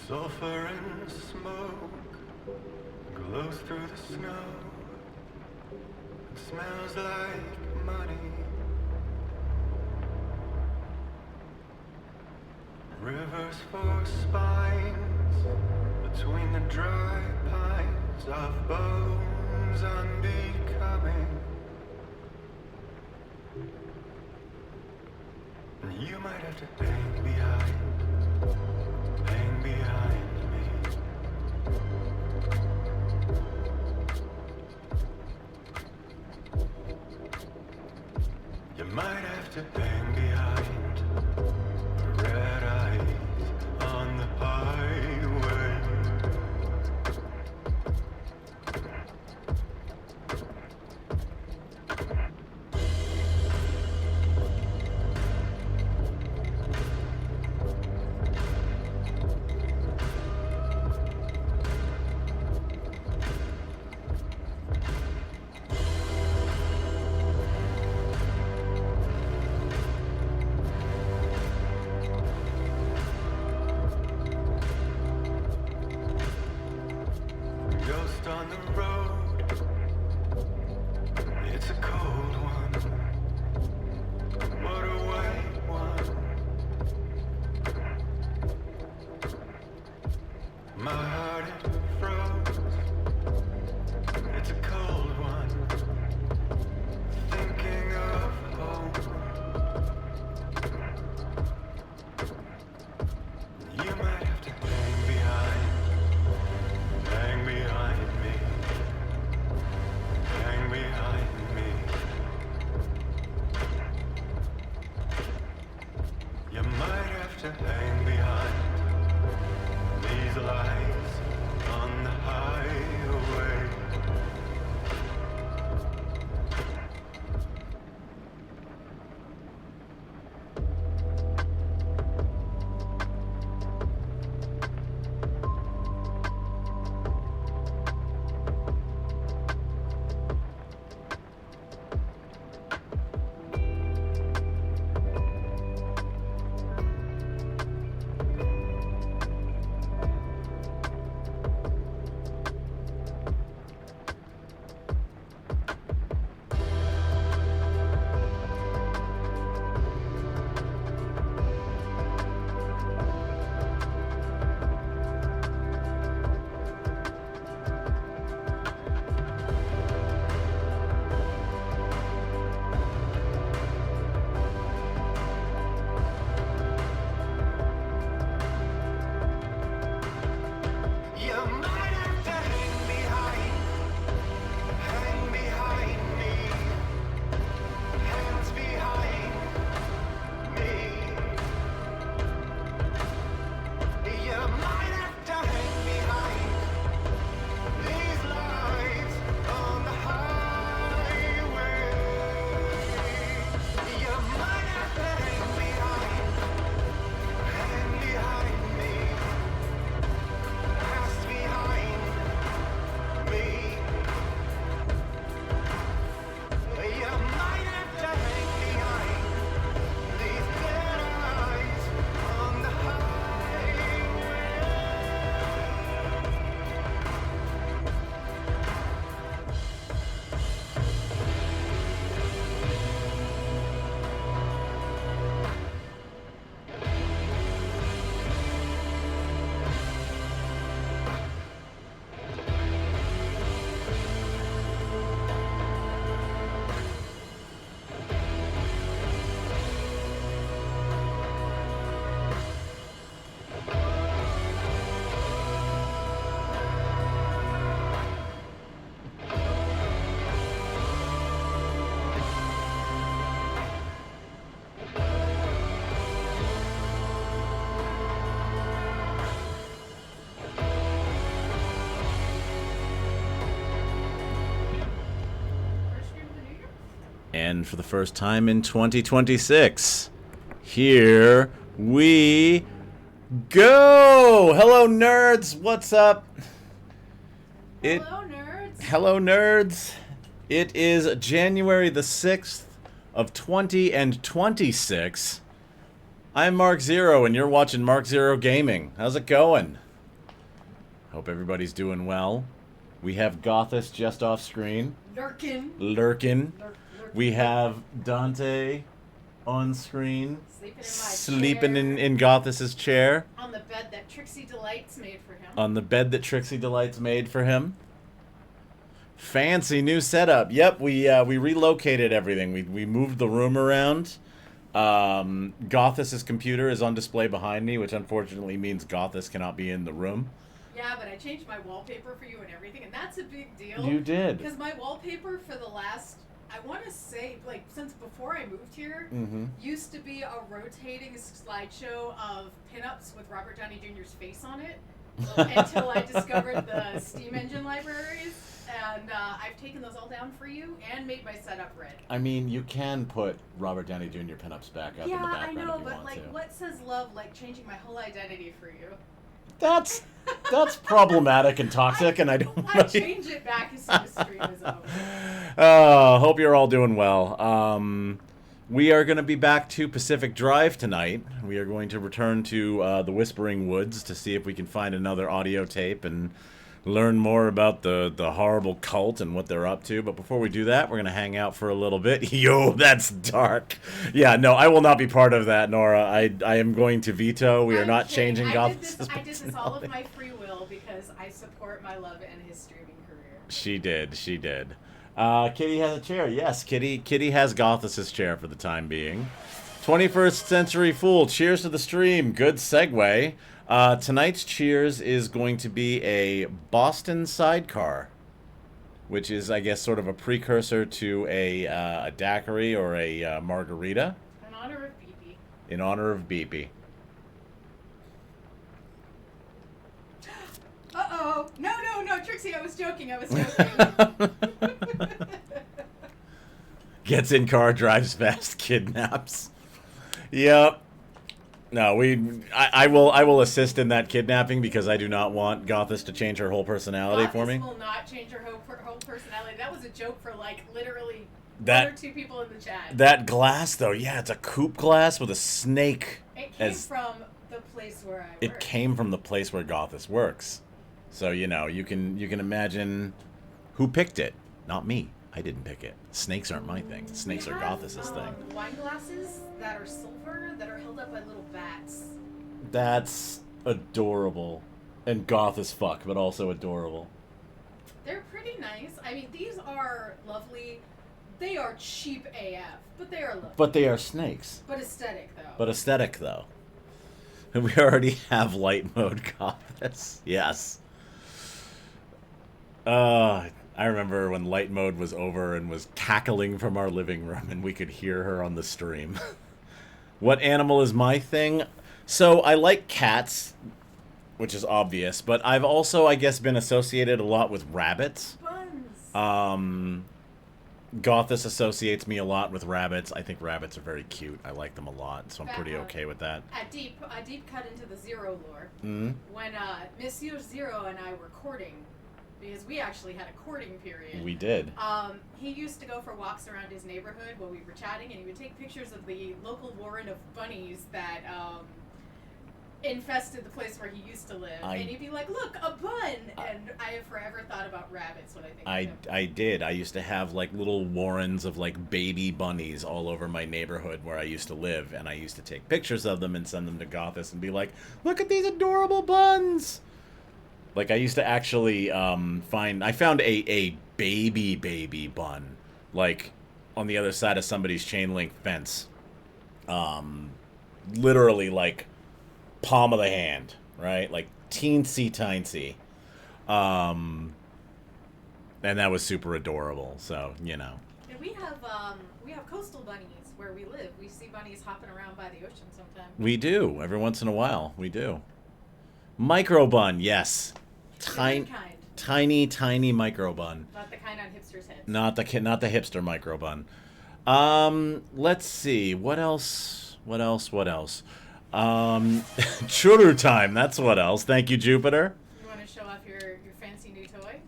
Sulfur and smoke glows through the snow. It smells like money. Rivers for spines between the dry pines of bones unbecoming. And you might have to hang behind me. You might have to hang behind red eyes on the highway. Ghost on the road, it's a cold one, what a white one. My heart it froze, it's a cold one, thinking of home. You might have to hang behind me, hang behind me. You might have to hang behind these lights on the highway. And for the first time in 2026, here we go! Hello, nerds! What's up? Hello, nerds! Hello, nerds! It is January the 6th of 2026. I'm Mark Zero, and you're watching Mark Zero Gaming. How's it going? Hope everybody's doing well. We have Gothis just off screen. Lurkin. Lurkin. We have Dante on screen. Sleeping in Gothis's chair. On the bed that Trixie Delights made for him. On the bed that Trixie Delights made for him. Fancy new setup. Yep, we relocated everything. We moved the room around. Gothis's computer is on display behind me, which unfortunately means Gothis cannot be in the room. Yeah, but I changed my wallpaper for you and everything, and that's a big deal. You did. Because my wallpaper for the last, I want to say, like, since before I moved here, used to be a rotating slideshow of pinups with Robert Downey Jr.'s face on it until I discovered the Steam Engine libraries. And I've taken those all down for you and made my setup red. I mean, you can put Robert Downey Jr. pinups back up in the background I know, if you but want like, to. what says love like changing my whole identity for you? That's problematic and toxic, and I don't I want change it back as soon as stream is over. Hope you're all doing well. We are going to be back to Pacific Drive tonight. We are going to return to the Whispering Woods to see if we can find another audio tape and learn more about the horrible cult and what they're up to. But before we do that, we're going to hang out for a little bit. Yo, that's dark. Yeah, no, I will not be part of that, Nora. I am going to veto. We are I'm not kidding. changing I Goth's did this all of my free will because I support my love and his streaming career. She did. Kitty has a chair. Yes, Kitty has Gothis's chair for the time being. 21st Century Fool. Cheers to the stream. Good segue. Tonight's cheers is going to be a Boston Sidecar, which is, I guess, sort of a precursor to a daiquiri or a margarita. In honor of Beepy. In honor of Beepy. Uh-oh. No, Trixie, I was joking. Gets in car, drives fast, kidnaps. Yep. No, I will assist in that kidnapping because I do not want Gothis to change her whole personality for me. Gothis will not change her whole personality. That was a joke for like literally That- one or two people in the chat. That glass, though, yeah, it's a coupe glass with a snake. It came from the place where I work. It came from the place where Gothis works. So, you know, you can imagine who picked it. Not me. I didn't pick it. Snakes aren't my thing. Snakes are Gothis's thing. Wine glasses that are silver that are held up by little bats. That's adorable. And goth as fuck, but also adorable. They're pretty nice. I mean, these are lovely. They are cheap AF, but they are lovely. But they are snakes. But aesthetic, though. But aesthetic, though. We already have light mode Gothis. Yes. I remember when light mode was over and was cackling from our living room and we could hear her on the stream. What animal is my thing? So I like cats, which is obvious, but I've also, I guess, been associated a lot with rabbits. Buns. Gothis associates me a lot with rabbits. I think rabbits are very cute. I like them a lot, so I'm pretty okay with that. A deep cut into the Zero lore. Mm-hmm. When Monsieur Zero and I were courting, because we actually had a courting period. We did. He used to go for walks around his neighborhood while we were chatting, and he would take pictures of the local warren of bunnies that infested the place where he used to live. And he'd be like, "Look, a bun!" And I have forever thought about rabbits when I think of him. I did. I used to have like little warrens of like baby bunnies all over my neighborhood where I used to live, and I used to take pictures of them and send them to Gothis and be like, "Look at these adorable buns!" Like, I used to actually I found a baby bun, like, on the other side of somebody's chain link fence. Literally, like, palm of the hand, right? Like, teensy-tiny. And that was super adorable, so, you know. And we have coastal bunnies where we live. We see bunnies hopping around by the ocean sometimes. We do. Every once in a while, we do. Micro bun, yes. Tiny micro bun. Not the kind on hipsters' heads. Not the hipster micro bun. Let's see. What else? Churu time. That's what else. Thank you, Jupiter. You want to show off your fancy new toy?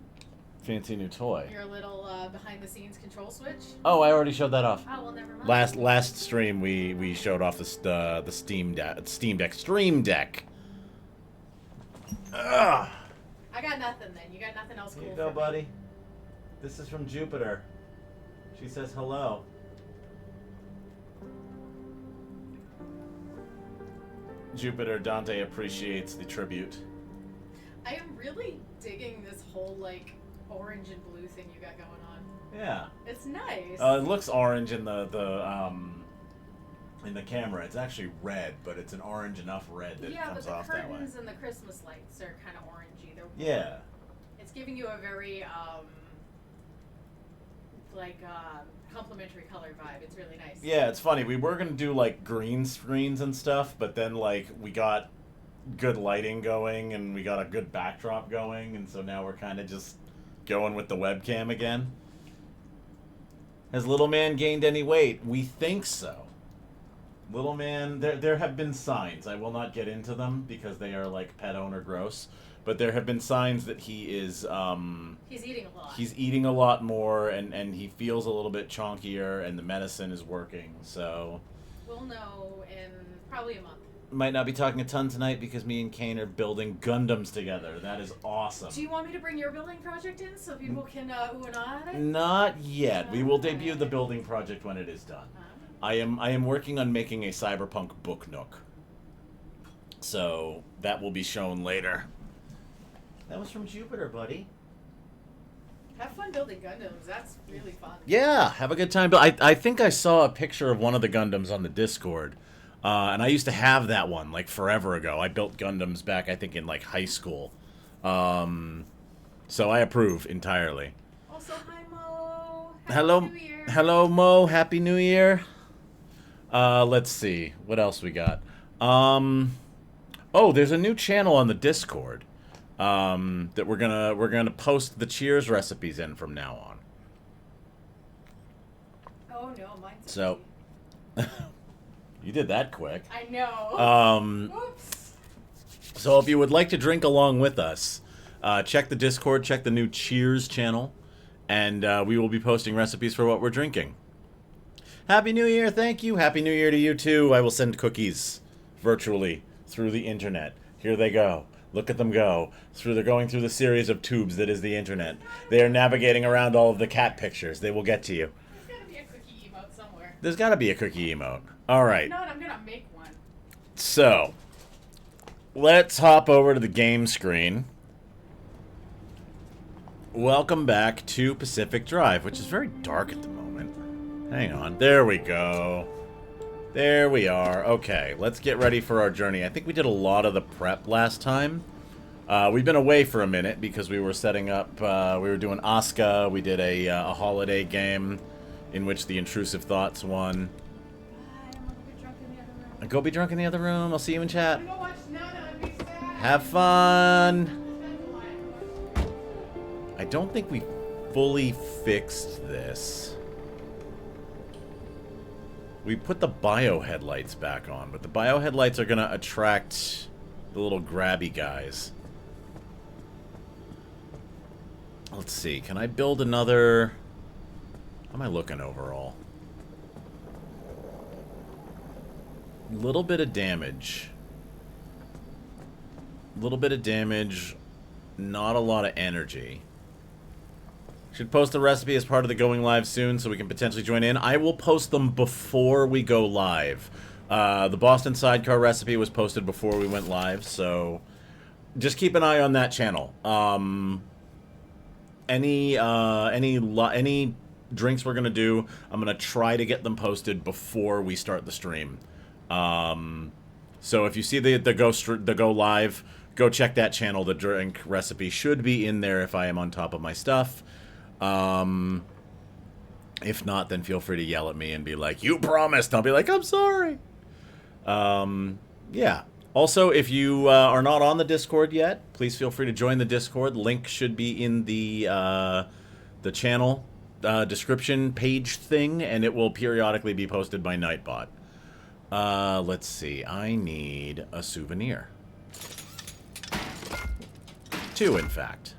Fancy new toy. Your little behind-the-scenes control switch? Oh, I already showed that off. Oh, well, never mind. Last stream we showed off the Steam Deck. Ugh. I I got nothing then. You got nothing else cool Here you for go, me. buddy. This is from Jupiter. She says hello. Jupiter, Dante appreciates the tribute. I am really digging this whole, like, orange and blue thing you got going on. Yeah. It's nice. It looks orange in the camera. It's actually red, but it's an orange enough red that it yeah, but comes the off that way. curtains and the Christmas lights are kind of orangey. They're Yeah. It's giving you a very, complementary color vibe. It's really nice. Yeah, it's funny. We were gonna do like green screens and stuff, but then like we got good lighting going and we got a good backdrop going, and so now we're kind of just going with the webcam again. Has Little Man gained any weight? We think so. Little Man, there have been signs. I will not get into them because they are like pet owner gross, but there have been signs that he is He's eating a lot. he's eating a lot more, and he feels a little bit chonkier, and the medicine is working. So We'll know in probably a month. might not be talking a ton tonight because me and Kane are building Gundams together. That is awesome. Do you want me to bring your building project in so people can ooh and ah at it? Not yet. We will debut the building project when it is done. I am working on making a cyberpunk book nook. So that will be shown later. That was from Jupiter, buddy. Have fun building Gundams. That's really fun. Yeah, have a good time. But I think I saw a picture of one of the Gundams on the Discord. And I used to have that one, like, forever ago. I built Gundams back, I think, in, like, high school. So I approve entirely. Also, hi, Mo. Hello, Happy New Year. hello, Mo. Happy New Year. Let's see. What else we got? Oh, there's a new channel on the Discord. That we're gonna post the Cheers recipes in from now on. Oh, no, mine's So, you did that quick. I know. Whoops. So if you would like to drink along with us, check the Discord, check the new Cheers channel, and we will be posting recipes for what we're drinking. Happy New Year, thank you. Happy New Year to you too. I will send cookies virtually through the internet. Here they go. Look at them go. They're going through the series of tubes that is the internet. They are navigating around all of the cat pictures. They will get to you. There's got to be a cookie emote somewhere. There's got to be a cookie emote. All right. If not, I'm going to make one. So, let's hop over to the game screen. Welcome back to Pacific Drive, which is very dark at the moment. Hang on. There we go. There we are. Okay, let's get ready for our journey. I think we did a lot of the prep last time. We've been away for a minute because we were setting up, we were doing Asuka. We did a holiday game in which the Intrusive Thoughts won. Bye. I'm going to get drunk in the other room. Go be drunk in the other room. I'll see you in chat. I'm going to go watch Nana and be sad. Have fun! That's a lie. I don't think we fully fixed this. We put the bio headlights back on, but the bio headlights are going to attract the little grabby guys. Let's see. Can I build another... How am I looking overall? Little bit of damage. Little bit of damage. Not a lot of energy. Should post the recipe as part of the going live soon so we can potentially join in. I will post them before we go live. The Boston Sidecar recipe was posted before we went live, so just keep an eye on that channel. Any drinks we're gonna do, I'm gonna try to get them posted before we start the stream. So if you see the go live, go check that channel. The drink recipe should be in there if I am on top of my stuff. If not, then feel free to yell at me and be like, "You promised." I'll be like, "I'm sorry." Yeah. Also, if you are not on the Discord yet, please feel free to join the Discord. Link should be in the channel description page thing, and it will periodically be posted by Nightbot. Let's see. I need a souvenir. 2, in fact.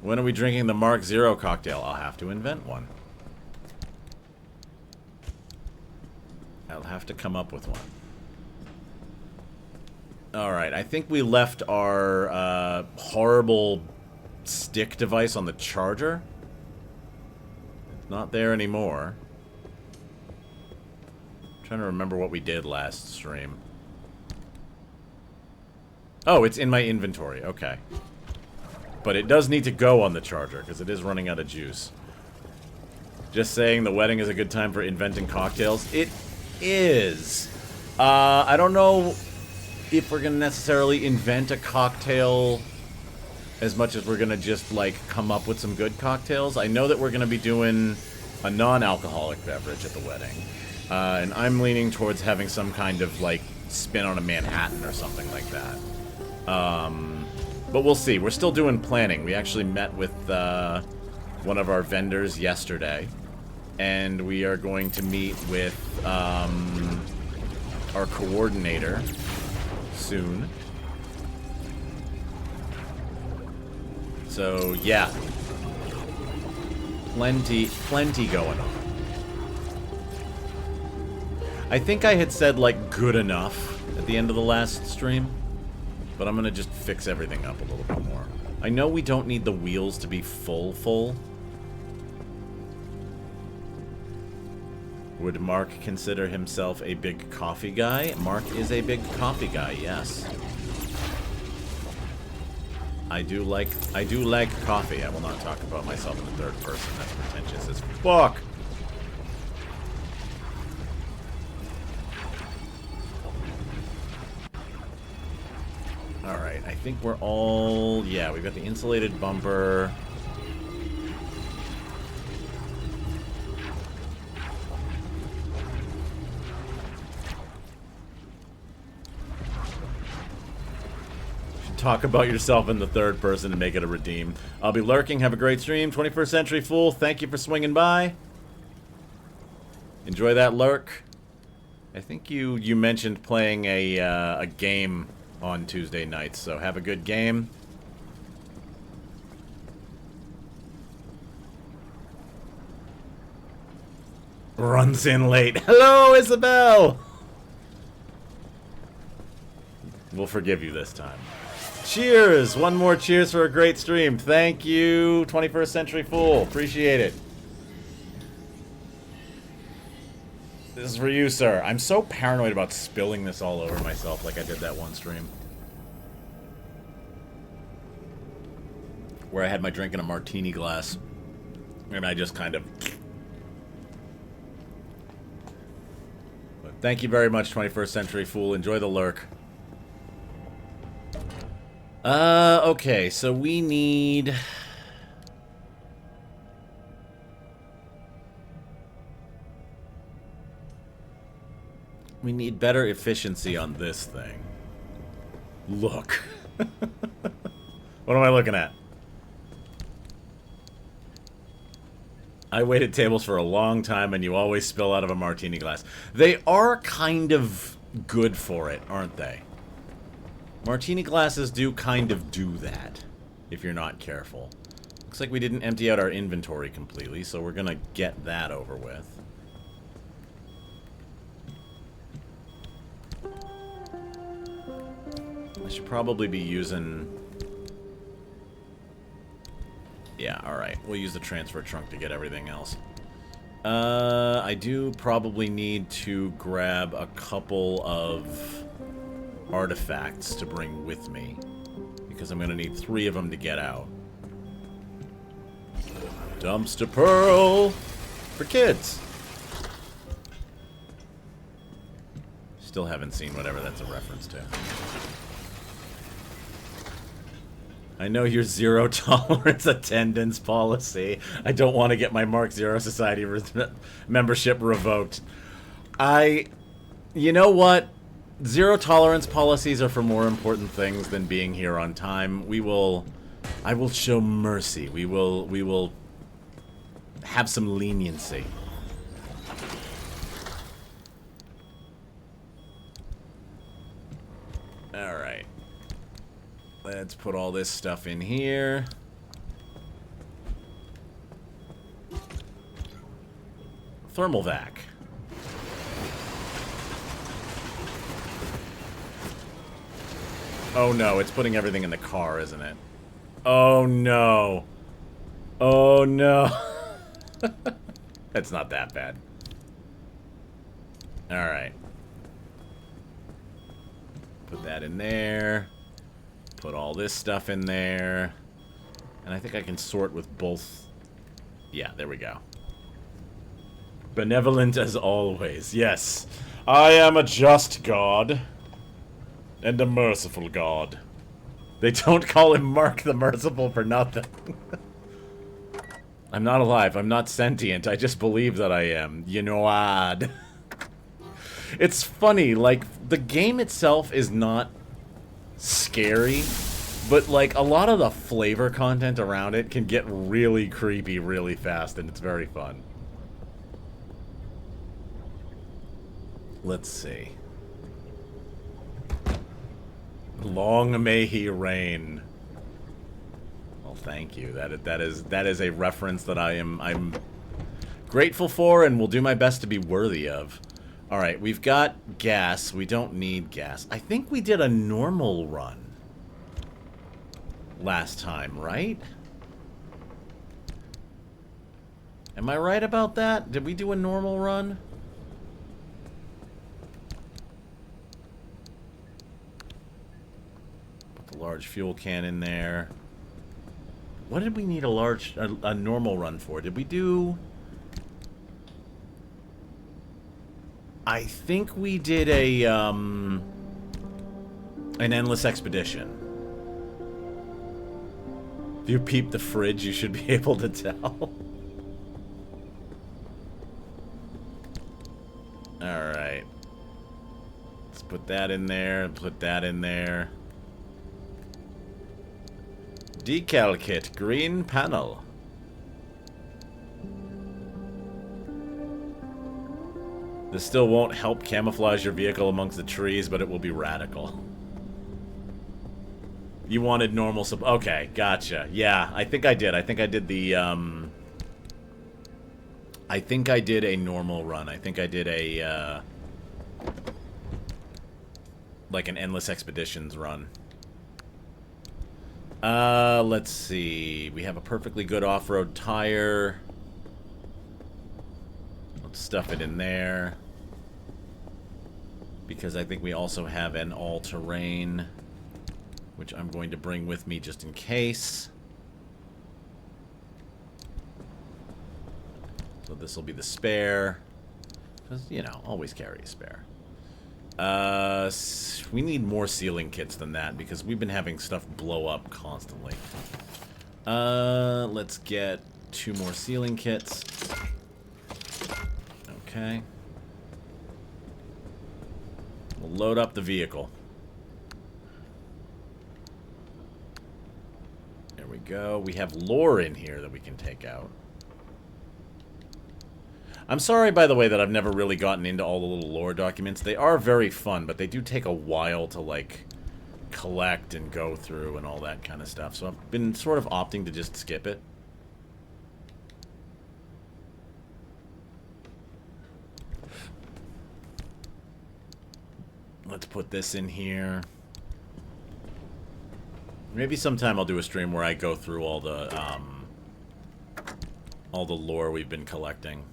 When are we drinking the Mark Zero cocktail? I'll have to invent one. I'll have to come up with one. Alright, I think we left our horrible stick device on the charger. It's not there anymore. I'm trying to remember what we did last stream. Oh, it's in my inventory. Okay. But it does need to go on the charger, because it is running out of juice. Just saying the wedding is a good time for inventing cocktails. It is. I don't know if we're going to necessarily invent a cocktail as much as we're going to just, like, come up with some good cocktails. I know that we're going to be doing a non-alcoholic beverage at the wedding. And I'm leaning towards having some kind of, like, spin on a Manhattan or something like that. But we'll see. We're still doing planning. We actually met with one of our vendors yesterday. And we are going to meet with our coordinator soon. So, yeah. Plenty going on. I think I had said, like, good enough at the end of the last stream. But I'm gonna just fix everything up a little bit more. I know we don't need the wheels to be full. Would Mark consider himself a big coffee guy? Mark is a big coffee guy, yes. I do like coffee. I will not talk about myself in the third person. That's pretentious as fuck. Alright, I think we're all... Yeah, we've got the insulated bumper. Talk about yourself in the third person and make it a redeem. I'll be lurking. Have a great stream. 21st Century Fool, thank you for swinging by. Enjoy that lurk. I think you mentioned playing a game on Tuesday nights, so have a good game. Runs in late. Hello, Isabel! We'll forgive you this time. Cheers! One more cheers for a great stream. Thank you, 21st Century Fool. Appreciate it. This is for you, sir. I'm so paranoid about spilling this all over myself like I did that one stream. Where I had my drink in a martini glass. And I just kind of... But thank you very much, 21st Century Fool. Enjoy the lurk. Okay, so we need... We need better efficiency on this thing. Look. What am I looking at? I waited tables for a long time and you always spill out of a martini glass. They are kind of good for it, aren't they? Martini glasses do kind of do that, if you're not careful. Looks like we didn't empty out our inventory completely, so we're gonna get that over with. I should probably be using... Yeah, alright. We'll use the transfer trunk to get everything else. I do probably need to grab a couple of artifacts to bring with me, because I'm going to need 3 of them to get out. Dumpster Pearl for kids. Still haven't seen whatever that's a reference to. I know your zero tolerance attendance policy. I don't want to get my Mark Zero Society membership revoked. You know what? Zero tolerance policies are for more important things than being here on time. I will show mercy. We will have some leniency. Alright. Let's put all this stuff in here. Thermal vac. Oh no, it's putting everything in the car, isn't it? Oh no. Oh no. It's not that bad. Alright. Put that in there. Put all this stuff in there. And I think I can sort with both. Yeah, there we go. Benevolent as always. Yes. I am a just God. And a merciful God. They don't call him Mark the Merciful for nothing. I'm not alive. I'm not sentient. I just believe that I am. You know what? It's funny, like, the game itself is not scary, but, like, a lot of the flavor content around it can get really creepy really fast, and it's very fun. Let's see. Long may he reign. Well, thank you. That is a reference that I'm grateful for and will do my best to be worthy of. Alright, we've got gas. We don't need gas. I think we did a normal run last time, right? Am I right about that? Did we do a normal run? Put the large fuel can in there. What did we need a normal run for? Did we do... I think we did an endless expedition. If you peep the fridge, you should be able to tell. Alright. Let's put that in there, and put that in there. Decal kit, green panel. This still won't help camouflage your vehicle amongst the trees, but it will be radical. You wanted normal okay, gotcha. Yeah, I think I did. I think I did the, I think I did a normal run. I think I did a, like an Endless Expeditions run. Let's see. We have a perfectly good off-road tire. Let's stuff it in there. Because I think we also have an all-terrain, which I'm going to bring with me just in case. So this will be the spare. Because, you know, always carry a spare. We need more sealing kits than that because we've been having stuff blow up constantly. Let's get 2 more sealing kits. Okay. We'll load up the vehicle. There we go. We have lore in here that we can take out. I'm sorry, by the way, that I've never really gotten into all the little lore documents. They are very fun, but they do take a while to, like, collect and go through and all that kind of stuff. So I've been sort of opting to just skip it. Let's put this in here. Maybe sometime I'll do a stream where I go through all the lore we've been collecting.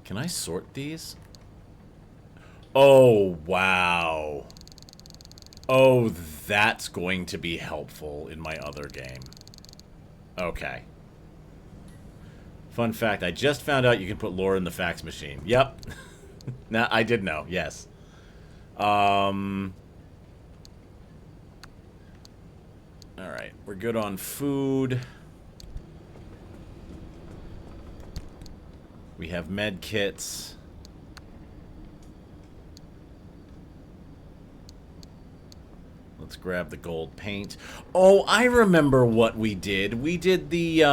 Can I sort these? Oh, wow. Oh, that's going to be helpful in my other game. Okay. Fun fact, I just found out you can put lore in the fax machine. Yep. Now, I did know, yes. Alright, we're good on food. We have med kits. Let's grab the gold paint. Oh, I remember what we did. We did the,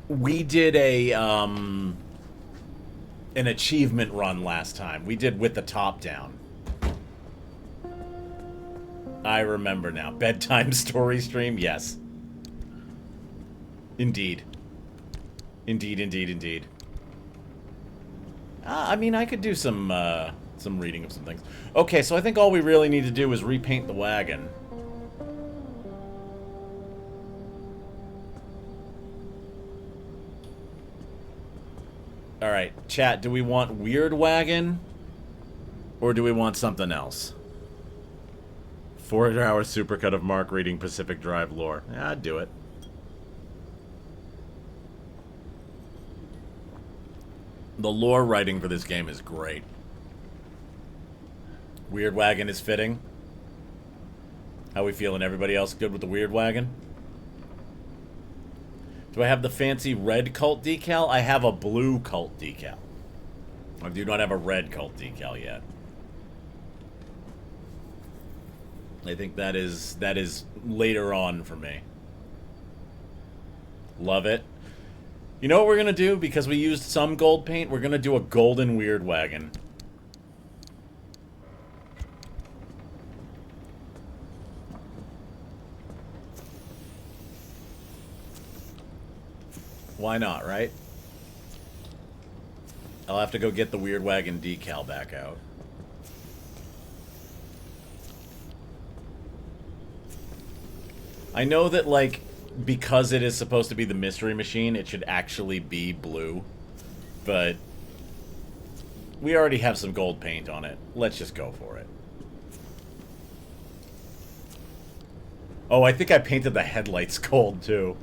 we did a, an achievement run last time. We did with the top down. I remember now. Bedtime story stream? Yes. Indeed. Indeed, indeed, indeed. I mean, I could do some reading of some things. Okay, so I think all we really need to do is repaint the wagon. Alright, chat, do we want Weird Wagon? Or do we want something else? 4-hour supercut of Mark reading Pacific Drive lore. Yeah, I'd do it. The lore writing for this game is great. Weird Wagon is fitting. How we feeling? Everybody else good with the Weird Wagon? Do I have the fancy red cult decal? I have a blue cult decal. I do not have a red cult decal yet. I think that is later on for me. Love it. You know what we're gonna do? Because we used some gold paint, we're gonna do a golden Weird Wagon. Why not, right? I'll have to go get the Weird Wagon decal back out. I know that, like, because it is supposed to be the Mystery Machine, it should actually be blue. But we already have some gold paint on it. Let's just go for it. Oh, I think I painted the headlights gold, too.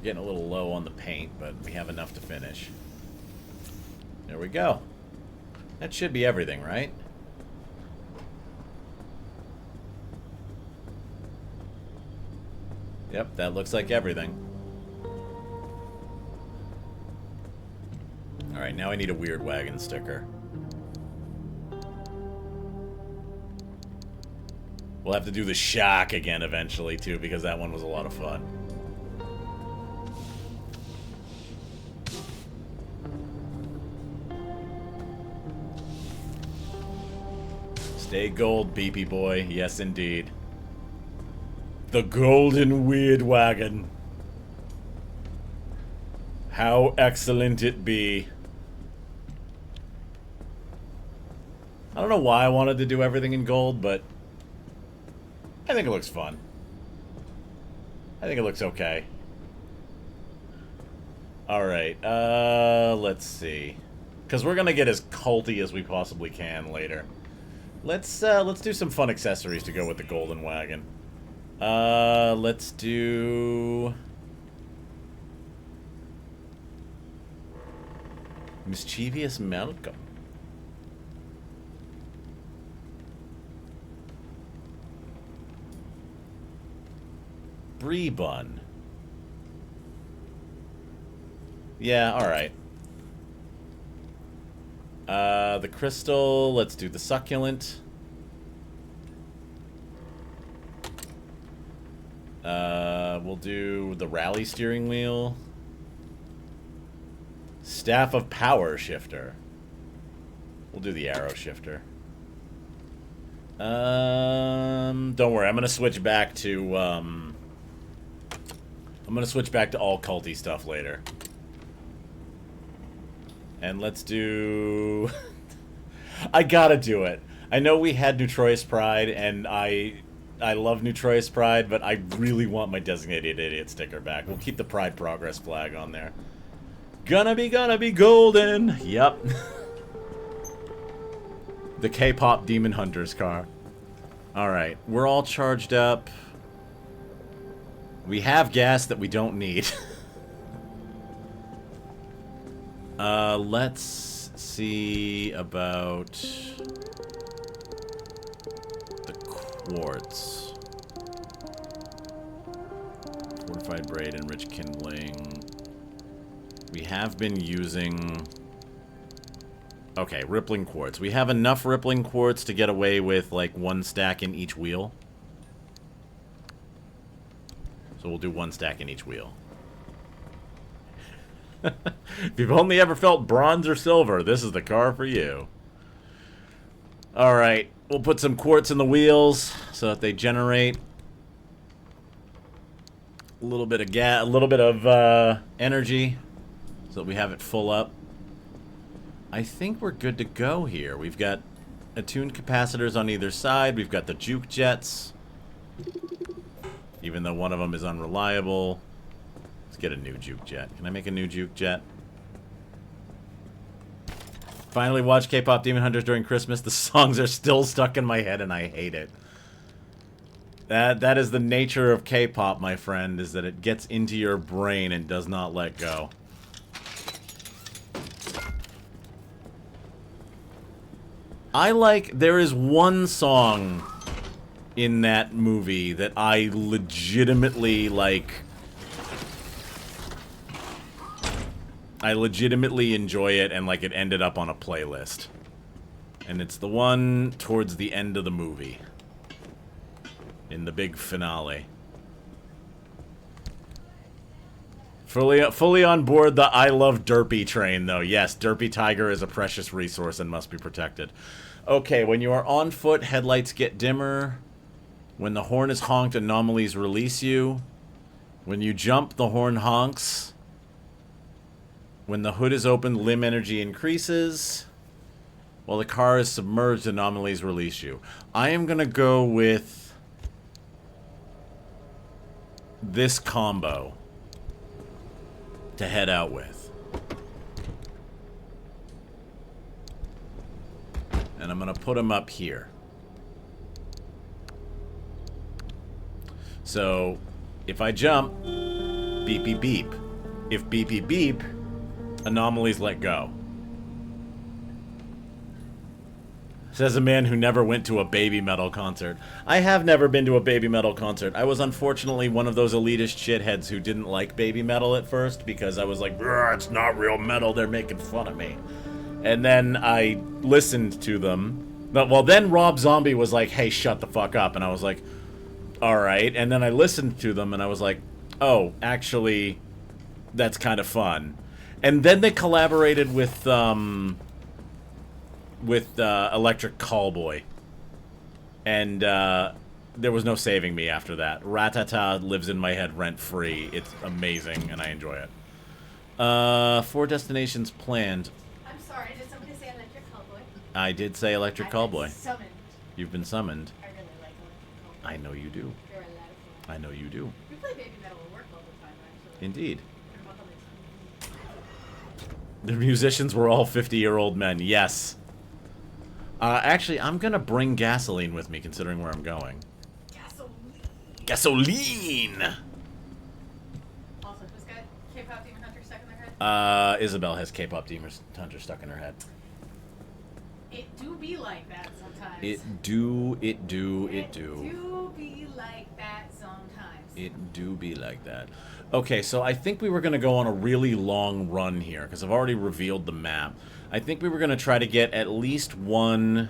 Getting a little low on the paint, but we have enough to finish. There we go. That should be everything, right? Yep, that looks like everything. Alright, now I need a Weird Wagon sticker. We'll have to do the shock again eventually, too, because that one was a lot of fun. Stay gold, beepy boy. Yes, indeed. The golden Weird Wagon. How excellent it be. I don't know why I wanted to do everything in gold, but I think it looks fun. I think it looks okay. Alright, let's see. Because we're gonna get as culty as we possibly can later. Let's do some fun accessories to go with the golden wagon. Let's do Mischievous Malcolm. Brie bun. Yeah, alright. The crystal, let's do the succulent. We'll do the rally steering wheel. Staff of power shifter. We'll do the arrow shifter. Don't worry, I'm gonna switch back to, I'm gonna switch back to all culty stuff later. And let's do... I gotta do it. I know we had Neutroyus Pride, and I love Neutroyus Pride, but I really want my Designated Idiot sticker back. We'll keep the Pride Progress flag on there. Gonna be golden! Yep. The K-pop Demon Hunter's car. Alright, we're all charged up. We have gas that we don't need. Let's see about the quartz. Fortified braid, enriched kindling. We have been using... Okay, rippling quartz. We have enough rippling quartz to get away with, like, one stack in each wheel. So we'll do 1 stack in each wheel. If you've only ever felt bronze or silver, this is the car for you. Alright, we'll put some quartz in the wheels so that they generate a little bit of gas, a little bit of energy, so that we have it full up. I think we're good to go here. We've got attuned capacitors on either side. We've got the juke jets, even though one of them is unreliable. Let's get a new juke jet. Can I make a new juke jet? Finally watched K-Pop Demon Hunters during Christmas. The songs are still stuck in my head and I hate it. That is the nature of K-pop, my friend, is that it gets into your brain and does not let go. There is one song in that movie that I legitimately, I legitimately enjoy it, and, it ended up on a playlist. And it's the one towards the end of the movie. In the big finale. Fully on board the I Love Derpy train, though. Yes, Derpy Tiger is a precious resource and must be protected. Okay, when you are on foot, headlights get dimmer. When the horn is honked, anomalies release you. When you jump, the horn honks. When the hood is open, limb energy increases. While the car is submerged, anomalies release you. I am going to go with this combo to head out with. And I'm going to put them up here. So, if I jump, beep, beep, beep. If beep, beep, beep, anomalies let go. Says a man who never went to a Baby Metal concert. I have never been to a Baby Metal concert. I was unfortunately one of those elitist shitheads who didn't like Baby Metal at first because I was like, it's not real metal, they're making fun of me. And then I listened to them. Well, then Rob Zombie was like, hey, shut the fuck up. And I was like, alright. And then I listened to them and I was like, oh, actually, that's kind of fun. And then they collaborated with Electric Callboy. And there was no saving me after that. Ratata lives in my head rent-free. It's amazing, and I enjoy it. 4 destinations planned. I'm sorry, did somebody say Electric Callboy? I did say Electric Callboy. Summoned. You've been summoned. I really like Electric Callboy. I know you do. They're a lot of fun. I know you do. We play Baby Metal at work all the time, actually. Indeed. They're about the least. The musicians were all 50-year-old men. Yes. Actually, I'm gonna bring gasoline with me, considering where I'm going. Gasoline! Also, who's got K-Pop Demon Hunter stuck in their head? Isabel has K-Pop Demon Hunter stuck in her head. It do be like that sometimes. It do be like that sometimes. It do be like that. Okay, so I think we were going to go on a really long run here, because I've already revealed the map. I think we were going to try to get at least one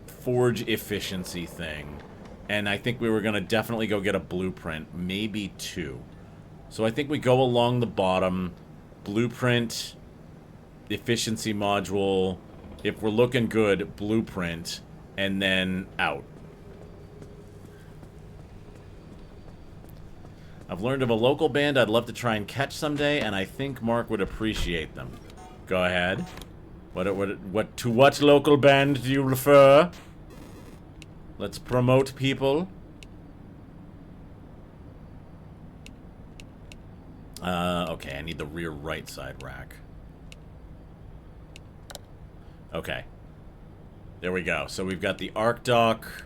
forge efficiency thing. And I think we were going to definitely go get a blueprint, maybe 2. So I think we go along the bottom, blueprint, efficiency module, if we're looking good, blueprint, and then out. I've learned of a local band I'd love to try and catch someday, and I think Mark would appreciate them. Go ahead. To what local band do you refer? Let's promote people. Okay, I need the rear right side rack. Okay. There we go. So we've got the arc dock,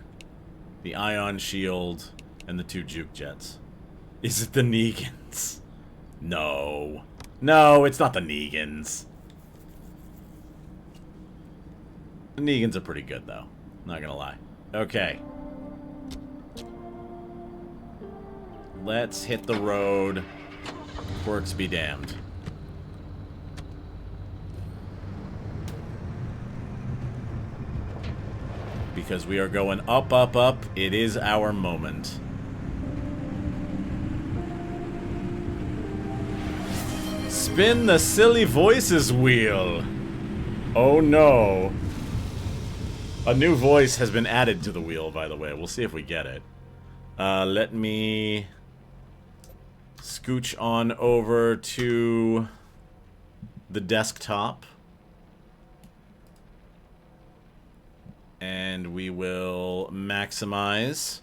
the ion shield, and the 2 juke jets. Is it the Negans? No. No, it's not the Negans. The Negans are pretty good, though. Not gonna lie. Okay. Let's hit the road. Quirks be damned. because we are going up, up, up. It is our moment. Spin the silly voices wheel. Oh no. A new voice has been added to the wheel, by the way. We'll see if we get it. Let me scooch on over to the desktop. And we will maximize.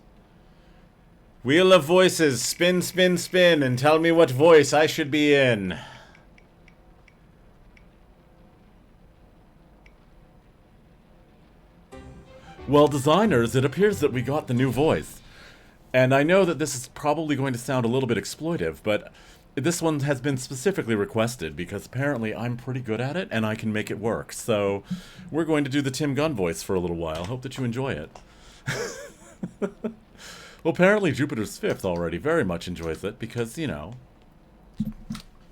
Wheel of Voices, spin, spin, spin, and tell me what voice I should be in. Well, designers, it appears that we got the new voice. And I know that this is probably going to sound a little bit exploitive, but this one has been specifically requested because apparently I'm pretty good at it and I can make it work. So we're going to do the Tim Gunn voice for a little while. Hope that you enjoy it. Well, apparently Jupiter's Fifth already very much enjoys it because, you know,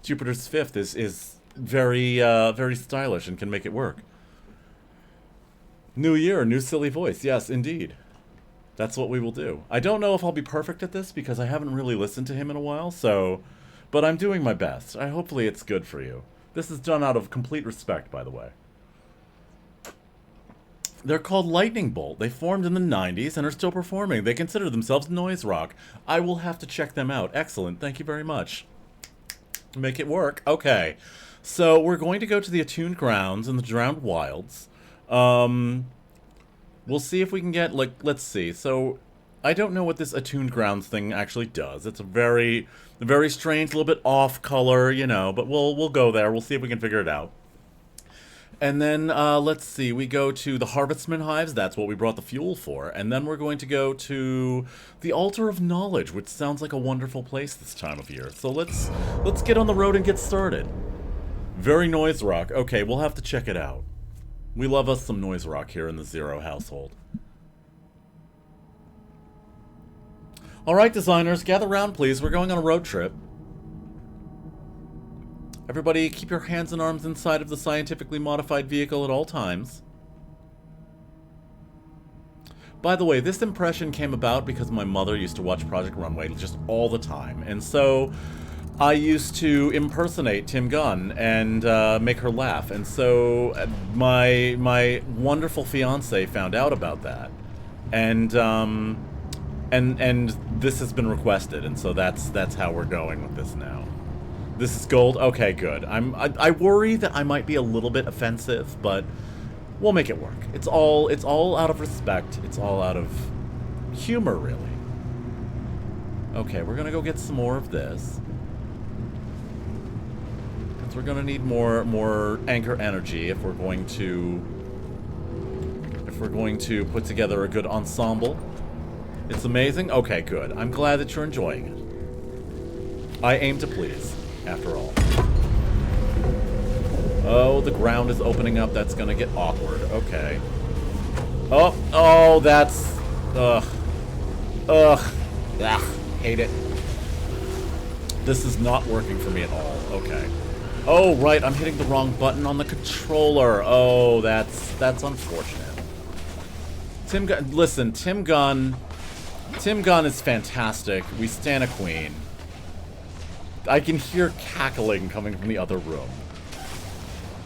Jupiter's Fifth is very, very stylish and can make it work. New year, new silly voice. Yes, indeed. That's what we will do. I don't know if I'll be perfect at this because I haven't really listened to him in a while, so... But I'm doing my best. Hopefully it's good for you. This is done out of complete respect, by the way. They're called Lightning Bolt. They formed in the 90s and are still performing. They consider themselves noise rock. I will have to check them out. Excellent. Thank you very much. Make it work. Okay. So we're going to go to the Attuned Grounds in the Drowned Wilds. We'll see if we can get, like, let's see. So, I don't know what this Attuned Grounds thing actually does. It's a very, very strange, a little bit off color, you know, but we'll go there. We'll see if we can figure it out. And then, let's see, we go to the Harvestman Hives. That's what we brought the fuel for. And then we're going to go to the Altar of Knowledge, which sounds like a wonderful place this time of year. So let's get on the road and get started. Very noise rock. Okay, we'll have to check it out. We love us some noise rock here in the Zero household. Alright, designers, gather round, please. We're going on a road trip. Everybody, keep your hands and arms inside of the scientifically modified vehicle at all times. By the way, this impression came about because my mother used to watch Project Runway just all the time. And so I used to impersonate Tim Gunn and make her laugh, and so my wonderful fiance found out about that, and this has been requested, and so that's how we're going with this now. This is gold. Okay, good. I worry that I might be a little bit offensive, but we'll make it work. It's all out of respect. It's all out of humor, really. Okay, we're gonna go get some more of this. We're gonna need more anchor energy if we're going to put together a good ensemble. It's amazing. Okay, good. I'm glad that you're enjoying it. I aim to please, after all. Oh, the ground is opening up. That's gonna get awkward. Okay. Oh, that's hate it. This is not working for me at all. Okay. Oh, right, I'm hitting the wrong button on the controller. Oh, that's unfortunate. Tim Gunn, listen, Tim Gunn is fantastic. We stan a queen. I can hear cackling coming from the other room.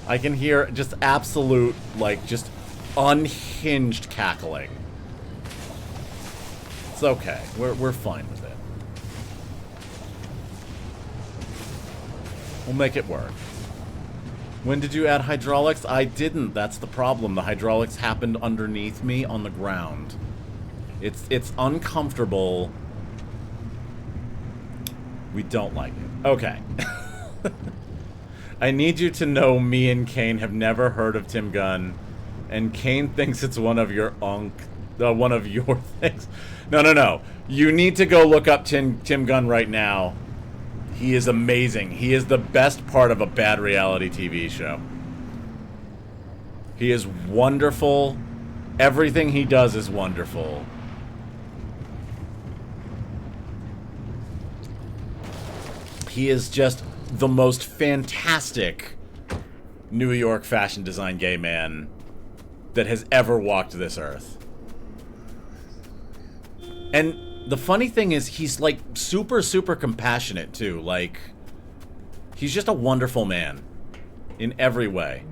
I can hear just absolute, like, just unhinged cackling. It's okay. We're fine with it. We'll make it work. When did you add hydraulics? I didn't. That's the problem. The hydraulics happened underneath me on the ground. It's uncomfortable. We don't like it. Okay. I need you to know me and Kane have never heard of Tim Gunn, and Kane thinks it's one of your things. No. You need to go look up Tim Gunn right now. He is amazing. He is the best part of a bad reality TV show. He is wonderful. Everything he does is wonderful. He is just the most fantastic New York fashion design gay man that has ever walked this earth. And the funny thing is, he's like super, super compassionate too. Like, he's just a wonderful man in every way.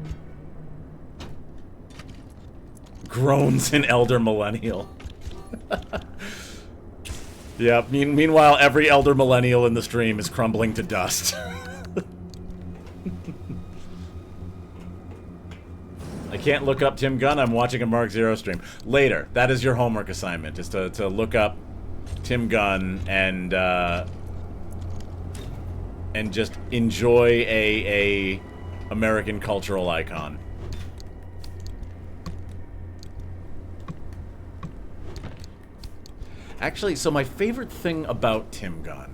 Groans an elder millennial. Yeah, meanwhile, every elder millennial in the stream is crumbling to dust. I can't look up Tim Gunn. I'm watching a Mark Zero stream. Later. That is your homework assignment, is to look up Tim Gunn and just enjoy a American cultural icon. Actually, so my favorite thing about Tim Gunn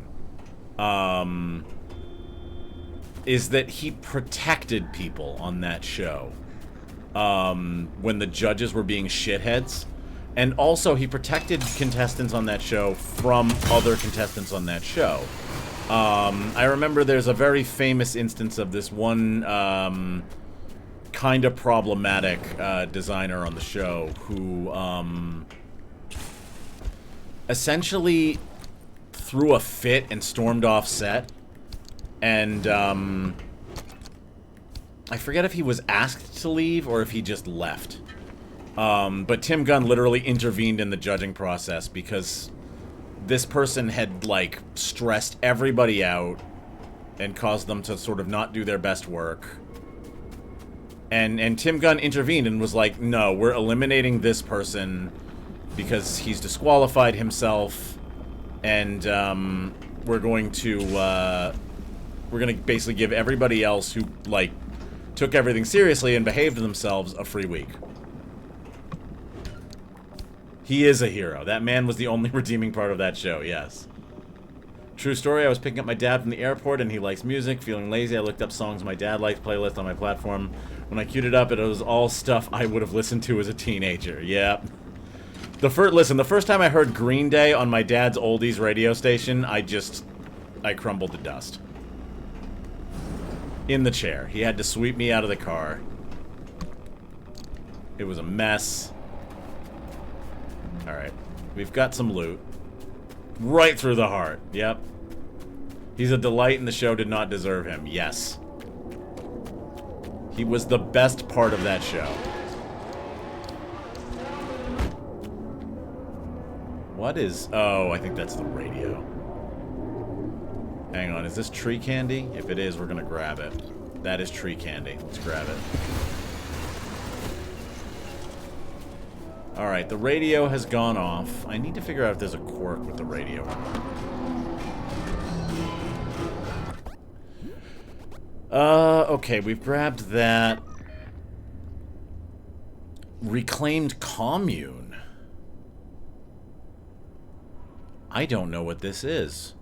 is that he protected people on that show when the judges were being shitheads. And also, he protected contestants on that show from other contestants on that show. I remember there's a very famous instance of this one kind of problematic designer on the show who essentially threw a fit and stormed off set. And I forget if he was asked to leave or if he just left. But Tim Gunn literally intervened in the judging process because this person had, like, stressed everybody out and caused them to sort of not do their best work. And Tim Gunn intervened and was like, no, we're eliminating this person because he's disqualified himself, and we're going to basically give everybody else who, like, took everything seriously and behaved themselves a free week. He is a hero. That man was the only redeeming part of that show, yes. True story, I was picking up my dad from the airport and he likes music. Feeling lazy, I looked up songs my dad liked, playlist on my platform. When I queued it up, it was all stuff I would have listened to as a teenager. Yep. Listen, the first time I heard Green Day on my dad's oldies radio station, I crumbled to dust. In the chair. He had to sweep me out of the car. It was a mess. Alright. We've got some loot. Right through the heart. Yep. He's a delight and the show did not deserve him. Yes. He was the best part of that show. What is... Oh, I think that's the radio. Hang on, is this tree candy? If it is, we're gonna grab it. That is tree candy. Let's grab it. Alright, the radio has gone off. I need to figure out if there's a quirk with the radio or not. Okay, we've grabbed that. Reclaimed commune. I don't know what this is.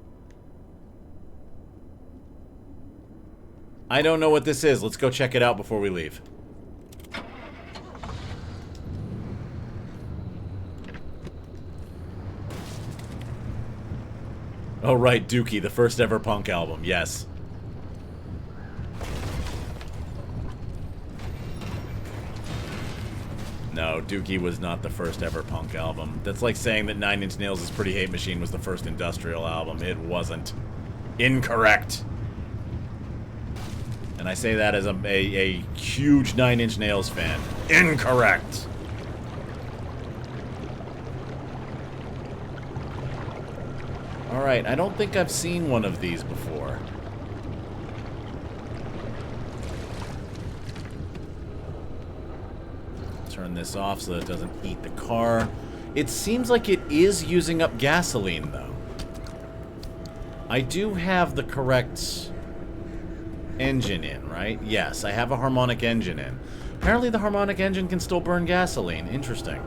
I don't know what this is. Let's go check it out before we leave. Oh, right, Dookie, the first ever punk album. Yes. No, Dookie was not the first ever punk album. That's like saying that Nine Inch Nails' Pretty Hate Machine was the first industrial album. It wasn't. Incorrect. And I say that as a huge Nine Inch Nails fan. Incorrect. Alright, I don't think I've seen one of these before. Turn this off so that it doesn't eat the car. It seems like it is using up gasoline, though. I do have the correct engine in, right? Yes, I have a harmonic engine in. Apparently the harmonic engine can still burn gasoline. Interesting.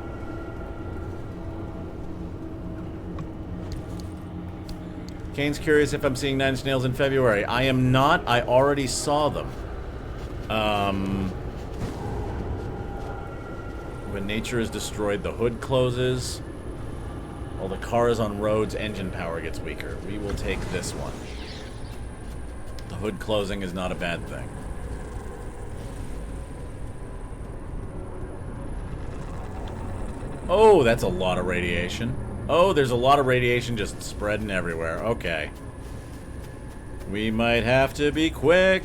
Kane's curious if I'm seeing Nine Inch Nails in February. I am not. I already saw them. When nature is destroyed, the hood closes. While the car is on roads, engine power gets weaker. We will take this one. The hood closing is not a bad thing. Oh, that's a lot of radiation. Oh, there's a lot of radiation just spreading everywhere. Okay. We might have to be quick.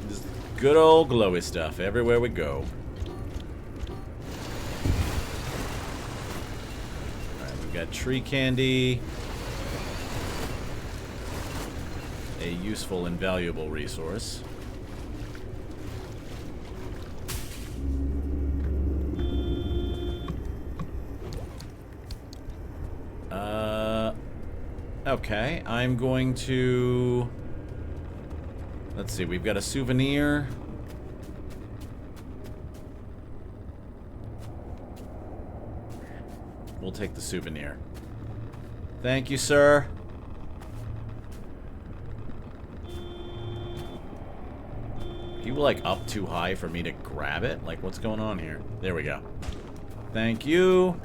Just good old glowy stuff everywhere we go. Alright, we've got tree candy. A useful and valuable resource. Okay, I'm going to... Let's see, we've got a souvenir. We'll take the souvenir. Thank you, sir. Are you, like, up too high for me to grab it? Like, what's going on here? There we go. Thank you.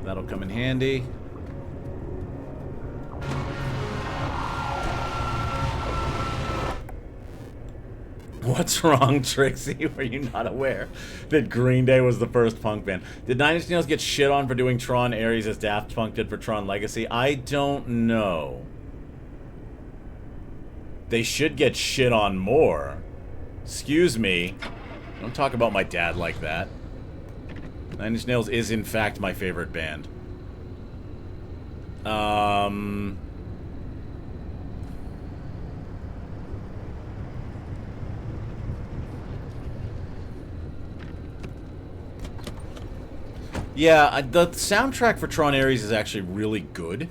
That'll come in handy. What's wrong, Trixie? Were you not aware that Green Day was the first punk band? Did Nine Inch Nails get shit on for doing Tron Ares as Daft Punk did for Tron Legacy? I don't know. They should get shit on more. Excuse me. Don't talk about my dad like that. Nine Inch Nails is, in fact, my favorite band. Yeah, the soundtrack for Tron Ares is actually really good.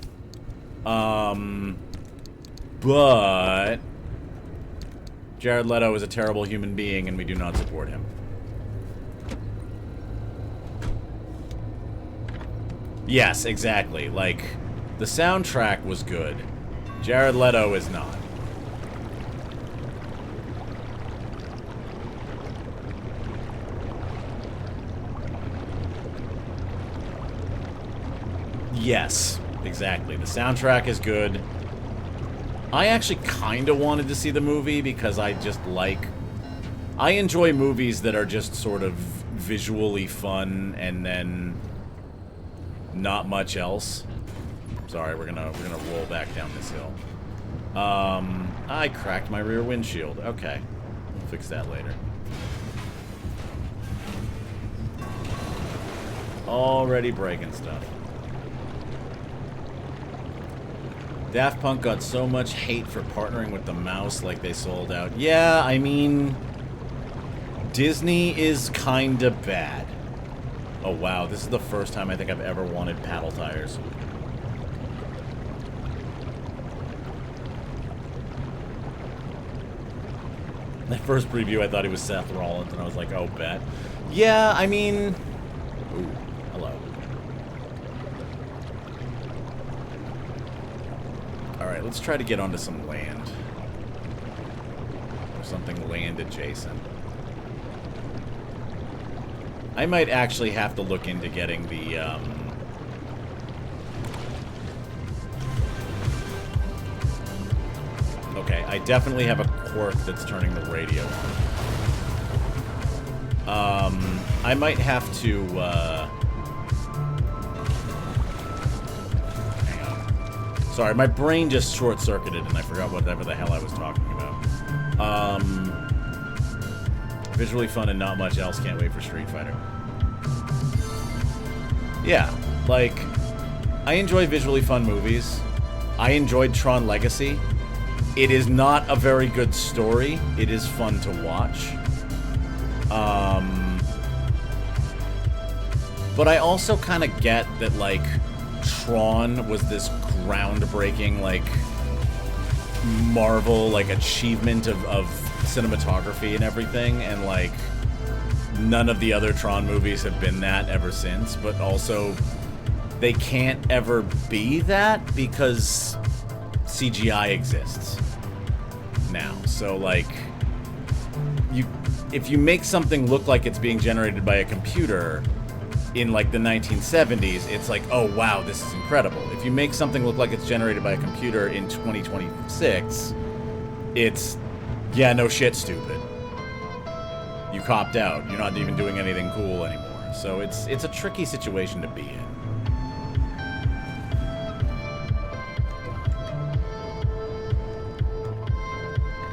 But Jared Leto is a terrible human being, and we do not support him. Yes, exactly. Like, the soundtrack was good. Jared Leto is not. Yes, exactly. The soundtrack is good. I actually kind of wanted to see the movie because I just like... I enjoy movies that are just sort of visually fun and then not much else. Sorry, we're gonna roll back down this hill. I cracked my rear windshield. Okay, we'll fix that later. Already breaking stuff. Daft Punk got so much hate for partnering with the mouse like they sold out. Yeah, I mean, Disney is kinda bad. Oh wow, this is the first time I think I've ever wanted paddle tires. That first preview I thought he was Seth Rollins and I was like, oh, bet. Yeah, I mean... Ooh, hello. Alright, let's try to get onto some land. Or something land adjacent. I might actually have to look into getting the, Okay, I definitely have a quirk that's turning the radio on. I might have to, hang on. Sorry, my brain just short-circuited and I forgot whatever the hell I was talking about. Visually fun and not much else. Can't wait for Street Fighter. Yeah, like, I enjoy visually fun movies. I enjoyed Tron Legacy. It is not a very good story. It is fun to watch. But I also kind of get that, like, Tron was this groundbreaking, like, Marvel, like, achievement of cinematography and everything, and, like, none of the other Tron movies have been that ever since, but also they can't ever be that because CGI exists now. So, like, if you make something look like it's being generated by a computer, in like the 1970s, it's like, oh wow, this is incredible. If you make something look like it's generated by a computer in 2026, it's, yeah, no shit, stupid. You copped out. You're not even doing anything cool anymore. So it's a tricky situation to be in.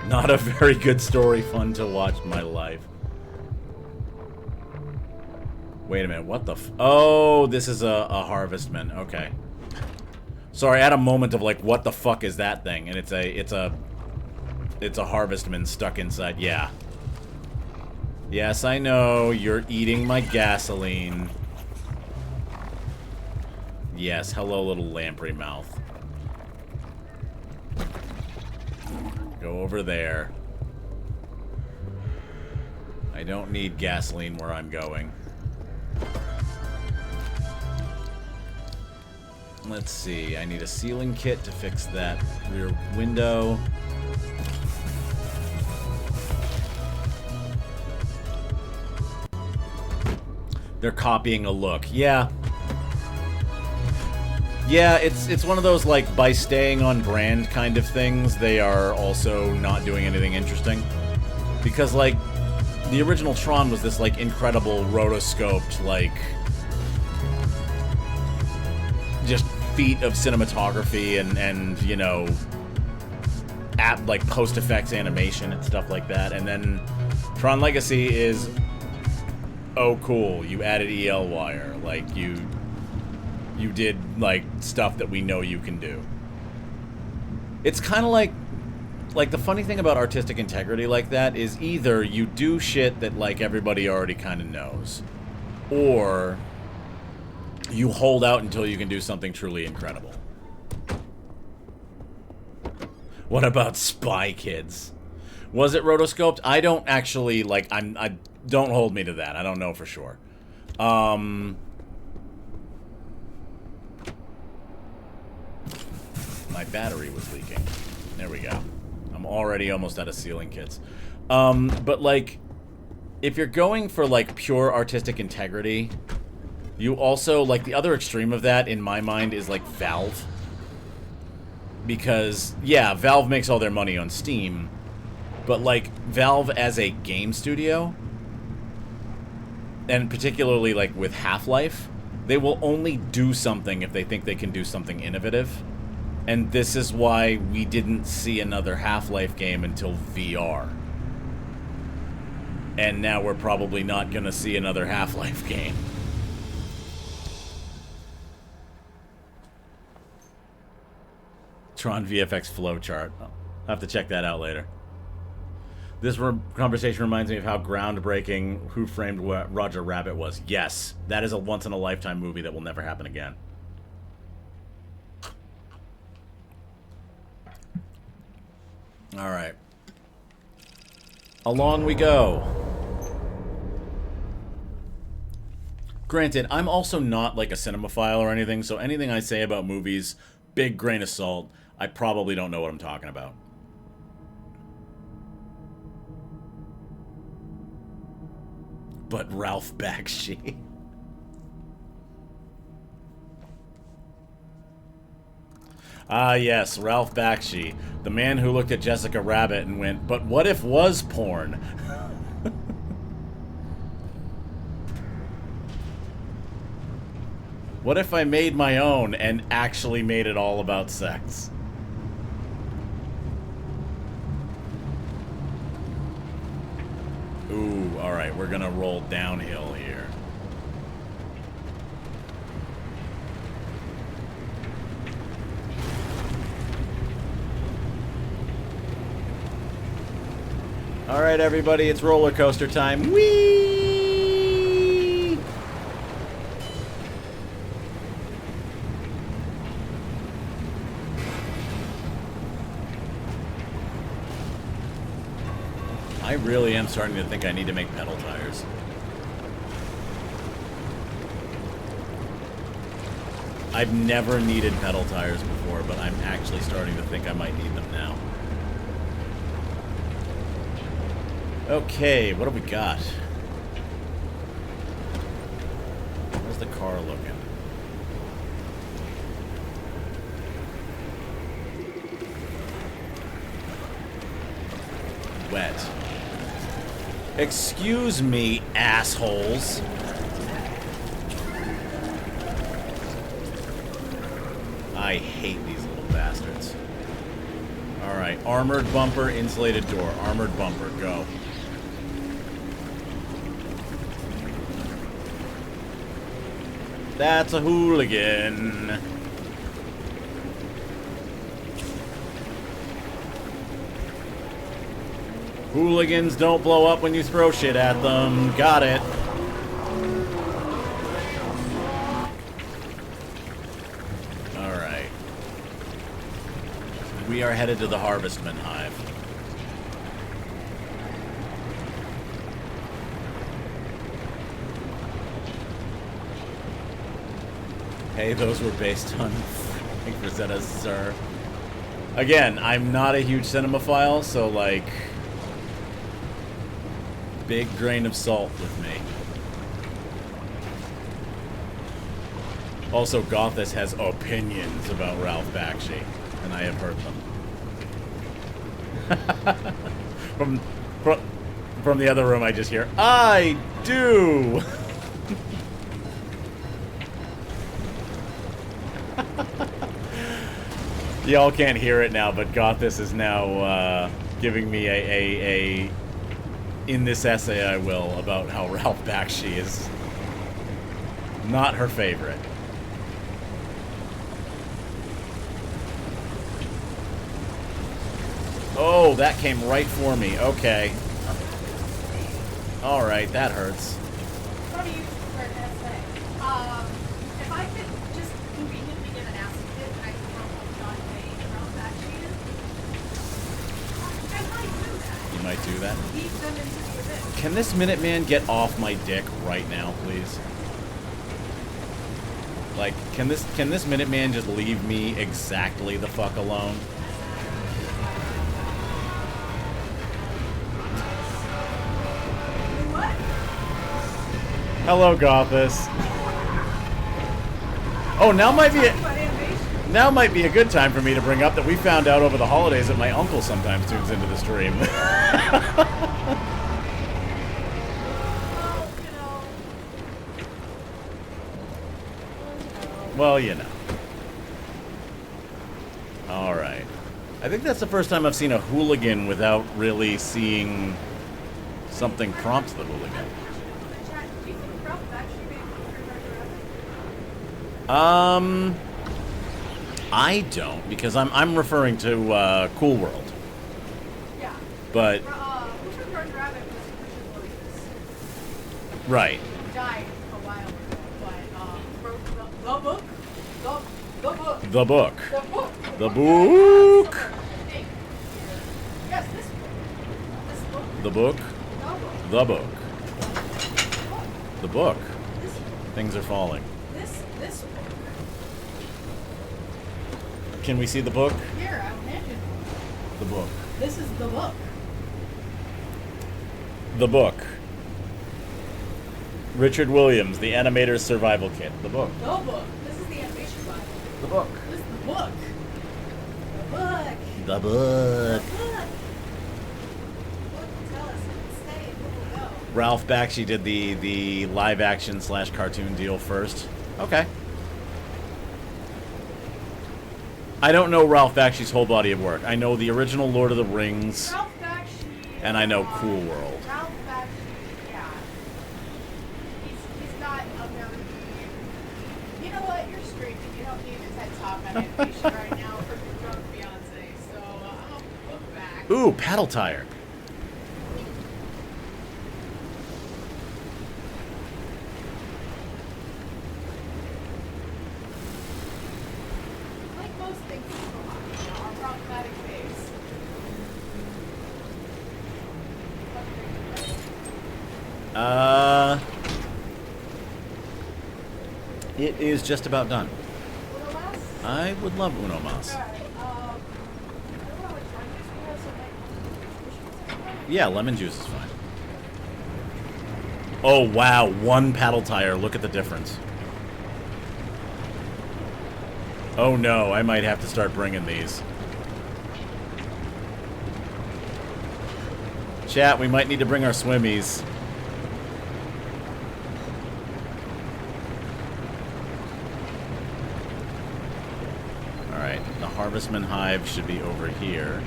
Not a very good story, fun to watch, my life. Wait a minute, what the oh, this is a harvestman. Okay. Sorry, I had a moment of like, what the fuck is that thing? And it's a harvestman stuck inside. Yeah. Yes, I know, you're eating my gasoline. Yes, hello little lamprey mouth. Go over there. I don't need gasoline where I'm going. Let's see, I need a sealing kit to fix that rear window. They're copying a look. Yeah. Yeah, it's one of those, like, by staying on brand kind of things, they are also not doing anything interesting. Because, like, the original Tron was this, like, incredible rotoscoped, like, just feat of cinematography and you know, like, post-effects animation and stuff like that. And then Tron Legacy is, oh, cool, you added EL wire. Like, you did, like, stuff that we know you can do. It's kind of like the funny thing about artistic integrity like that is either you do shit that, like, everybody already kind of knows, or you hold out until you can do something truly incredible. What about Spy Kids? Was it rotoscoped? I don't actually, like, I don't hold me to that. I don't know for sure. My battery was leaking. There we go. I'm already almost out of sealing kits. But, like, if you're going for, like, pure artistic integrity, you also, like, the other extreme of that, in my mind, is, like, Valve. Because, yeah, Valve makes all their money on Steam, but, like, Valve as a game studio, and particularly, like, with Half-Life, they will only do something if they think they can do something innovative. And this is why we didn't see another Half-Life game until VR. And now we're probably not going to see another Half-Life game. Tron VFX flowchart. I'll have to check that out later. This conversation reminds me of how groundbreaking Who Framed Roger Rabbit was. Yes, that is a once-in-a-lifetime movie that will never happen again. Alright. Along we go. Granted, I'm also not like a cinemaphile or anything, so anything I say about movies, big grain of salt. I probably don't know what I'm talking about. But Ralph Bakshi. Ah, yes, Ralph Bakshi. The man who looked at Jessica Rabbit and went, but what if was porn? What if I made my own and actually made it all about sex? Ooh, alright, we're gonna roll downhill here. Alright, everybody, it's roller coaster time. Whee! I really am starting to think I need to make pedal tires. I've never needed pedal tires before, but I'm actually starting to think I might need them now. Okay, what have we got? Where's the car looking? Wet. Excuse me, assholes. I hate these little bastards. Alright, armored bumper, insulated door. Armored bumper, go. That's a hooligan. Hooligans don't blow up when you throw shit at them. Got it. Alright. We are headed to the Harvestman Hive. Hey, those were based on Frank Rosetta's Sir. Again, I'm not a huge cinemaphile, so like... big grain of salt with me. Also, Gothis has opinions about Ralph Bakshi, and I have heard them. from the other room, I just hear, I do! Y'all can't hear it now, but Gothis is now giving me a in this essay I will, about how Ralph Bakshi is not her favorite. Oh, that came right for me. Okay. Alright, that hurts. What do you prefer to say? If I could just conveniently get an acid hit and I could help John Wayne around that shit, I might do that. You might do that. Lead them into the abyss. Can this Minuteman get off my dick right now, please? Like, can this Minuteman just leave me exactly the fuck alone? What? Hello, Gothis. Oh, now might be a good time for me to bring up that we found out over the holidays that my uncle sometimes tunes into the stream. Well, you know. Alright. I think that's the first time I've seen a hooligan without really seeing something prompt the hooligan. I don't, because I'm referring to Cool World. Yeah. But Richard George Rabbit was Richard Williams. right. He died a while ago, but wrote the book. The book. The book. The book. Yes, this book. This book. The book. The book. The book. The book. This book. Things are falling. This book. Can we see the book? Here, I imagine. The book. This is the book. The book. Richard Williams, The Animator's Survival Kit. The book. The book. This is the animation Bible. The book. This is the book. The book. The book. The book. Book will tell us if it's stay and book will go. Ralph Bakshi did the live action / cartoon deal first. Okay. I don't know Ralph Bakshi's whole body of work. I know the original Lord of the Rings, Ralph Bakshi. and I know Cool World. Ralph Bakshi, yeah. He's not a very... You know what? You're streaming. You don't need his head talk on animation right now for your drunk fiance. So I'll look back. Ooh, paddle tire. Like most things in the life, you know, are problematic phase. It is just about done. Uno mas? I would love Uno Mas. Alright, I don't know what drunk juice we have, so like, Yeah, lemon juice is fine. Oh, wow. One paddle tire. Look at the difference. Oh no, I might have to start bringing these. Chat, we might need to bring our swimmies. Alright, the Harvestman Hive should be over here.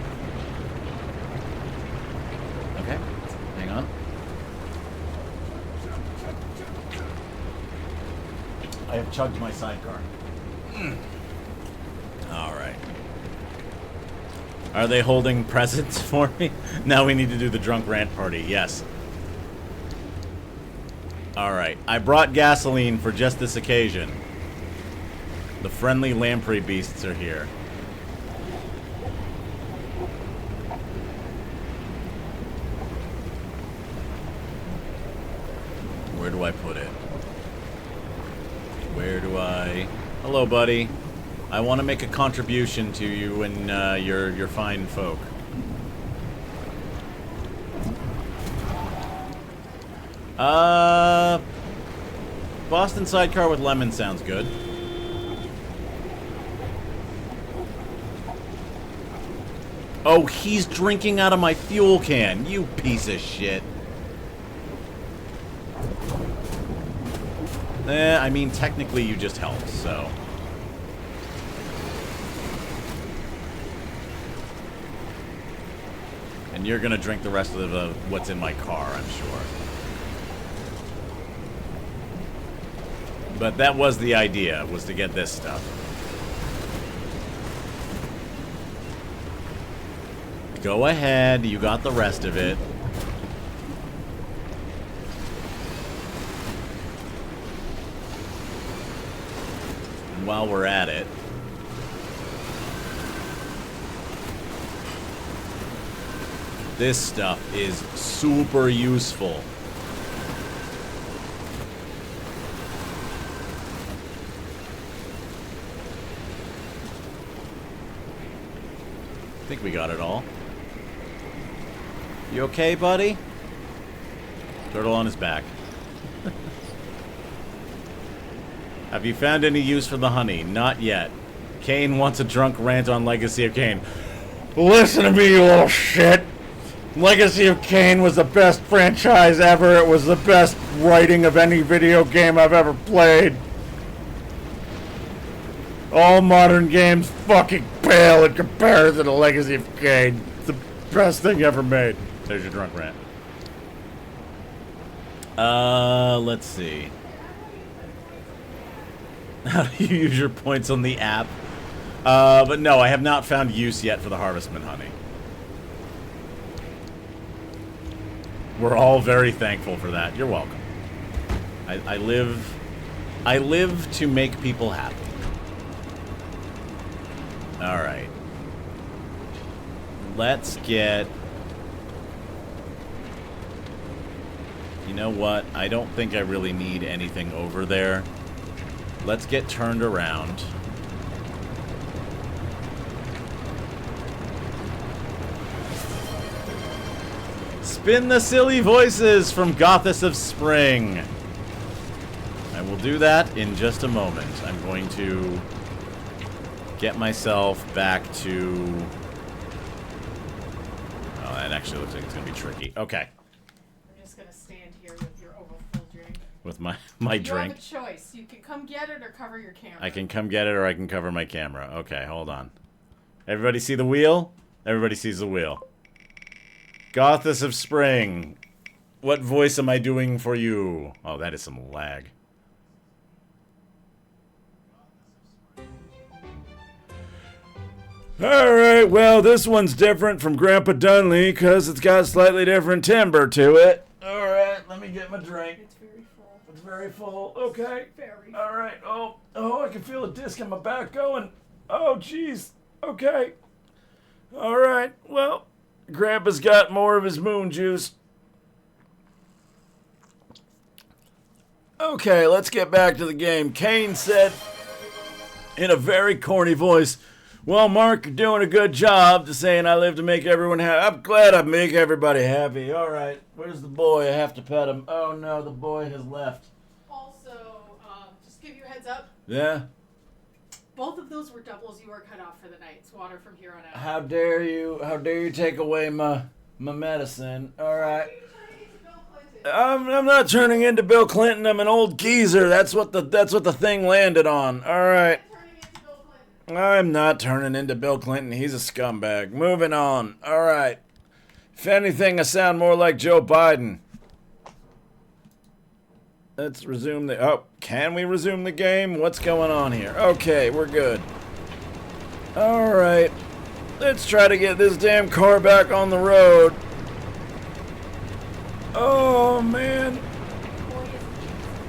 Okay, hang on. I have chugged my sidecar. Alright. Are they holding presents for me? Now we need to do the drunk rant party. Yes. Alright. I brought gasoline for just this occasion. The friendly lamprey beasts are here. Where do I put it? Where do I... Hello, buddy. I want to make a contribution to you and your fine folk. Boston sidecar with lemon sounds good. Oh, he's drinking out of my fuel can. You piece of shit. I mean, technically you just helped, so... And you're gonna drink the rest of the, what's in my car, I'm sure. But that was the idea, was to get this stuff. Go ahead, you got the rest of it. And while we're at it... This stuff is super useful. I think we got it all. You okay, buddy? Turtle on his back. Have you found any use for the honey? Not yet. Kane wants a drunk rant on Legacy of Kain. Listen to me, you little shit! Legacy of Kain was the best franchise ever. It was the best writing of any video game I've ever played. All modern games fucking pale in comparison to Legacy of Kain. It's the best thing ever made. There's your drunk rant. Let's see. How do you use your points on the app? But no, I have not found use yet for the Harvestman honey. We're all very thankful for that. You're welcome. I live to make people happy. Alright. Let's get... You know what? I don't think I really need anything over there. Let's get turned around. Spin the silly voices from Gothis of Spring. I will do that in just a moment. I'm going to get myself back to... Oh, that actually looks like it's going to be tricky. Okay. I'm just going to stand here with your overfull drink. With my drink? You have a choice. You can come get it or cover your camera. I can come get it or I can cover my camera. Okay, hold on. Everybody see the wheel? Everybody sees the wheel. Gothis of Spring. What voice am I doing for you? Oh, that is some lag. Alright, well, this one's different from Grandpa Dunley because it's got slightly different timbre to it. Alright, let me get my drink. It's very full. It's very full. Okay. Very. Alright. Oh, I can feel a disc in my back going. Oh, jeez. Okay. Alright, well, Grandpa's got more of his moon juice. Okay, let's get back to the game. Kane said in a very corny voice, well, Mark, you're doing a good job to saying I live to make everyone happy. I'm glad I make everybody happy. All right, where's the boy? I have to pet him. Oh, no, the boy has left. Also, just give you a heads up. Yeah? Both of those those were doubles. You were cut off for the night. It's water from here on out. How dare you? How dare you take away my medicine? All right. I'm not turning into Bill Clinton. I'm an old geezer. That's what the thing landed on. All right. I'm not turning into Bill Clinton. He's a scumbag. Moving on. All right. If anything, I sound more like Joe Biden. Let's resume the... Oh, can we resume the game? What's going on here? Okay, we're good. All right. Let's try to get this damn car back on the road. Oh, man.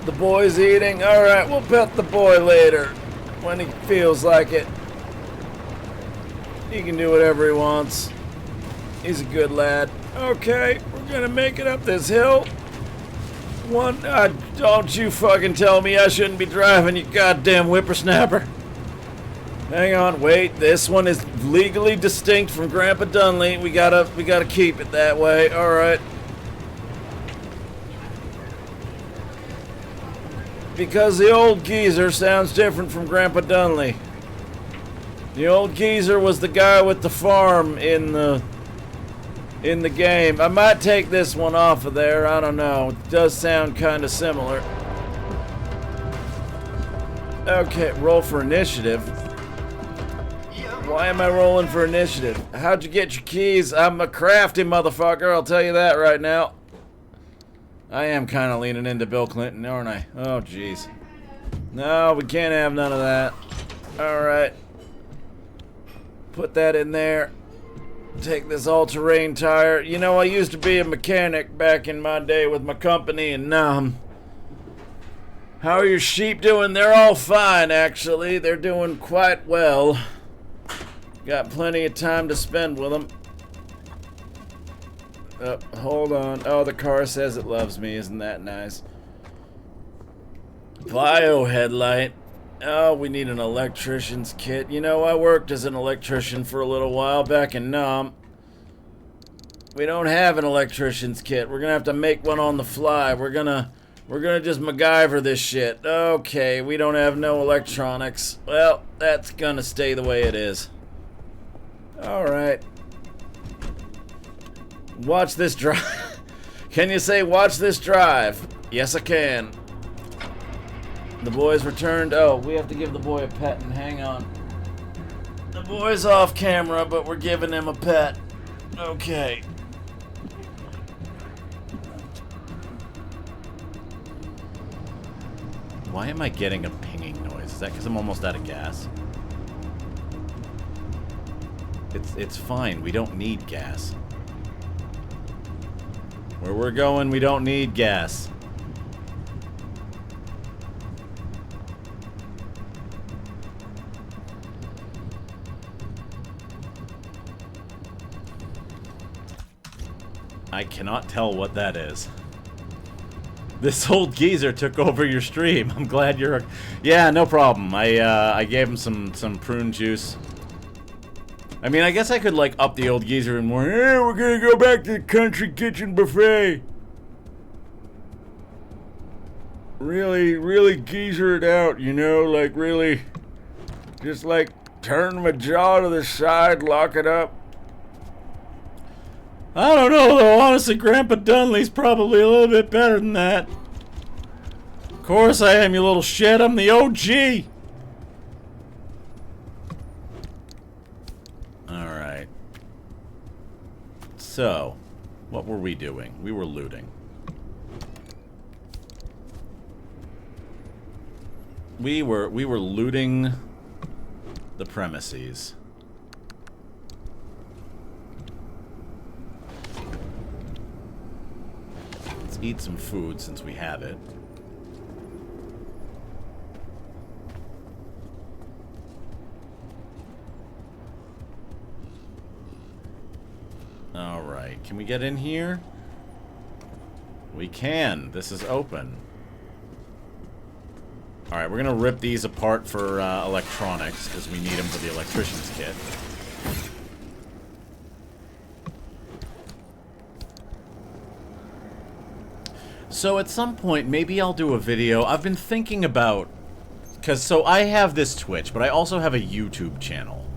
The boy's eating. All right, we'll pet the boy later when he feels like it. He can do whatever he wants. He's a good lad. Okay, we're gonna make it up this hill. Don't you fucking tell me I shouldn't be driving, you goddamn whippersnapper. Hang on, wait. This one is legally distinct from Grandpa Dunley. We gotta keep it that way. All right. Because the old geezer sounds different from Grandpa Dunley. The old geezer was the guy with the farm in the game. I might take this one off of there. I don't know. It does sound kind of similar. Okay, roll for initiative. Why am I rolling for initiative? How'd you get your keys? I'm a crafty motherfucker, I'll tell you that right now. I am kind of leaning into Bill Clinton, aren't I? Oh, jeez. No, we can't have none of that. Alright. Put that in there. Take this all-terrain tire. You know, I used to be a mechanic back in my day with my company, and now how are your sheep doing? They're all fine, actually. They're doing quite well. Got plenty of time to spend with them. Hold on. Oh, the car says it loves me. Isn't that nice? Bio headlight. Oh, we need an electrician's kit. You know, I worked as an electrician for a little while back in Nam. We don't have an electrician's kit. We're gonna have to make one on the fly. We're gonna just MacGyver this shit. Okay, we don't have no electronics. Well, that's gonna stay the way it is. Alright. Watch this drive. Can you say watch this drive? Yes, I can. The boy's returned. Oh, we have to give the boy a pet, and hang on. The boy's off camera, but we're giving him a pet. Okay. Why am I getting a pinging noise? Is that because I'm almost out of gas? It's fine. We don't need gas. Where we're going, we don't need gas. I cannot tell what that is. This old geezer took over your stream. I'm glad you're... Yeah, no problem. I gave him some prune juice. I mean, I guess I could, like, up the old geezer and more. Hey, we're gonna go back to the country kitchen buffet. Really geezer it out, you know? Like, really... Just, like, turn my jaw to the side, lock it up. I don't know, though. Honestly, Grandpa Dunley's probably a little bit better than that. Of course I am, you little shit. I'm the OG. Alright. So, what were we doing? We were looting. We were looting the premises. Let's eat some food since we have it. Alright, can we get in here? We can. This is open. Alright, we're gonna rip these apart for electronics, because we need them for the electrician's kit. So at some point, maybe I'll do a video. I've been thinking about because so I have this Twitch, but I also have a YouTube channel.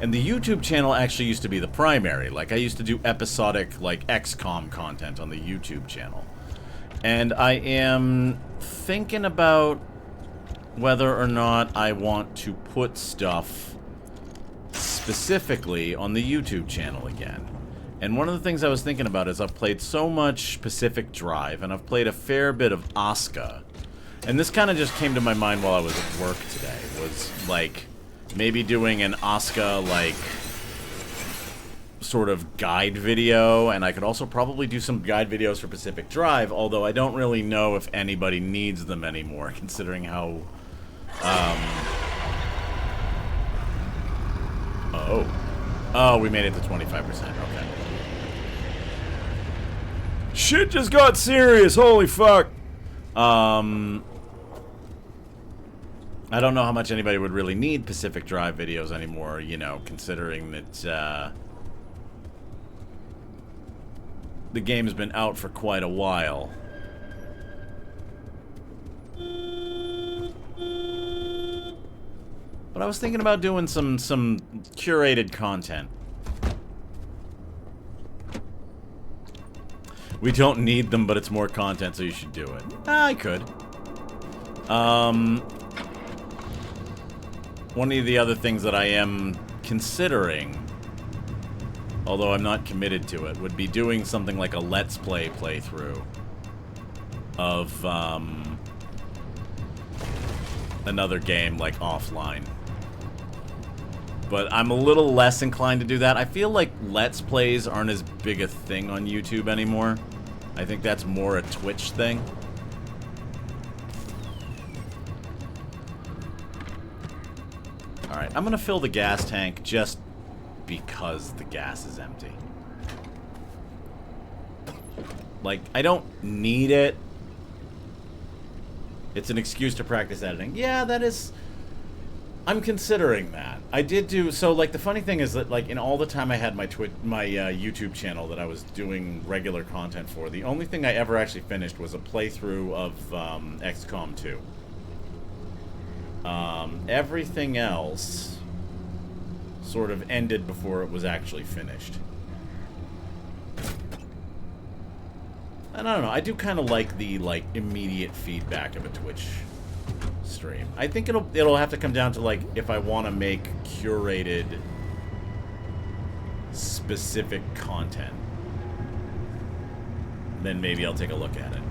And the YouTube channel actually used to be the primary. Like, I used to do episodic, like, XCOM content on the YouTube channel. And I am thinking about whether or not I want to put stuff specifically on the YouTube channel again. And one of the things I was thinking about is I've played so much Pacific Drive, and I've played a fair bit of Asuka. And this kind of just came to my mind while I was at work today, was, like, maybe doing an Asuka, like, sort of guide video, and I could also probably do some guide videos for Pacific Drive, although I don't really know if anybody needs them anymore, considering how, Oh, we made it to 25%, okay. Shit just got serious, holy fuck. I don't know how much anybody would really need Pacific Drive videos anymore, you know, considering that, the game's been out for quite a while. But I was thinking about doing some curated content. We don't need them, but it's more content, so you should do it. I could. One of the other things that I am considering, although I'm not committed to it, would be doing something like a Let's Play playthrough of, another game, like, offline. But I'm a little less inclined to do that. I feel like Let's Plays aren't as big a thing on YouTube anymore. I think that's more a Twitch thing. Alright, I'm gonna fill the gas tank just because the gas is empty. Like, I don't need it. It's an excuse to practice editing. Yeah, that is... I'm considering that. I did do... So, like, the funny thing is that, like, in all the time I had my YouTube channel that I was doing regular content for, the only thing I ever actually finished was a playthrough of XCOM 2. Everything else sort of ended before it was actually finished. And I don't know, I do kind of like the, like, immediate feedback of a Twitch stream. I think it'll have to come down to, like, if I want to make curated specific content, then maybe I'll take a look at it.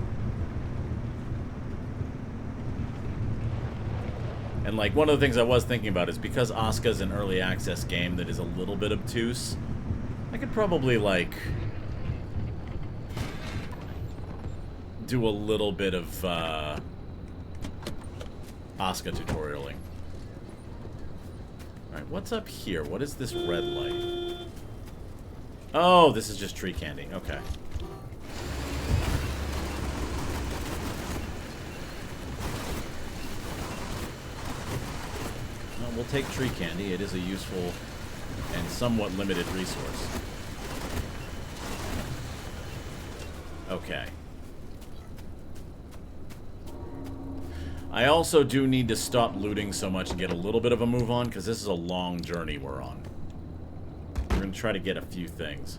And, like, one of the things I was thinking about is because Asuka's an early access game that is a little bit obtuse, I could probably, like, do a little bit of, Asuka tutorialing. Alright, what's up here? What is this red light? Oh, this is just tree candy. Okay. Well, we'll take tree candy. It is a useful and somewhat limited resource. Okay. I also do need to stop looting so much and get a little bit of a move on, because this is a long journey we're on. We're going to try to get a few things.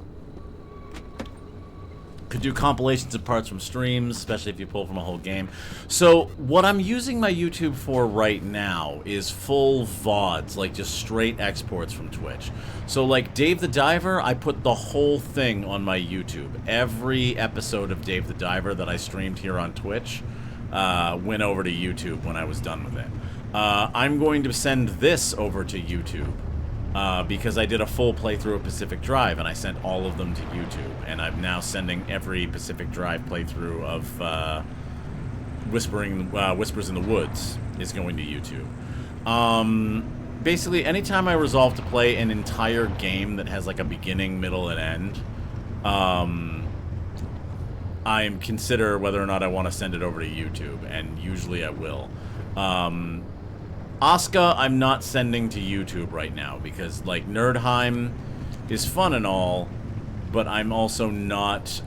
Could do compilations of parts from streams, especially if you pull from a whole game. So, what I'm using my YouTube for right now is full VODs, like just straight exports from Twitch. So, like Dave the Diver, I put the whole thing on my YouTube. Every episode of Dave the Diver that I streamed here on Twitch went over to YouTube when I was done with it. I'm going to send this over to YouTube because I did a full playthrough of Pacific Drive and I sent all of them to YouTube, and I'm now sending every Pacific Drive playthrough of Whispers in the Woods is going to YouTube. Basically, anytime I resolve to play an entire game that has like a beginning, middle, and end, I consider whether or not I want to send it over to YouTube, and usually I will. Asuka, I'm not sending to YouTube right now, because, like, Nerdheim is fun and all, but I'm also not,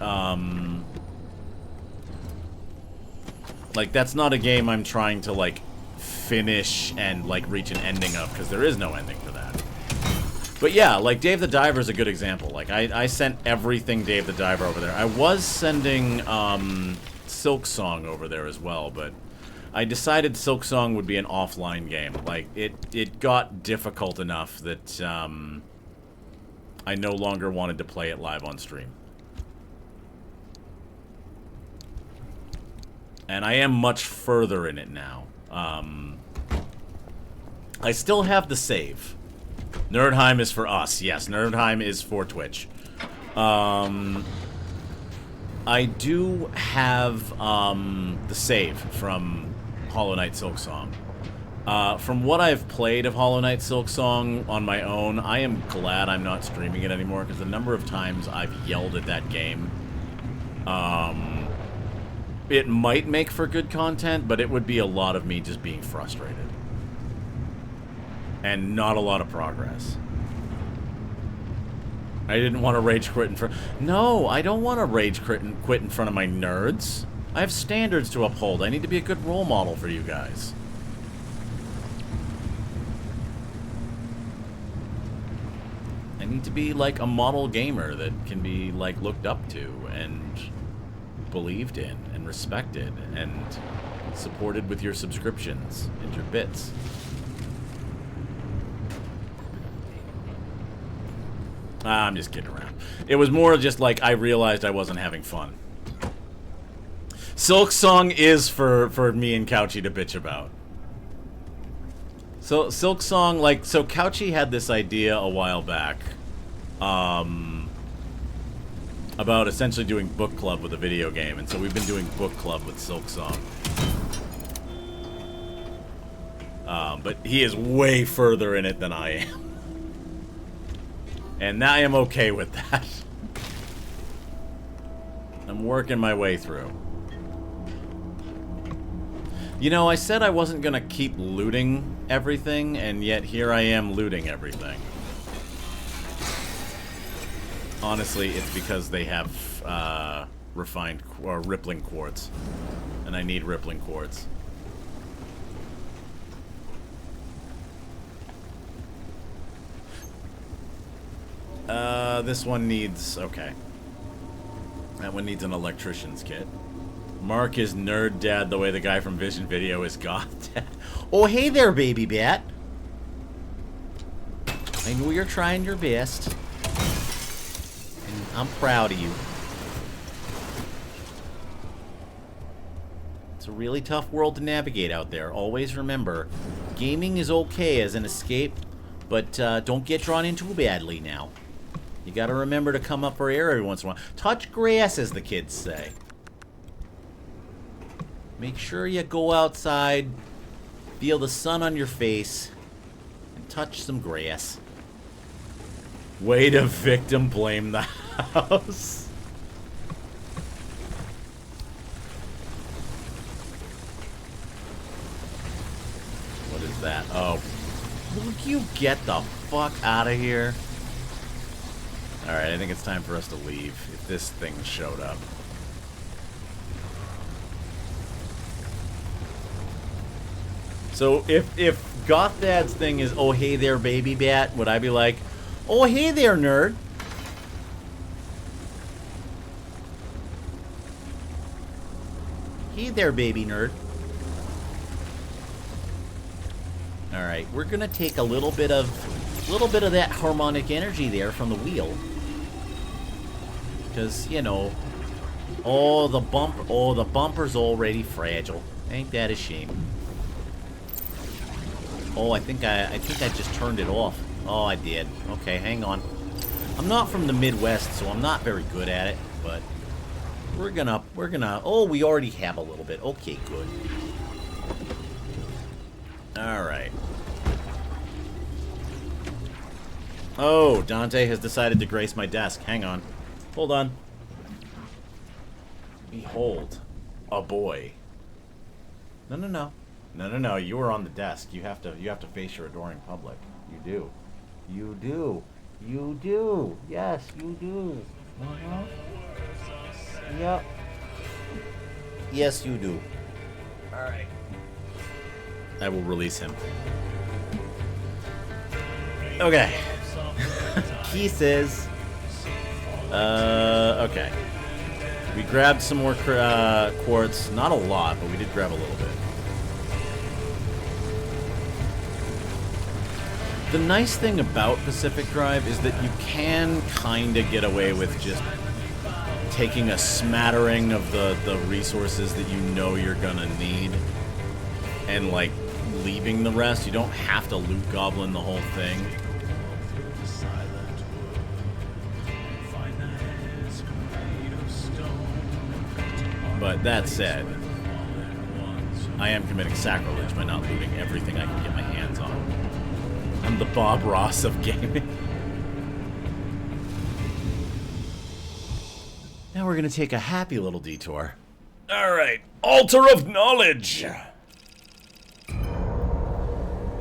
like, that's not a game I'm trying to, like, finish and like reach an ending of, because there is no ending for that. But yeah, like Dave the Diver is a good example. Like I sent everything Dave the Diver over there. I was sending Silk Song over there as well, but I decided Silk Song would be an offline game. Like it got difficult enough that I no longer wanted to play it live on stream. And I am much further in it now. I still have the save. Nerdheim is for us. Yes, Nerdheim is for Twitch. I do have the save from Hollow Knight Silk Song. From what I've played of Hollow Knight Silk Song on my own, I am glad I'm not streaming it anymore, because the number of times I've yelled at that game, it might make for good content, but it would be a lot of me just being frustrated. And not a lot of progress. I didn't want to rage quit in front... No, I don't want to rage quit in front of my nerds. I have standards to uphold. I need to be a good role model for you guys. I need to be like a model gamer that can be like looked up to and believed in and respected and supported with your subscriptions and your bits. I'm just kidding around. It was more just like I realized I wasn't having fun. Silk Song is for me and Couchy to bitch about. So Silk Song, like, so Couchy had this idea a while back, about essentially doing book club with a video game, and so we've been doing book club with Silk Song. But he is way further in it than I am. And I am okay with that. I'm working my way through. You know, I said I wasn't gonna keep looting everything, and yet here I am looting everything. Honestly, it's because they have refined or rippling quartz, and I need rippling quartz. This one needs... okay. That one needs an electrician's kit. Mark is nerd dad the way the guy from Vision Video is goth dad. Oh, hey there, baby bat. I know you're trying your best. And I'm proud of you. It's a really tough world to navigate out there. Always remember, gaming is okay as an escape, but don't get drawn in too badly now. You gotta remember to come up for air every once in a while. Touch grass, as the kids say. Make sure you go outside, feel the sun on your face, and touch some grass. Way to victim blame the house. What is that? Oh. Will you get the fuck out of here? Alright, I think it's time for us to leave, if this thing showed up. So, if Goth Dad's thing is, oh hey there baby bat, would I be like, oh hey there nerd? Hey there baby nerd. Alright, we're gonna take a little bit of that harmonic energy there from the wheel. Because, you know, the bumper's already fragile. Ain't that a shame? Oh, I think I just turned it off. Oh, I did. Okay, hang on. I'm not from the Midwest, so I'm not very good at it, but we're gonna, oh, we already have a little bit. Okay, good. Alright. Oh, Dante has decided to grace my desk. Hang on. Hold on. Behold, a boy. No, no, no. No, no, no. You are on the desk. You have to face your adoring public. You do. You do. You do. Yes, you do. Uh-huh. Yep. Yes, you do. Alright. I will release him. Okay. Kisses. Okay. We grabbed some more quartz. Not a lot, but we did grab a little bit. The nice thing about Pacific Drive is that you can kind of get away with just taking a smattering of the resources that you know you're gonna need and, like, leaving the rest. You don't have to loot goblin the whole thing. But that said, I am committing sacrilege by not looting everything I can get my hands on. I'm the Bob Ross of gaming. Now we're going to take a happy little detour. Alright, Altar of Knowledge!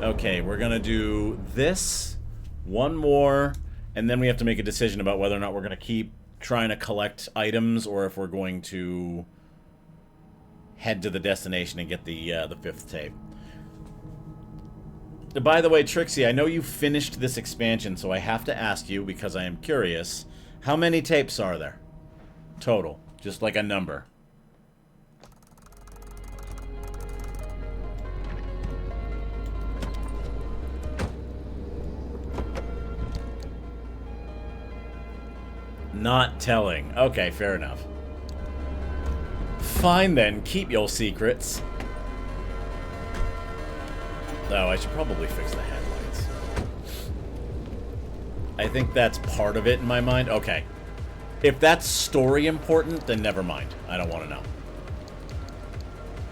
Okay, we're going to do this, one more, and then we have to make a decision about whether or not we're going to keep trying to collect items or if we're going to head to the destination and get the 5th tape. By the way, Trixie, I know you finished this expansion, so I have to ask you, because I am curious, how many tapes are there? Total. Just like a number. Not telling. Okay, fair enough. Fine then, keep your secrets. Oh, I should probably fix the headlights. I think that's part of it in my mind. Okay. If that's story important, then never mind. I don't want to know.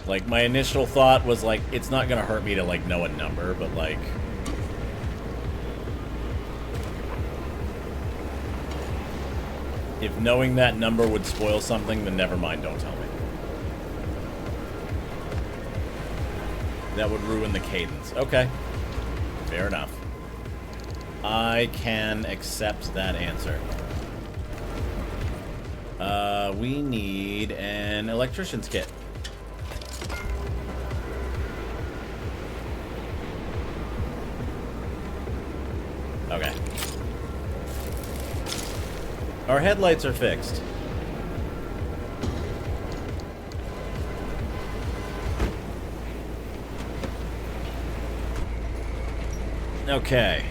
Like, my initial thought was, like, it's not gonna hurt me to, like, know a number, but, like... if knowing that number would spoil something, then never mind, don't tell me. That would ruin the cadence. Okay. Fair enough. I can accept that answer. We need an electrician's kit. Okay. Our headlights are fixed. Okay.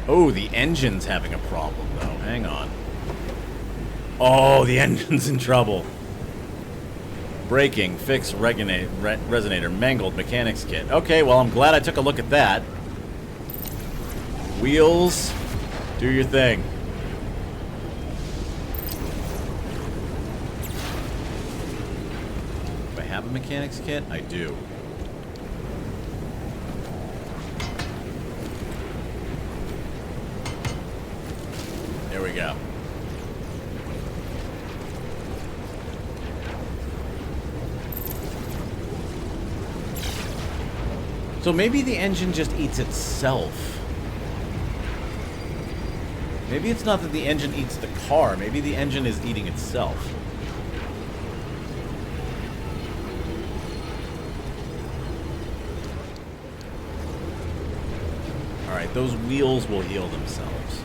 Oh, the engine's having a problem, though. Hang on. Oh, the engine's in trouble. Braking, fix resonator, mangled mechanics kit. Okay, well, I'm glad I took a look at that. Wheels, do your thing. Do I have a mechanics kit? I do. There we go. So maybe the engine just eats itself. Maybe it's not that the engine eats the car. Maybe the engine is eating itself. Alright, those wheels will heal themselves.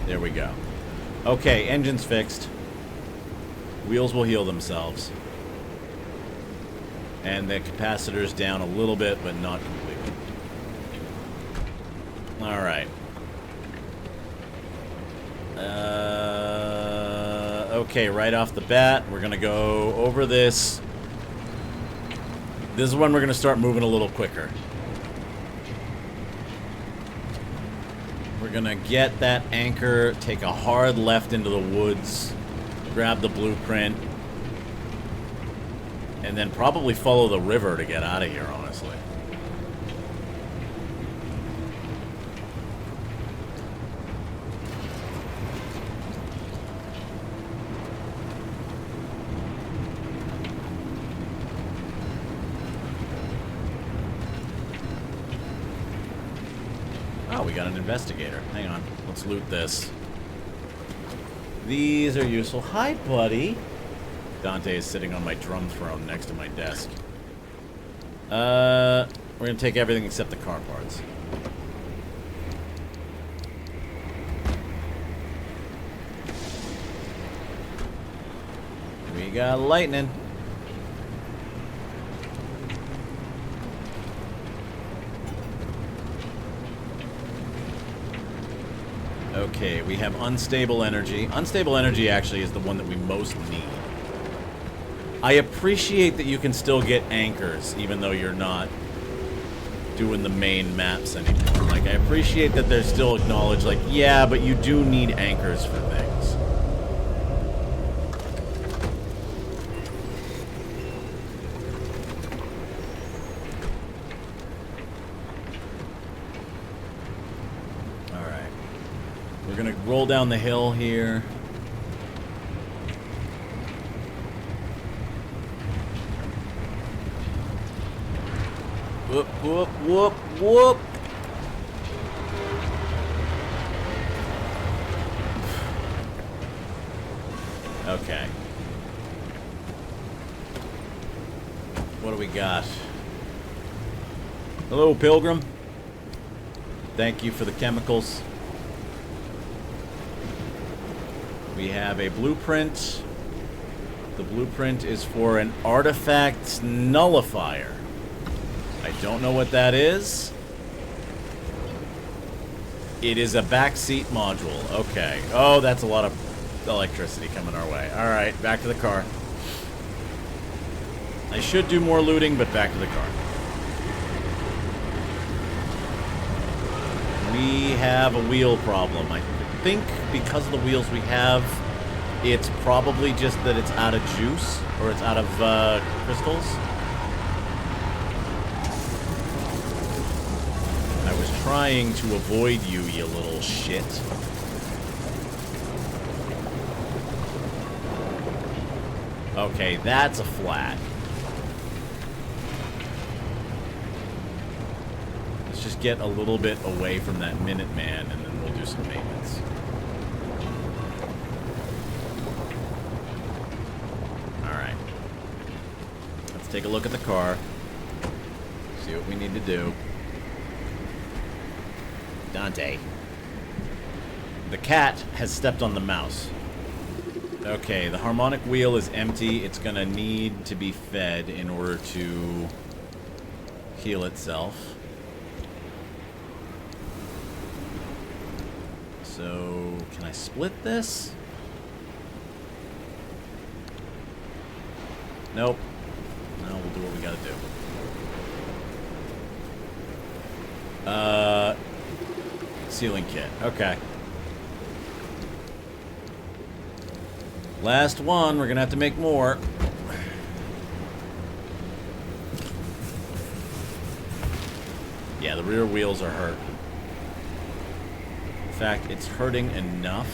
There we go. Okay, engine's fixed. Wheels will heal themselves. And the capacitor's down a little bit, but not completely. Alright. Okay, right off the bat, we're gonna go over this. This is when we're gonna start moving a little quicker. We're gonna get that anchor, take a hard left into the woods, grab the blueprint, and then probably follow the river to get out of here, honestly. Oh, we got an investigator. Hang on. Let's loot this. These are useful. Hi, buddy. Dante is sitting on my drum throne next to my desk. We're gonna take everything except the car parts. We got lightning. Okay, we have unstable energy. Unstable energy actually is the one that we most need. I appreciate that you can still get anchors, even though you're not doing the main maps anymore. Like, I appreciate that they're still acknowledged, like, yeah, but you do need anchors for things. Alright. We're gonna roll down the hill here. Whoop, whoop, whoop, whoop. Okay. What do we got? Hello, Pilgrim. Thank you for the chemicals. We have a blueprint. The blueprint is for an artifact nullifier. I don't know what that is. It is a backseat module. Okay. Oh, that's a lot of electricity coming our way. Alright, back to the car. I should do more looting, but back to the car. We have a wheel problem. I think because of the wheels we have, it's probably just that it's out of juice, or it's out of crystals. Trying to avoid you, you little shit. Okay, that's a flat. Let's just get a little bit away from that Minuteman, and then we'll do some maintenance. Alright. Let's take a look at the car. See what we need to do. Dante. The cat has stepped on the mouse. Okay, the harmonic wheel is empty. It's gonna need to be fed in order to heal itself. So, can I split this? Nope. No, we'll do what we gotta do. Sealing kit. Okay. Last one. We're gonna have to make more. Yeah, the rear wheels are hurt. In fact, it's hurting enough.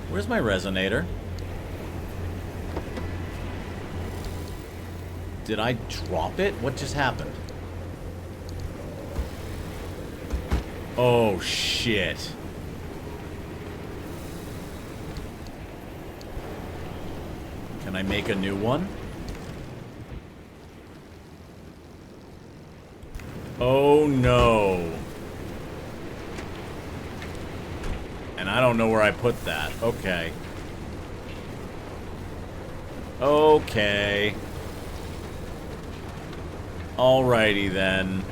Where's my resonator? Did I drop it? What just happened? Oh, shit. Can I make a new one? Oh, no. And I don't know where I put that. Okay. Okay. Alrighty, then.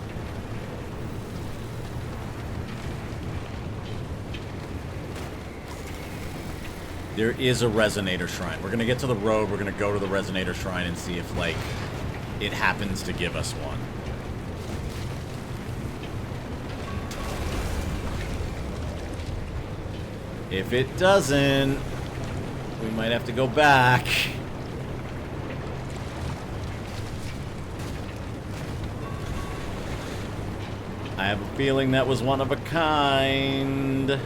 There is a resonator shrine. We're gonna get to the road, we're gonna go to the resonator shrine and see if, like, it happens to give us one. If it doesn't, we might have to go back. I have a feeling that was one of a kind.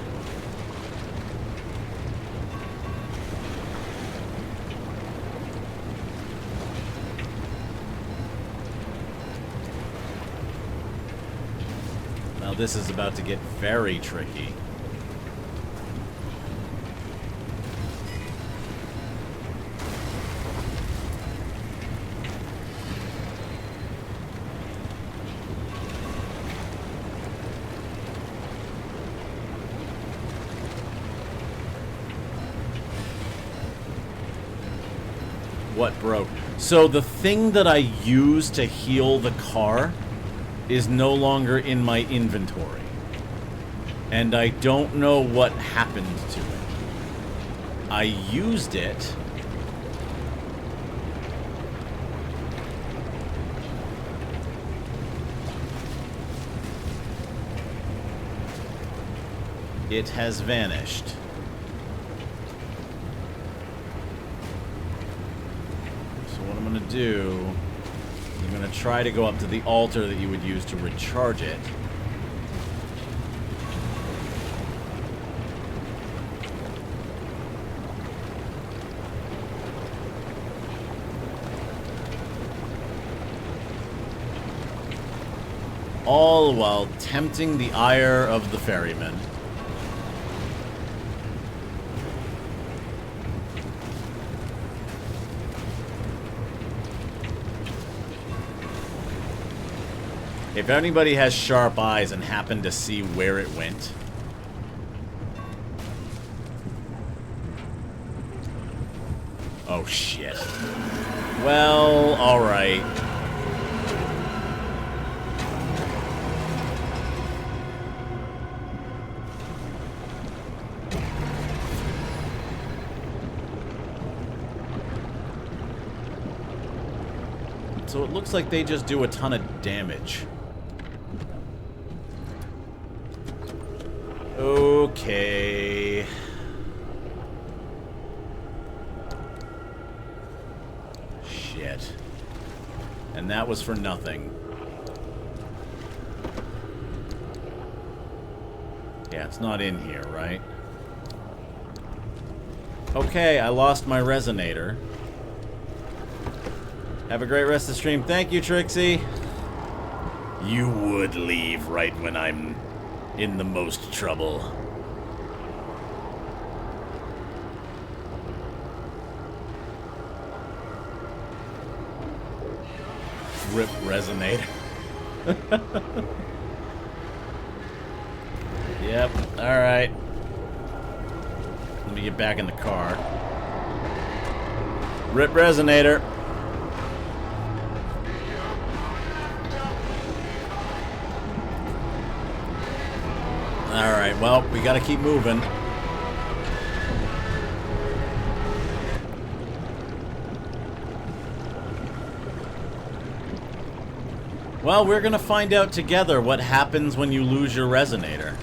Now this is about to get very tricky. What broke? So the thing that I used to heal the car is no longer in my inventory. And I don't know what happened to it. I used it. It has vanished. So what I'm going to do, I'm going to try to go up to the altar that you would use to recharge it. All while tempting the ire of the ferryman. If anybody has sharp eyes and happened to see where it went. Oh, shit. Well, alright. So it looks like they just do a ton of damage. Okay. Shit. And that was for nothing. Yeah, it's not in here, right? Okay, I lost my resonator. Have a great rest of the stream. Thank you, Trixie. You would leave right when I'm in the most trouble. Rip resonator. Yep, alright. Let me get back in the car. Rip resonator. Alright, well, we gotta keep moving. Well, we're gonna find out together what happens when you lose your resonator.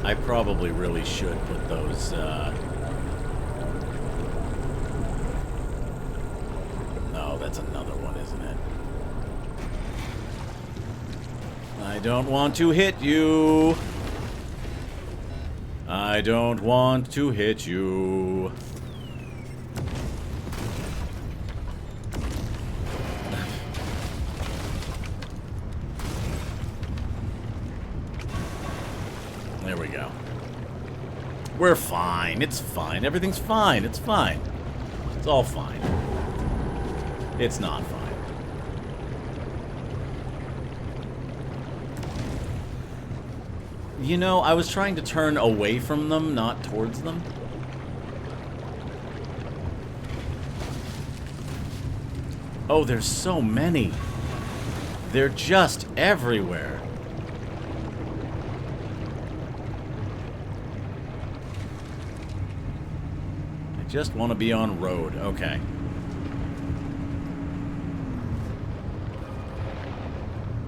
I probably really should put those, Oh, that's another one, isn't it? I don't want to hit you. I don't want to hit you. There we go. We're fine. It's fine. Everything's fine. It's fine. It's all fine. It's not fine. You know, I was trying to turn away from them, not towards them. Oh, there's so many. They're just everywhere. I just want to be on road. Okay.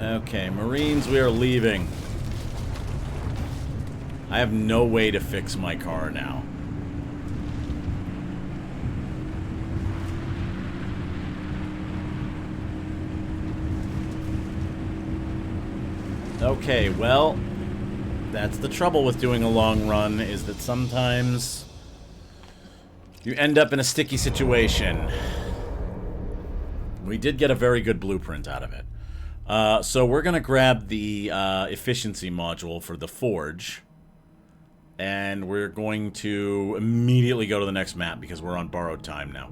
Okay, Marines, we are leaving. I have no way to fix my car now. Okay, well, that's the trouble with doing a long run, is that sometimes you end up in a sticky situation. We did get a very good blueprint out of it. So we're going to grab the efficiency module for the forge. And we're going to immediately go to the next map because we're on borrowed time now.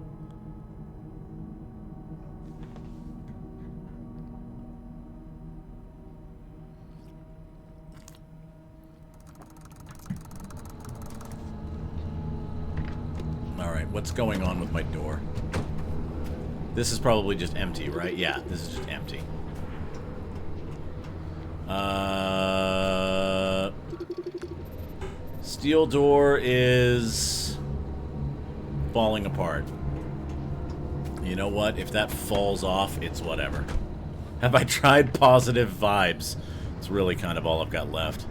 What's going on with my door? This is probably just empty, right? Yeah, this is just empty. Steel door is falling apart. You know what? If that falls off, it's whatever. Have I tried positive vibes? It's really kind of all I've got left.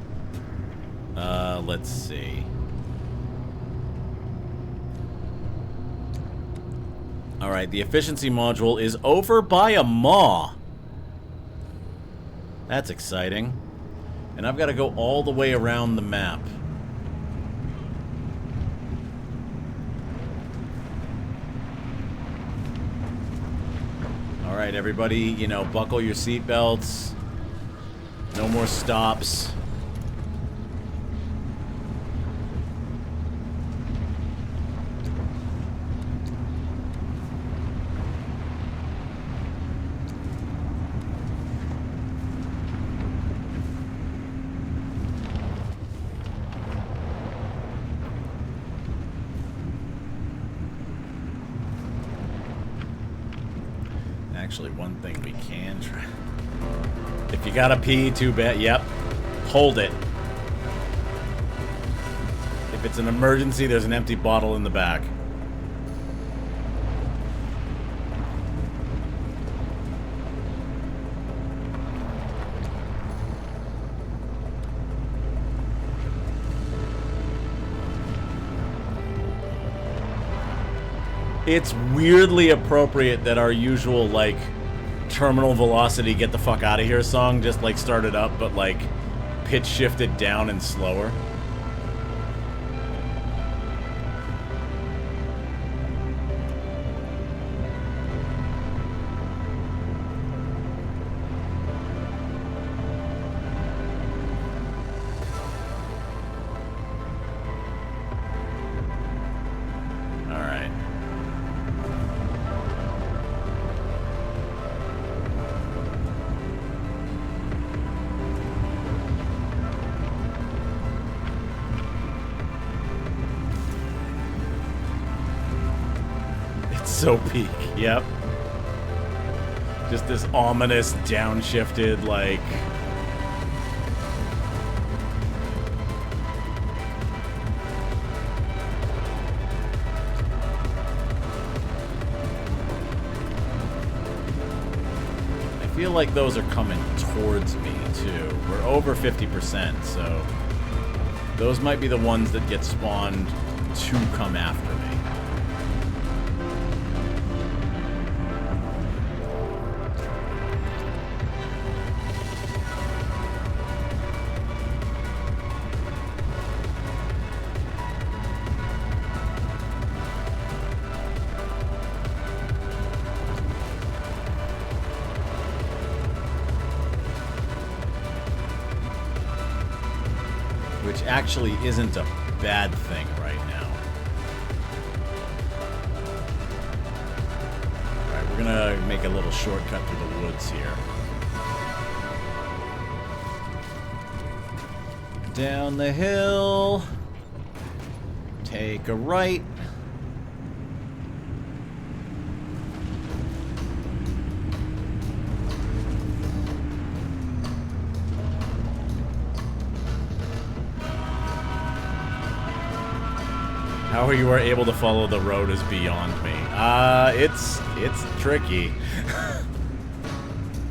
Let's see. Alright, the efficiency module is over by a maw. That's exciting. And I've got to go all the way around the map. Alright, everybody, you know, buckle your seatbelts. No more stops. Actually, one thing we can try. If you gotta pee, too bad. Yep. Hold it. If it's an emergency, there's an empty bottle in the back. It's weirdly appropriate that our usual, like, terminal velocity get the fuck out of here song just, like, started up, but, like, pitch shifted down and slower. So peak, yep. Just this ominous downshifted, like... I feel like those are coming towards me, too. We're over 50%, so... those might be the ones that get spawned to come after me. Which actually isn't a bad thing right now. Alright, we're gonna make a little shortcut through the woods here. Down the hill. Take a right. How you are able to follow the road is beyond me. It's tricky.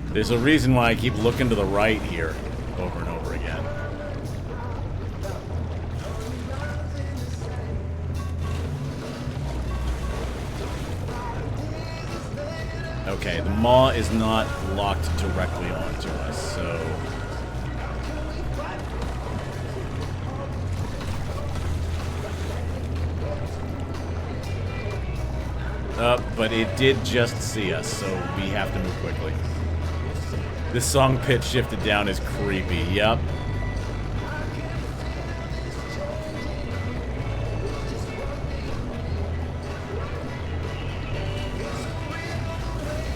There's a reason why I keep looking to the right here over and over again. Okay, the maw is not locked directly onto us, so... but it did just see us, so we have to move quickly. This song pitch shifted down is creepy, yep.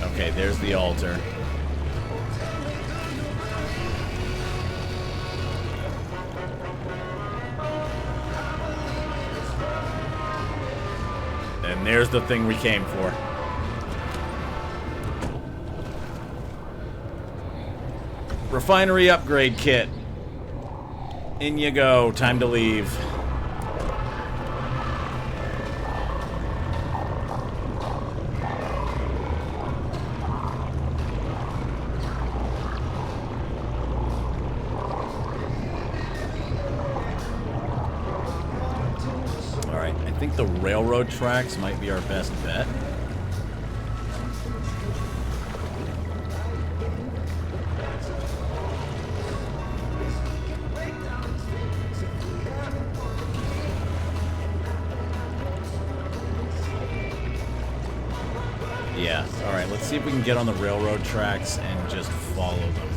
Okay, there's the altar. And there's the thing we came for. Refinery upgrade kit. In you go. Time to leave. Alright, I think the railroad tracks might be our best bet. Yeah, alright, let's see if we can get on the railroad tracks and just follow them.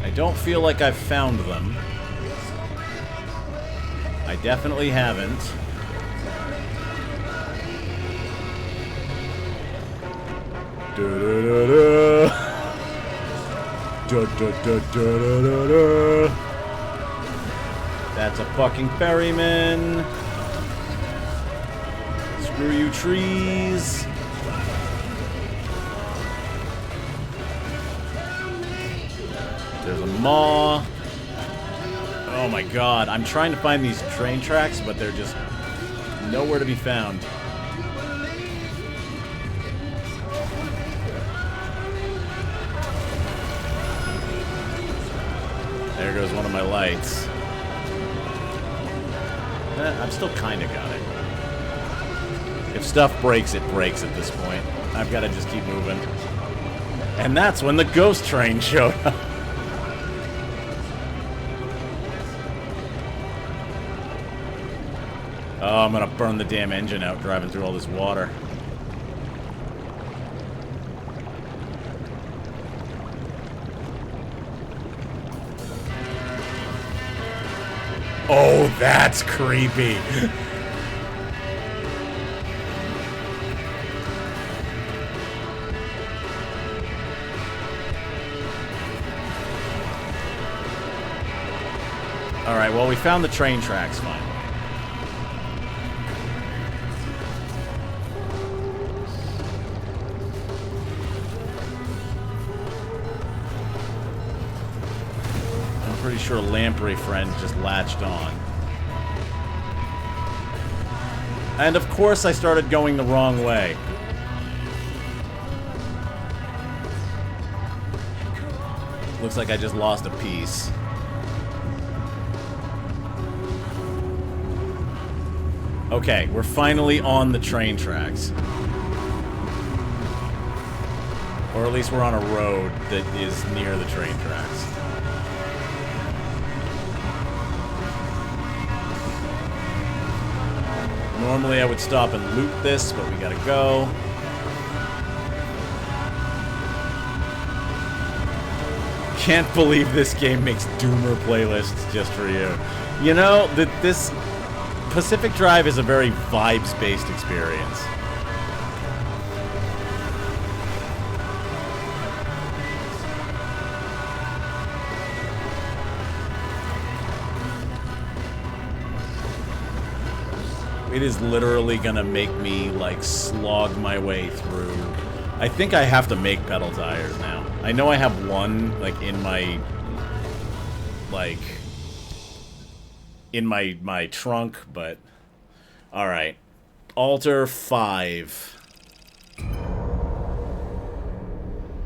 I don't feel like I've found them. I definitely haven't. Da-da-da-da. Da-da-da-da-da-da. That's a fucking ferryman. Screw you, trees. There's a maw. Oh my god. I'm trying to find these train tracks, but they're just nowhere to be found. There goes one of my lights. I've still kind of got it. If stuff breaks, it breaks at this point. I've got to just keep moving. And that's when the ghost train showed up. Oh, I'm going to burn the damn engine out driving through all this water. Oh, that's creepy. Alright, well, we found the train tracks finally. Pretty sure Lamprey friend just latched on. And of course I started going the wrong way. Looks like I just lost a piece. Okay, we're finally on the train tracks. Or at least we're on a road that is near the train tracks. Normally I would stop and loot this, but we gotta go. Can't believe this game makes Doomer playlists just for you. You know, this Pacific Drive is a very vibes-based experience. It is literally gonna make me, like, slog my way through. I think I have to make pedal tires now. I know I have one, like, in my... like... in my trunk, but... Alright. Alter 5.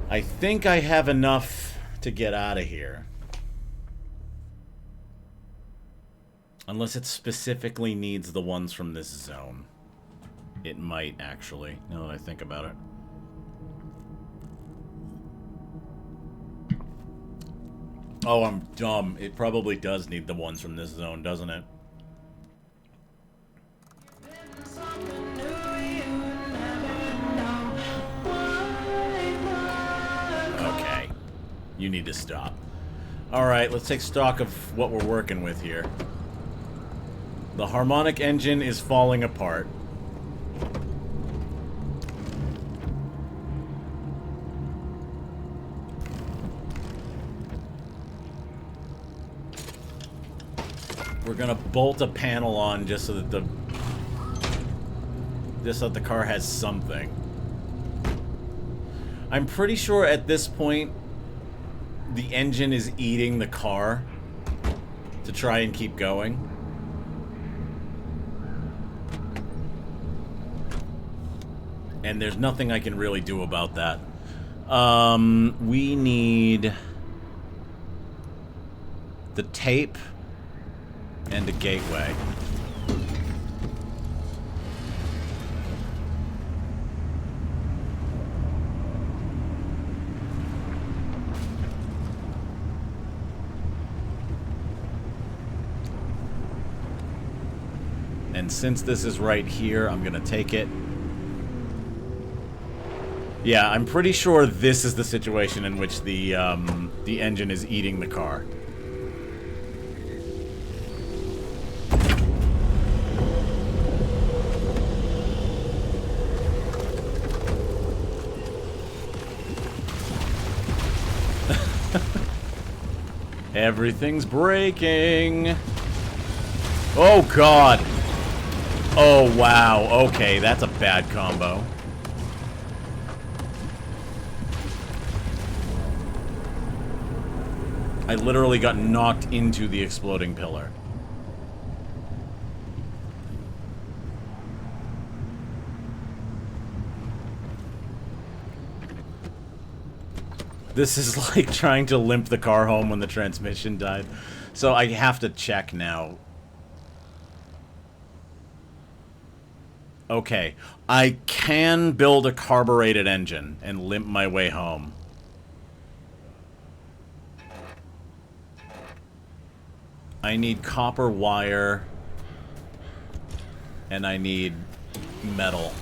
I think I have enough to get out of here. Unless it specifically needs the ones from this zone. It might, actually, now that I think about it. Oh, I'm dumb. It probably does need the ones from this zone, doesn't it? Okay. You need to stop. Alright, let's take stock of what we're working with here. The harmonic engine is falling apart. We're gonna bolt a panel on just so that the car has something. I'm pretty sure at this point the engine is eating the car to try and keep going. And there's nothing I can really do about that. We need the tape and a gateway. And since this is right here, I'm gonna take it. Yeah, I'm pretty sure this is the situation in which the engine is eating the car. Everything's breaking. Oh, God. Oh, wow. Okay, that's a bad combo. I literally got knocked into the exploding pillar. This is like trying to limp the car home when the transmission died. So I have to check now. Okay, I can build a carbureted engine and limp my way home. I need copper wire, and I need metal.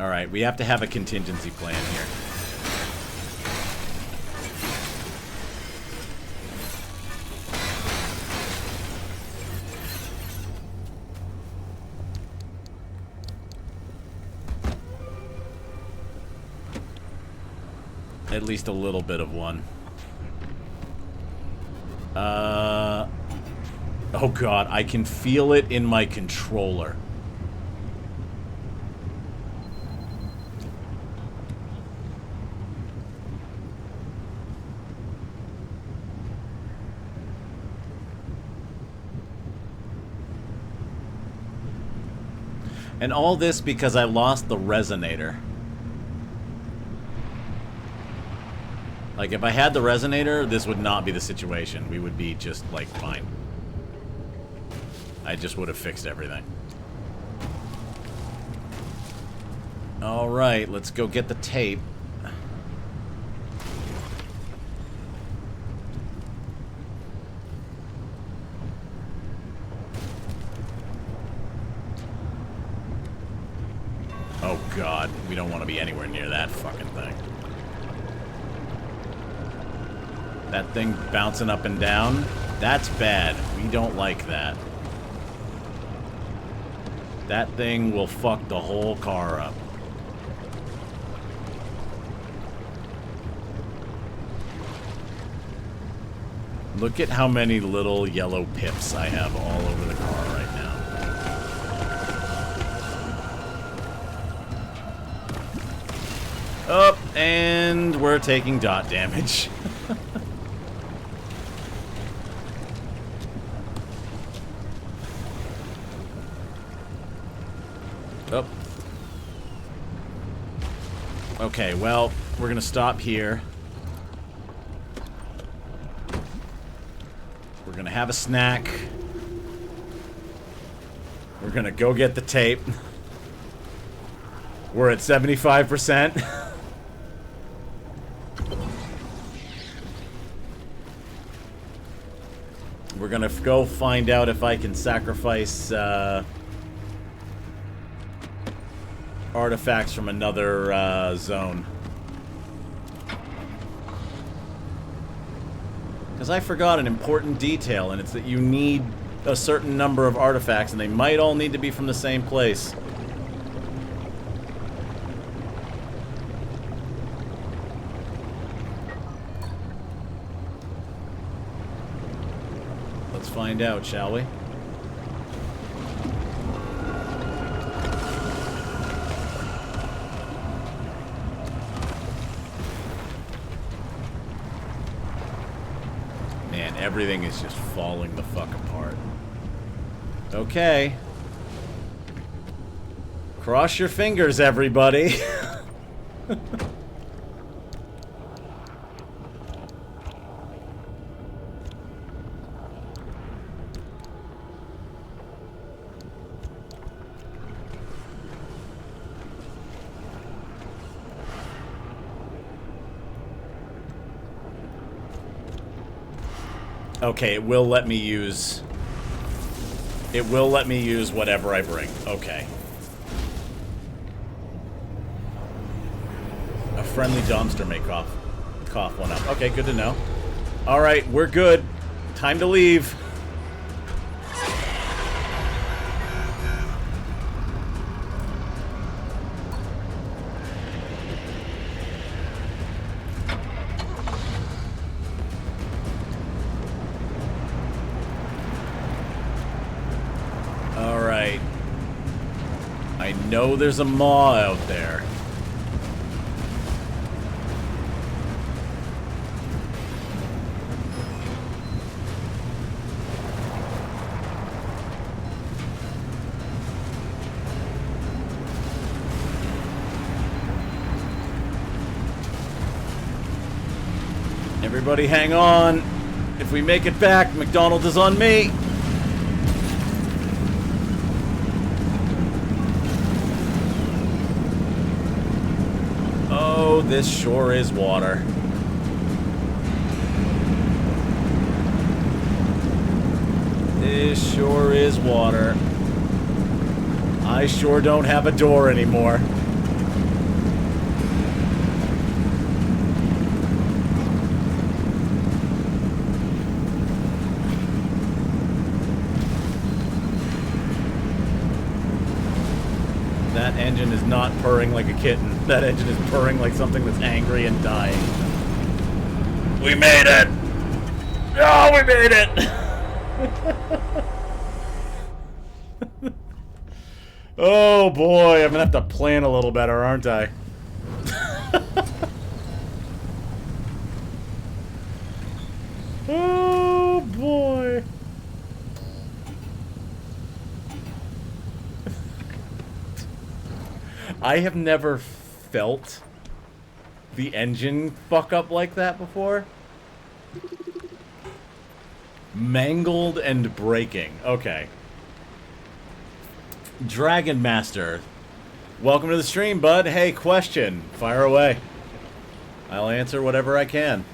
Alright, we have to have a contingency plan here. At least a little bit of one. Oh god, I can feel it in my controller. And all this because I lost the resonator. Like, if I had the resonator, this would not be the situation. We would be just, like, fine. I just would have fixed everything. Alright, let's go get the tape. Oh god, we don't want to be anywhere near that fucking thing. That thing bouncing up and down, that's bad. We don't like that. That thing will fuck the whole car up. Look at how many little yellow pips I have all over the car right now. Up, and we're taking dot damage. Oh. Okay, well, we're gonna stop here. We're gonna have a snack. We're gonna go get the tape. We're at 75%. We're gonna go find out if I can sacrifice, artifacts from another zone. Because I forgot an important detail, and it's that you need a certain number of artifacts, and they might all need to be from the same place. Let's find out, shall we? Man, everything is just falling the fuck apart. Okay. Cross your fingers, everybody. Okay, it will let me use... It will let me use whatever I bring. Okay. A friendly dumpster may cough one up. Okay, good to know. Alright, we're good. Time to leave. Alright. I know there's a maw out there. Everybody hang on. If we make it back, McDonald's is on me. Oh, this sure is water. This sure is water. I sure don't have a door anymore. That engine is not purring like a kitten. That engine is purring like something that's angry and dying. We made it! Oh, we made it! Oh boy, I'm gonna have to plan a little better, aren't I? Oh boy. I have never felt the engine fuck up like that before. Mangled and breaking. Okay. Dragon Master. Welcome to the stream, bud. Hey, question. Fire away. I'll answer whatever I can.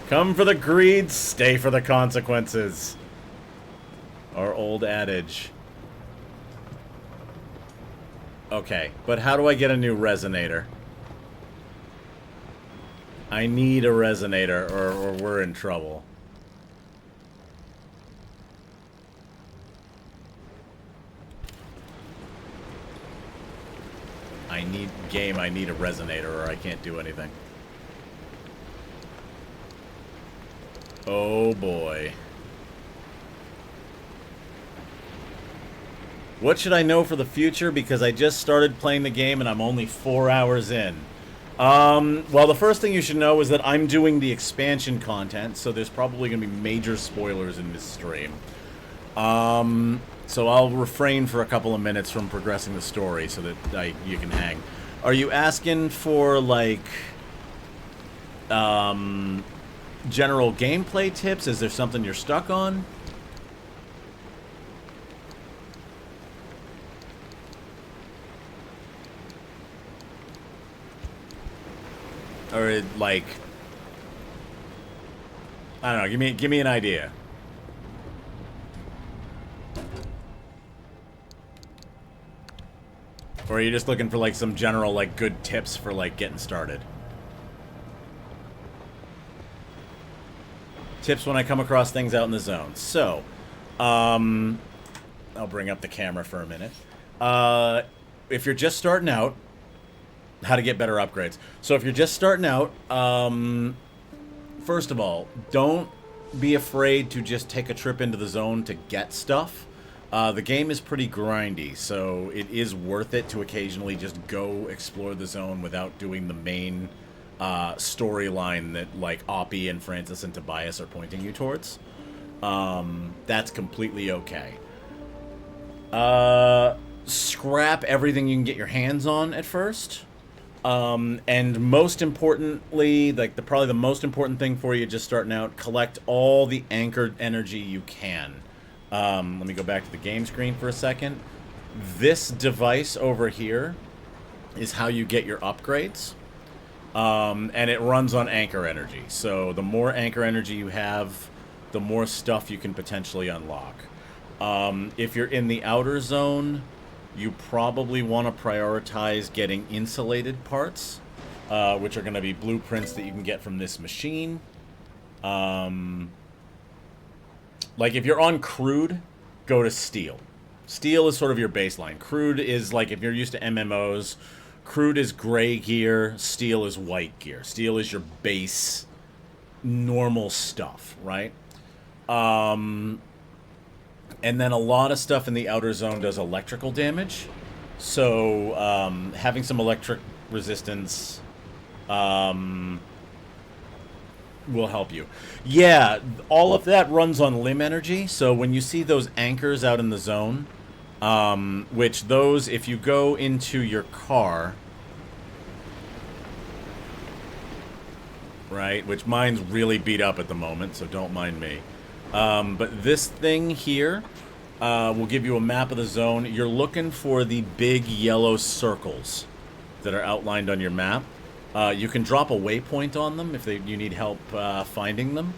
Come for the greed, stay for the consequences. Our old adage. Okay, but how do I get a new resonator? I need a resonator or we're in trouble. I need a resonator or I can't do anything. Oh boy. What should I know for the future? Because I just started playing the game and I'm only 4 hours in. Well, the first thing you should know is that I'm doing the expansion content, so there's probably going to be major spoilers in this stream. So I'll refrain for a couple of minutes from progressing the story so that you can hang. Are you asking for, like, general gameplay tips? Is there something you're stuck on? Or, like, I don't know, give me an idea. Or are you just looking for, like, some general, like, good tips for, like, getting started? Tips when I come across things out in the zone. So, I'll bring up the camera for a minute. If you're just starting out, how to get better upgrades. So if you're just starting out, first of all, don't be afraid to just take a trip into the zone to get stuff. The game is pretty grindy, so it is worth it to occasionally just go explore the zone without doing the main storyline that like Oppie and Francis and Tobias are pointing you towards. That's completely okay. Scrap everything you can get your hands on at first. And most importantly, like probably the most important thing for you just starting out, collect all the anchored energy you can. Let me go back to the game screen for a second. This device over here is how you get your upgrades. And it runs on anchor energy. So the more anchor energy you have, the more stuff you can potentially unlock. If you're in the outer zone, you probably want to prioritize getting insulated parts, which are going to be blueprints that you can get from this machine. Like if you're on crude, go to steel. Steel is sort of your baseline. Crude is like if you're used to MMOs, crude is gray gear, steel is white gear. Steel is your base normal stuff, right? And then a lot of stuff in the outer zone does electrical damage. So having some electric resistance will help you. Yeah, all of that runs on limb energy. So when you see those anchors out in the zone, which those, if you go into your car, right, which mine's really beat up at the moment, so don't mind me. But this thing here will give you a map of the zone. You're looking for the big yellow circles that are outlined on your map. You can drop a waypoint on them if you need help finding them.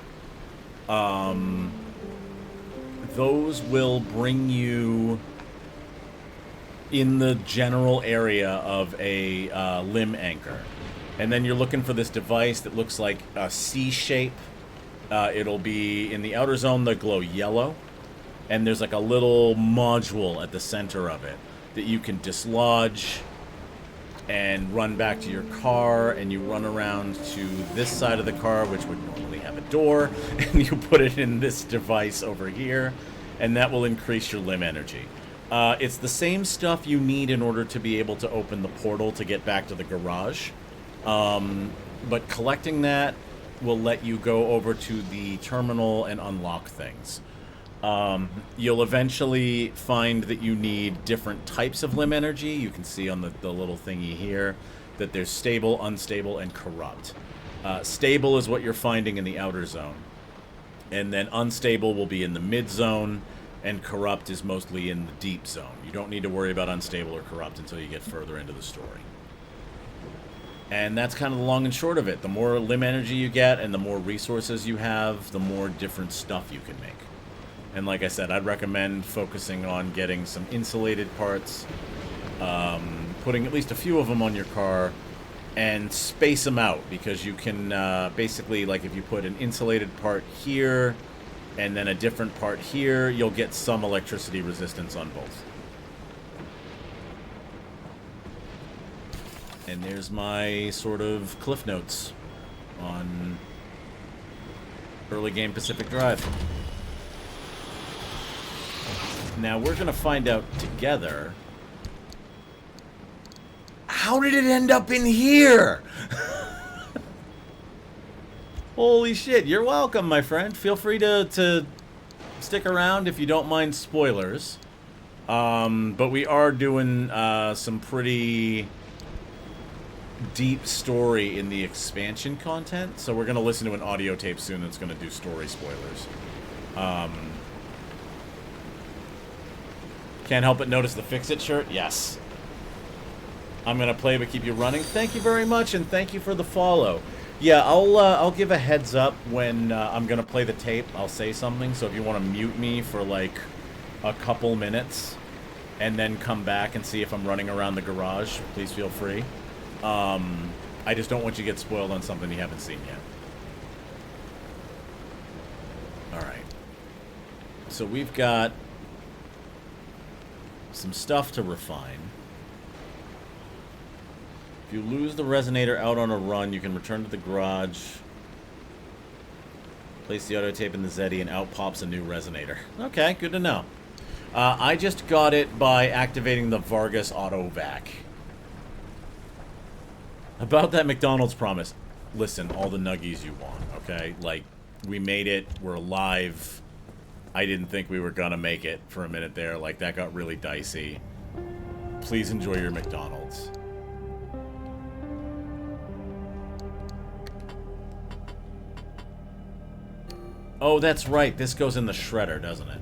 Those will bring you in the general area of a limb anchor. And then you're looking for this device that looks like a C shape. It'll be in the outer zone, they glow yellow. And there's like a little module at the center of it that you can dislodge and run back to your car, and you run around to this side of the car, which would normally have a door, and you put it in this device over here, and that will increase your limb energy. It's the same stuff you need in order to be able to open the portal to get back to the garage. But collecting that will let you go over to the terminal and unlock things. You'll eventually find that you need different types of limb energy. You can see on the little thingy here that there's stable, unstable, and corrupt. Stable is what you're finding in the outer zone. And then unstable will be in the mid zone, and corrupt is mostly in the deep zone. You don't need to worry about unstable or corrupt until you get further into the story. And that's kind of the long and short of it. The more limb energy you get and the more resources you have, the more different stuff you can make. And like I said, I'd recommend focusing on getting some insulated parts, putting at least a few of them on your car, and space them out, because you can basically, like if you put an insulated part here and then a different part here, you'll get some electricity resistance on both. And there's my sort of cliff notes on early game Pacific Drive. Now we're going to find out together, how did it end up in here? Holy shit, you're welcome, my friend. Feel free to stick around if you don't mind spoilers. But we are doing some pretty deep story in the expansion content, so we're going to listen to an audio tape soon that's going to do story spoilers. Can't help but notice the Fix-It shirt. Yes. I'm going to play but keep you running. Thank you very much, and thank you for the follow. Yeah, I'll give a heads up when I'm going to play the tape. I'll say something, so if you want to mute me for like a couple minutes and then come back and see if I'm running around the garage, please feel free. I just don't want you to get spoiled on something you haven't seen yet. Alright. So we've got some stuff to refine. If you lose the resonator out on a run, you can return to the garage Place the audio tape in the Zeddy and out pops a new resonator. Okay, good to know. I just got it by activating the Vargas auto vac. About that McDonald's promise. Listen, all the nuggies you want, okay? Like, we made it. We're alive. I didn't think we were gonna make it for a minute there. Like, that got really dicey. Please enjoy your McDonald's. Oh, that's right. This goes in the shredder, doesn't it?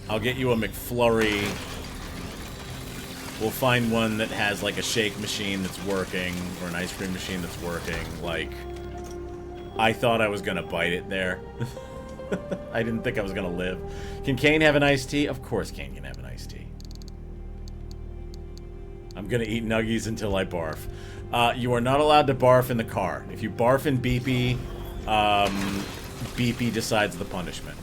I'll get you a McFlurry. We'll find one that has, like, a shake machine that's working, or an ice cream machine that's working. Like, I thought I was gonna bite it there. I didn't think I was gonna live. Can Kane have an iced tea? Of course Kane can have an iced tea. I'm gonna eat nuggies until I barf. You are not allowed to barf in the car. If you barf in Beepy, Beepy decides the punishment.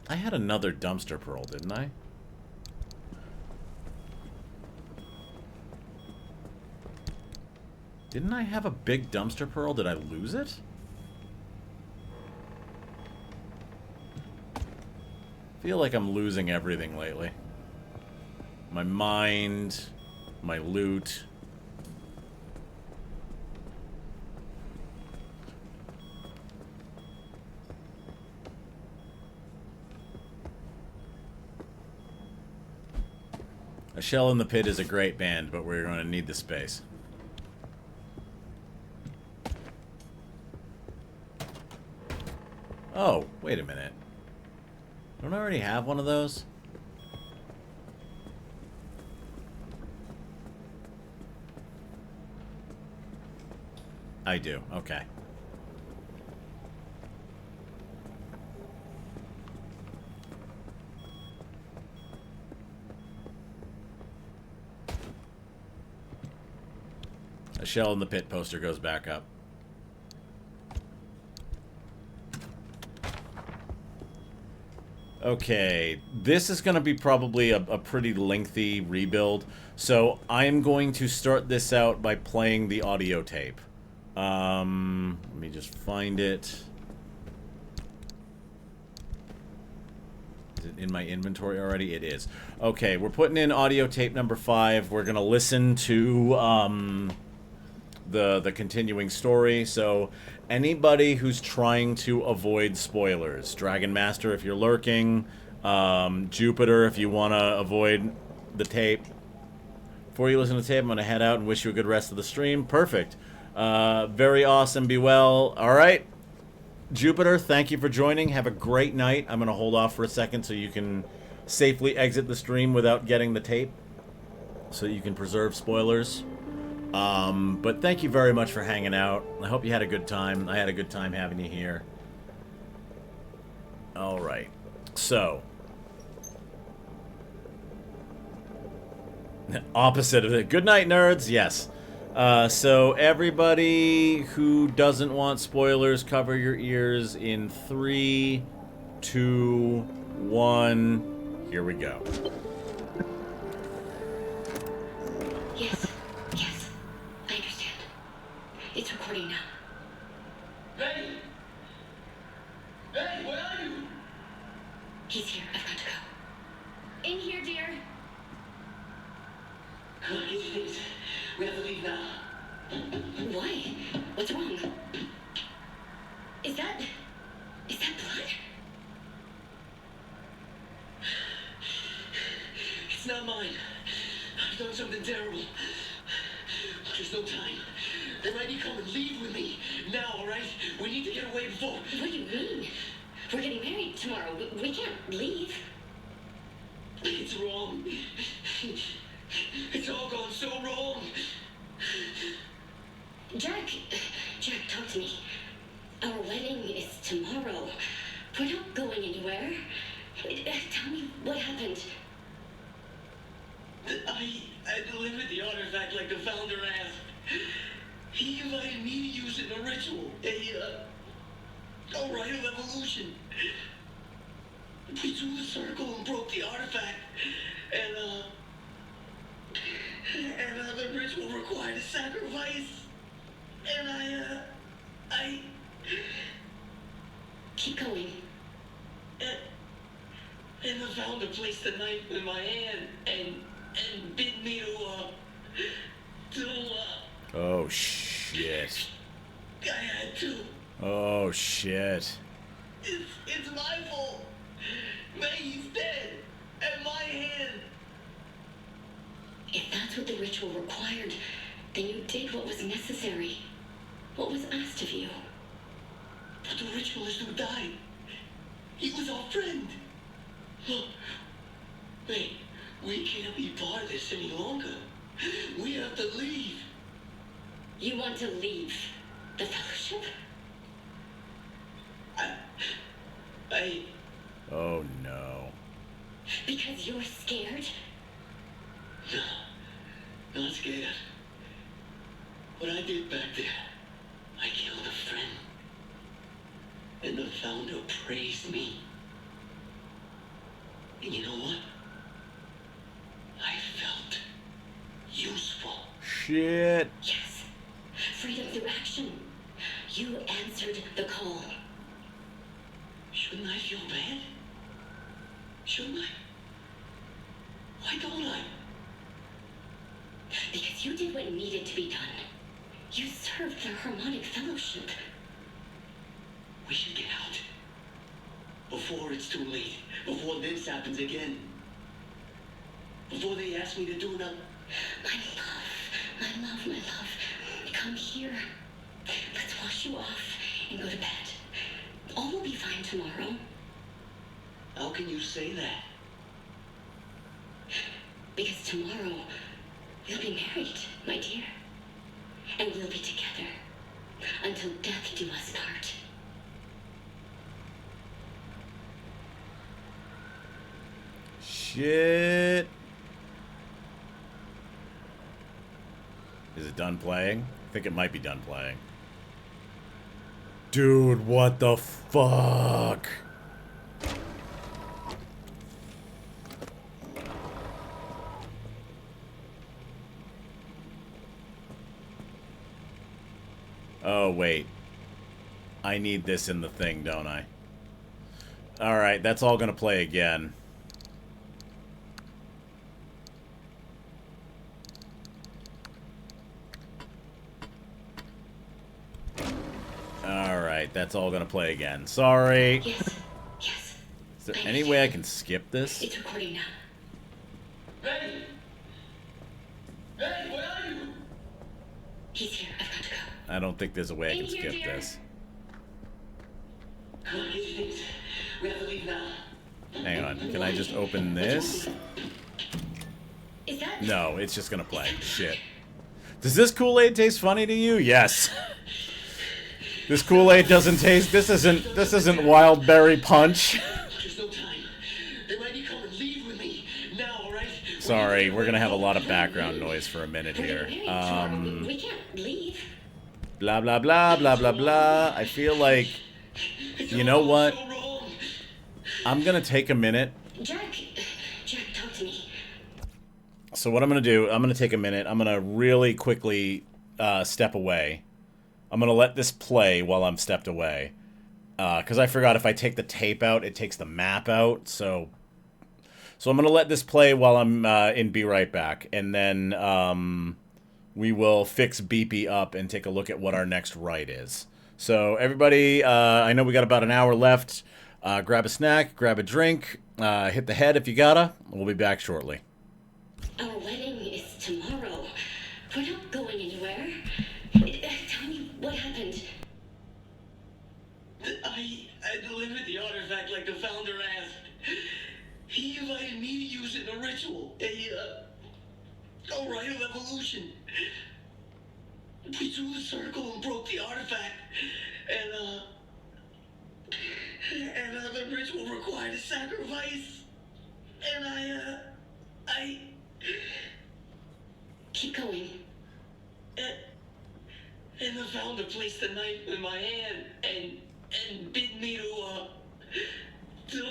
I had another dumpster pearl, didn't I? Didn't I have a big dumpster pearl? Did I lose it? I feel like I'm losing everything lately. My mind, my loot. A Shell in the Pit is a great band, but we're going to need the space. Oh, wait a minute. Don't I already have one of those? I do, okay. A Shell in the Pit poster goes back up. Okay, this is going to be probably a pretty lengthy rebuild, so I'm going to start this out by playing the audio tape. Let me just find it. Is it in my inventory already? It is. Okay, we're putting in audio tape number 5. We're going to listen to the continuing story, so anybody who's trying to avoid spoilers, Dragon Master if you're lurking, Jupiter if you want to avoid the tape. Before you listen to the tape, I'm going to head out and wish you a good rest of the stream. Perfect. Very awesome. Be well. All right. Jupiter, thank you for joining. Have a great night. I'm going to hold off for a second so you can safely exit the stream without getting the tape, so you can preserve spoilers. But thank you very much for hanging out. I hope you had a good time. I had a good time having you here. Alright. So. Opposite of it. Good night, nerds. Yes. So everybody who doesn't want spoilers, cover your ears in 3, 2, 1. Here we go. Yes. I understand. It's recording now. Hey! Hey, where are you? He's here. I've got to go. In here, dear. Come on, get your things. We have to leave now. Why? What's wrong? Is that blood? It's not mine. I've done something terrible. There's no time. They might be coming. Leave with me. Now, all right? We need to get away before... What do you mean? We're getting married tomorrow. We can't leave. It's wrong. It's all gone so wrong. Jack, talk to me. Our wedding is tomorrow. We're not going anywhere. Tell me what happened. I delivered the artifact like the founder asked. He invited me to use it in a ritual. A rite of evolution. We drew the circle and broke the artifact. And the ritual required a sacrifice. And I... Keep going. And the founder placed the knife in my hand and bid me to Oh, shit. I had to. Oh, shit. It's my fault. Maggie's dead. And my hand. If that's what the ritual required, then you did what was necessary. What was asked of you. But the ritualist who died, he was our friend. Look, hey, we can't be part of this any longer. We have to leave. You want to leave the Fellowship? I... Oh, no. Because you're scared? No, not scared. What I did back there, I killed a friend. And the founder praised me. And you know what? I felt useful. Shit. Yes. Freedom through action. You answered the call. Shouldn't I feel bad? Shouldn't I? Why don't I? Because you did what needed to be done. You served the Harmonic Fellowship. We should get out. Before it's too late. Before this happens again. Before they ask me to do another... My love. Come here. Let's wash you off and go to bed. All will be fine tomorrow. How can you say that? Because tomorrow, we'll be married, my dear. And we'll be together. Until death do us part. Shit. Is it done playing? I think it might be done playing. Dude, what the fuck? Oh, wait. I need this in the thing, don't I? Alright, that's all gonna play again. Alright, that's all gonna play again. Sorry. Yes. Is there any way I can skip this? It's recording now. Hey! Hey, where are you? He's here. I've got to go. I don't think there's a way I can In here, skip dear. this. Come on, get your things. We have to leave now. Hang on. Can I just open this? Is that... No, it's just gonna play. Shit. Does this Kool-Aid taste funny to you? Yes. This Kool-Aid doesn't taste... This isn't Wild Berry Punch. There's no time. They might be coming. Leave with me. Now, alright? Sorry, we're gonna have a lot of background noise for a minute here. We can't leave. Blah, blah, blah, blah, blah, blah. I feel like... You know what? So wrong. I'm gonna take a minute. Jack, talk to me. So what I'm gonna do, I'm gonna take a minute. I'm gonna really quickly step away. I'm gonna let this play while I'm stepped away. Because I forgot if I take the tape out, it takes the map out. So I'm gonna let this play while I'm in Be Right Back. And then we will fix BP up and take a look at what our next write is. So everybody, I know we got about an hour left. Grab a snack, grab a drink, hit the head if you gotta. We'll be back shortly. Our wedding is tomorrow. We're not going anywhere. Tell me what happened. I delivered the artifact like the founder asked. He invited me to use it in a ritual. A rite of evolution. We drew the circle and broke the artifact. And the ritual required a sacrifice. And I... Keep going. And the founder placed the knife in my hand and bid me to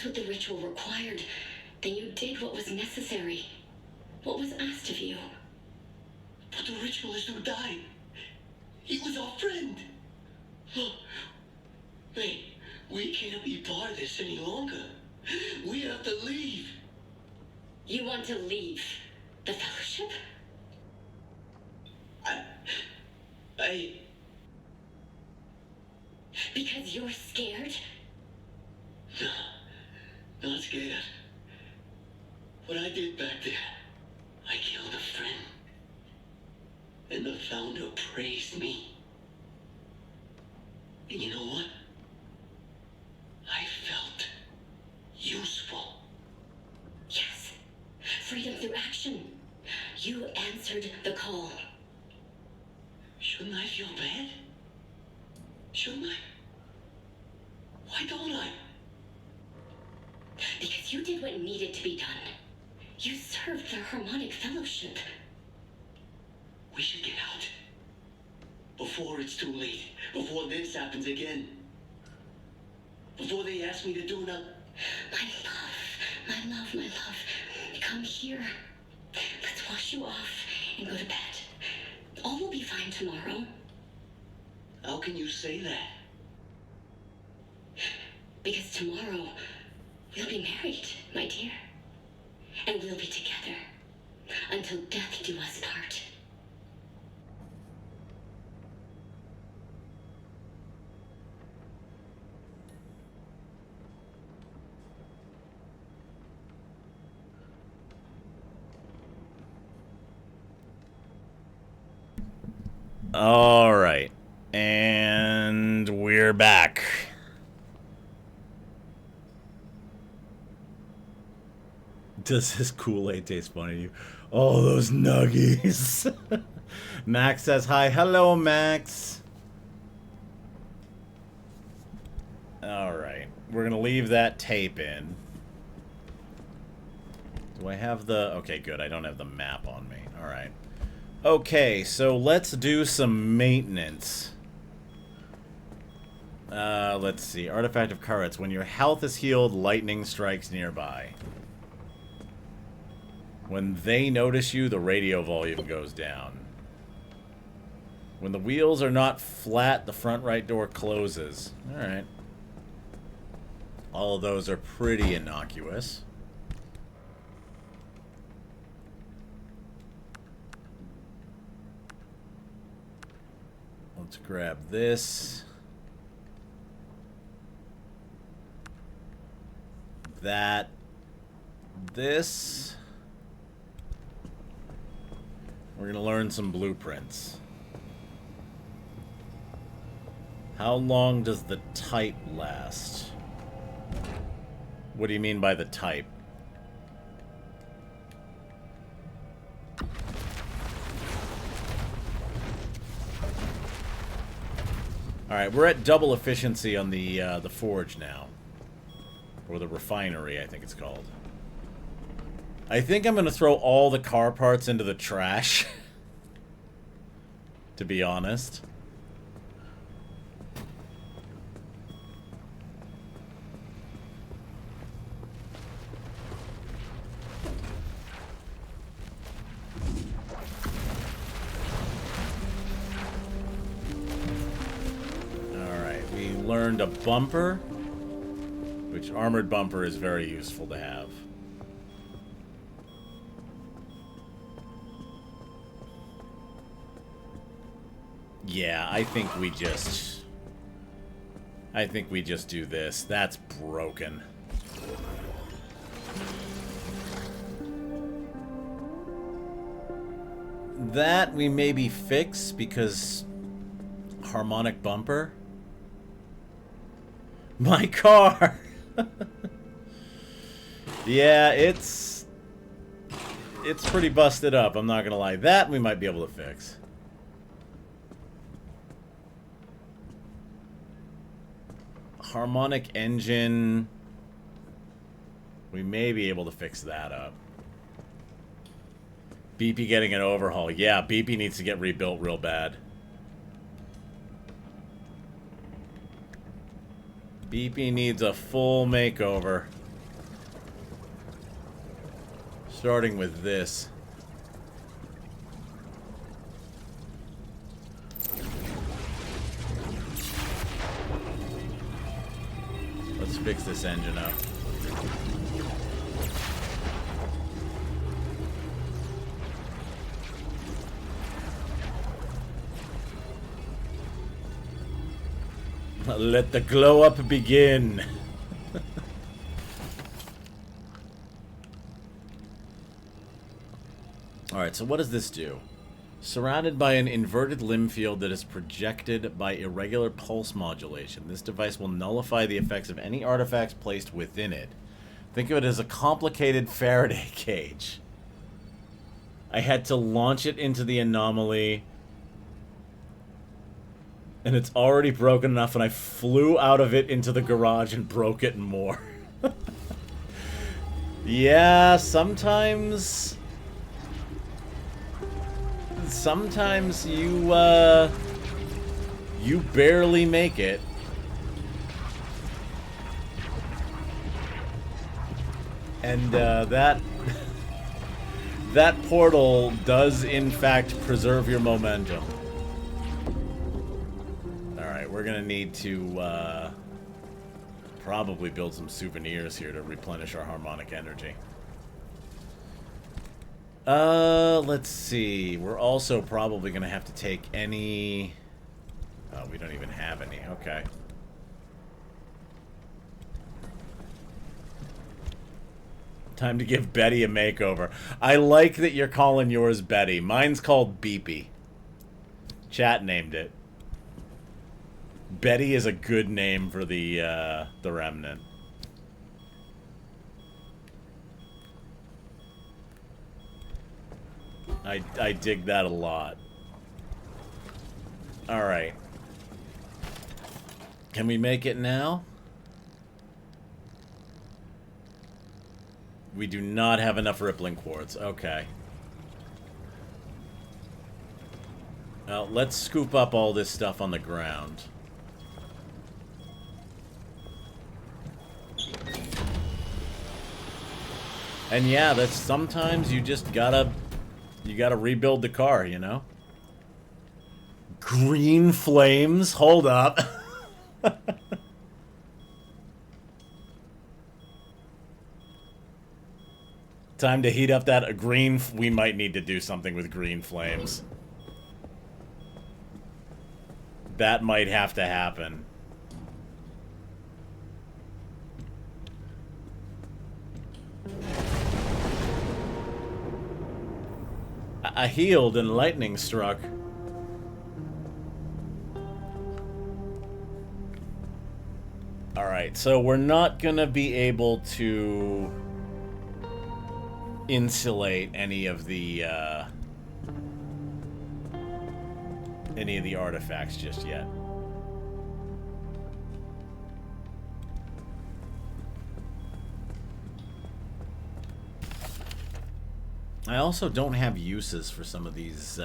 that's what the ritual required, then you did what was necessary. What was asked of you. But the ritualist who died, he was our friend. Look, hey, we can't be part of this any longer. We have to leave. You want to leave the Fellowship? I... Because you're scared? No, not scared. What I did back there, I killed a friend. And the founder praised me. And you know what? I felt useful. Yes. Freedom through action. You answered the call. Shouldn't I feel bad? Shouldn't I? Why don't I? Because you did what needed to be done. You served the Harmonic Fellowship. We should get out. Before it's too late. Before this happens again. Before they ask me to do another... My love, my love. Come here. Let's wash you off and go to bed. All will be fine tomorrow. How can you say that? Because tomorrow, we'll be married, my dear. And we'll be together. Until death do us part. All right. And we're back. Does this Kool-Aid taste funny to you? Oh, those nuggies. Max says hi. Hello, Max. All right. We're going to leave that tape in. Do I have the... Okay, good. I don't have the map on me. All right. Okay, so let's do some maintenance. Let's see. Artifact of Karetz. When your health is healed, lightning strikes nearby. When they notice you, the radio volume goes down. When the wheels are not flat, the front right door closes. Alright. All of those are pretty innocuous. Let's grab this. That. This. We're going to learn some blueprints. How long does the type last? What do you mean by the type? Alright, we're at double efficiency on the forge now. Or the refinery, I think it's called. I think I'm going to throw all the car parts into the trash. To be honest. Alright, we learned a bumper. Which armored bumper is very useful to have. Yeah, I think we just do this. That's broken. That we maybe fix because harmonic bumper. My car. Yeah, it's pretty busted up, I'm not gonna lie. That we might be able to fix. Harmonic engine. We may be able to fix that up. BP getting an overhaul. Yeah, BP needs to get rebuilt real bad. BP needs a full makeover. Starting with this. Let's fix this engine up. Let the glow up begin. Alright, so what does this do? Surrounded by an inverted limb field that is projected by irregular pulse modulation, this device will nullify the effects of any artifacts placed within it. Think of it as a complicated Faraday cage. I had to launch it into the anomaly, and it's already broken enough, and I flew out of it into the garage and broke it more. Yeah, sometimes you, you barely make it. And, that portal does, in fact, preserve your momentum. Alright, we're gonna need to, probably build some souvenirs here to replenish our harmonic energy. Let's see. We're also probably gonna have to take any... Oh, we don't even have any. Okay. Time to give Betty a makeover. I like that you're calling yours Betty. Mine's called Beepy. Chat named it. Betty is a good name for the Remnant. I dig that a lot. Alright. Can we make it now? We do not have enough rippling quartz. Okay. Now, let's scoop up all this stuff on the ground. And yeah, that's sometimes you just gotta rebuild the car, you know? Green flames? Hold up. Time to heat up that green... We might need to do something with green flames. That might have to happen. I healed and lightning struck. Alright, so we're not gonna be able to insulate any of the artifacts just yet. I also don't have uses for some of these,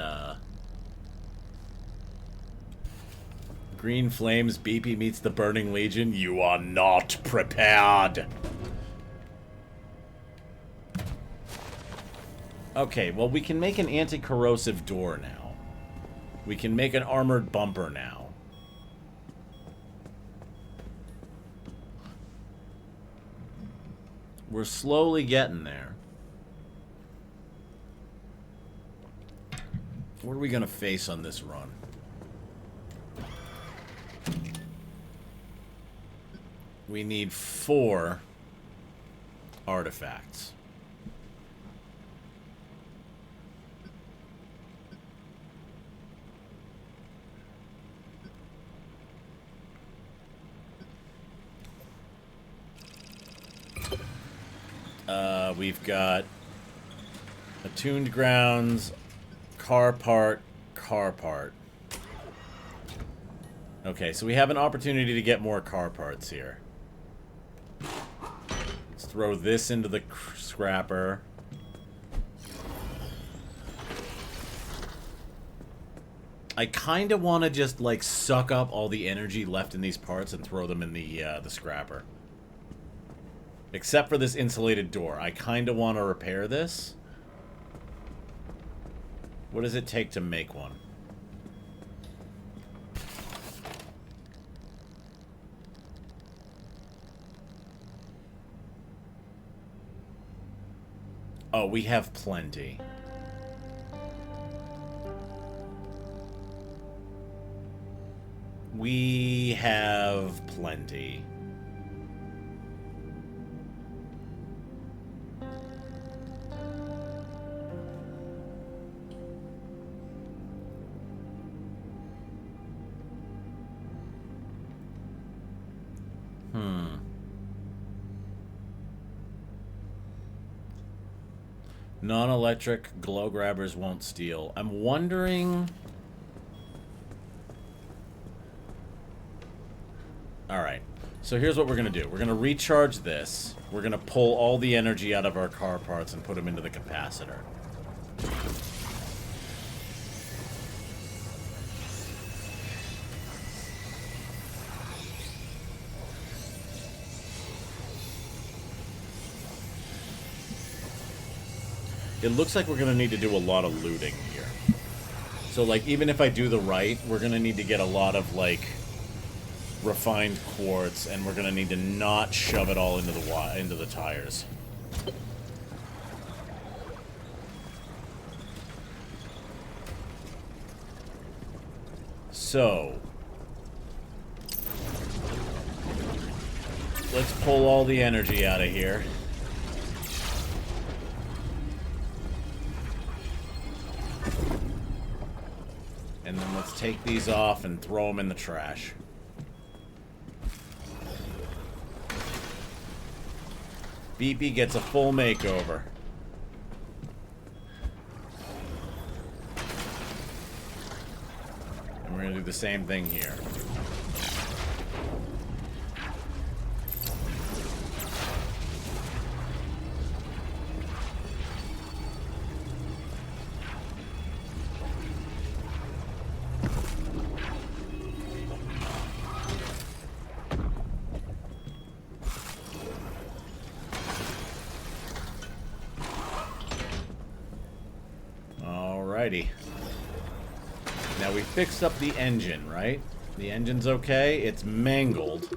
Green Flames, Beepy meets the Burning Legion. You are not prepared. Okay, well, we can make an anti-corrosive door now. We can make an armored bumper now. We're slowly getting there. What are we gonna face on this run? We need 4 artifacts. We've got attuned grounds, car part. Okay, so we have an opportunity to get more car parts here. Let's throw this into the scrapper. I kind of want to just, like, suck up all the energy left in these parts and throw them in the scrapper. Except for this insulated door. I kind of want to repair this. What does it take to make one? Oh, we have plenty. We have plenty. Non-electric glow grabbers won't steal. I'm wondering... Alright, so here's what we're going to do. We're going to recharge this. We're going to pull all the energy out of our car parts and put them into the capacitor. It looks like we're going to need to do a lot of looting here. So, like, even if I do the right, we're going to need to get a lot of, like, refined quartz, and we're going to need to not shove it all into the tires. So, let's pull all the energy out of here. And then let's take these off and throw them in the trash. Beepy gets a full makeover. And we're going to do the same thing here. Alrighty. Now we fixed up the engine, right? The engine's okay. It's mangled.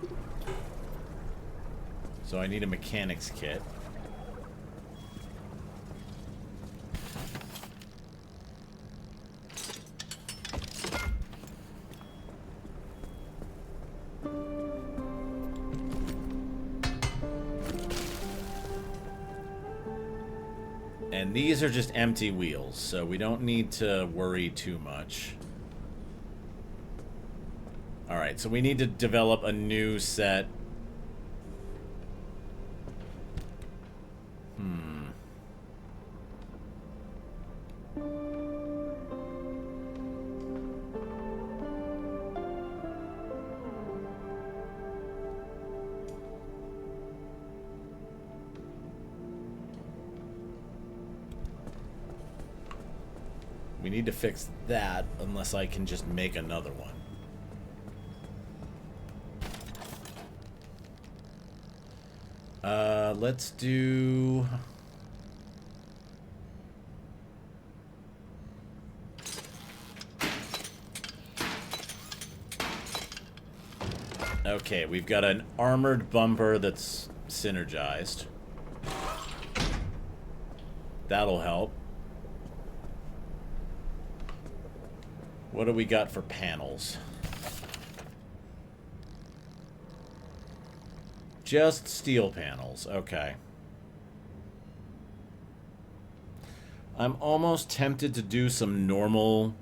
So I need a mechanic's kit. And these are just empty wheels, so we don't need to worry too much. Alright, so we need to develop a new set. We need to fix that, unless I can just make another one. Let's do... Okay, we've got an armored bumper that's synergized. That'll help. What do we got for panels? Just steel panels. Okay. I'm almost tempted to do some normal,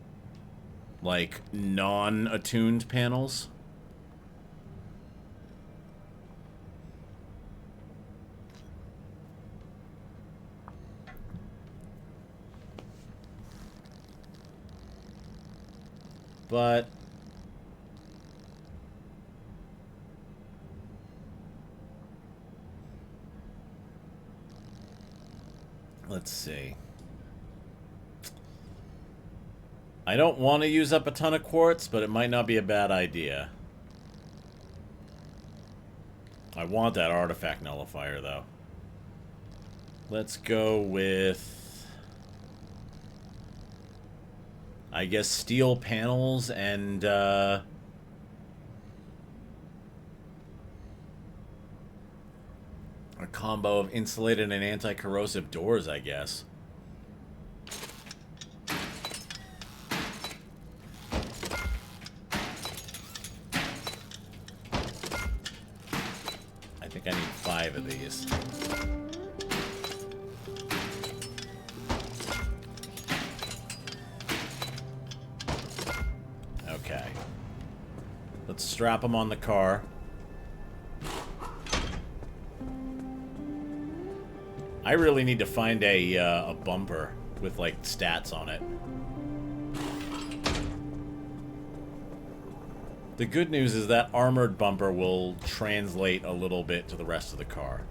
like, non-attuned panels. But let's see. I don't want to use up a ton of quartz, but it might not be a bad idea. I want that artifact nullifier, though. Let's go with... I guess steel panels and, a combo of insulated and anti-corrosive doors, I guess. I think I need 5 of these. Okay. Let's strap them on the car. I really need to find a bumper with, like, stats on it. The good news is that armored bumper will translate a little bit to the rest of the car.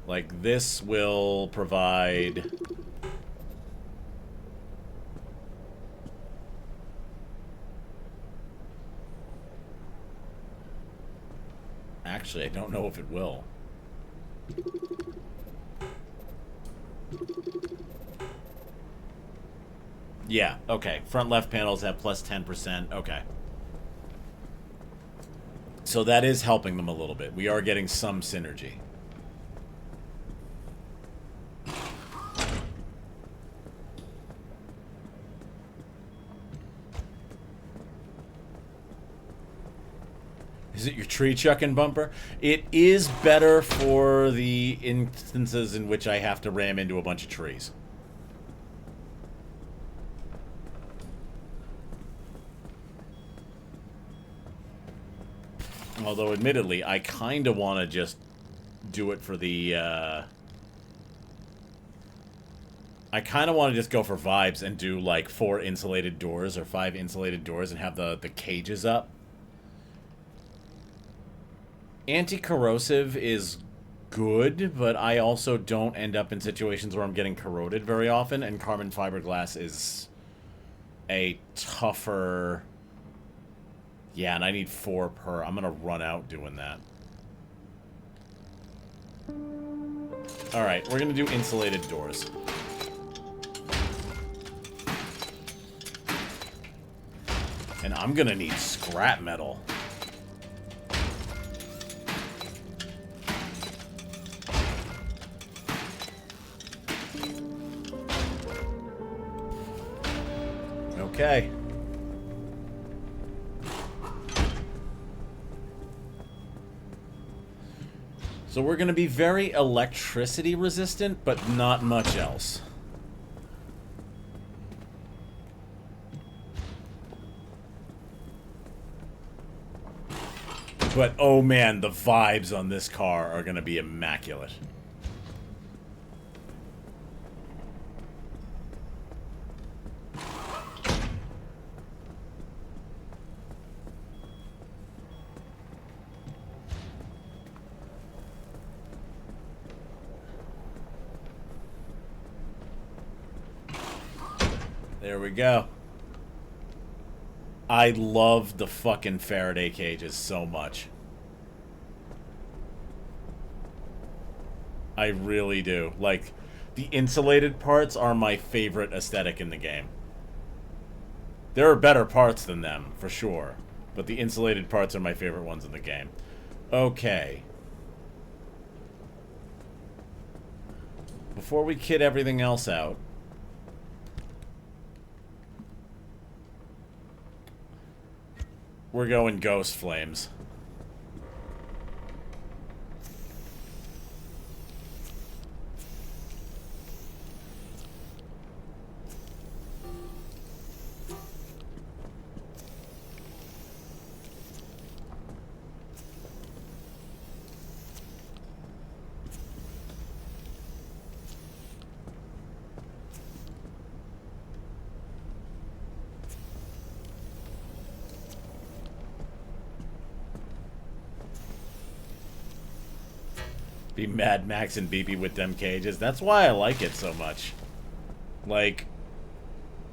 Like, this will provide... Actually, I don't know if it will. Yeah, okay. Front left panels have plus 10%. Okay. So that is helping them a little bit. We are getting some synergy. Is it your tree chucking bumper? It is better for the instances in which I have to ram into a bunch of trees. Although, admittedly, I kind of want to just do it for the, I kind of want to just go for vibes and do, like, 4 insulated doors or 5 insulated doors and have the cages up. Anti-corrosive is good, but I also don't end up in situations where I'm getting corroded very often, and carbon fiberglass is a tougher... Yeah, and I need 4 per. I'm gonna run out doing that. Alright, we're gonna do insulated doors. And I'm gonna need scrap metal. Okay. So we're going to be very electricity resistant, but not much else. But oh man, the vibes on this car are going to be immaculate. There we go. I love the fucking Faraday cages so much. I really do. Like, the insulated parts are my favorite aesthetic in the game. There are better parts than them, for sure. But the insulated parts are my favorite ones in the game. Okay. Before we kit everything else out, we're going Ghost Flames. Be Mad Max and BB with them cages. That's why I like it so much. Like,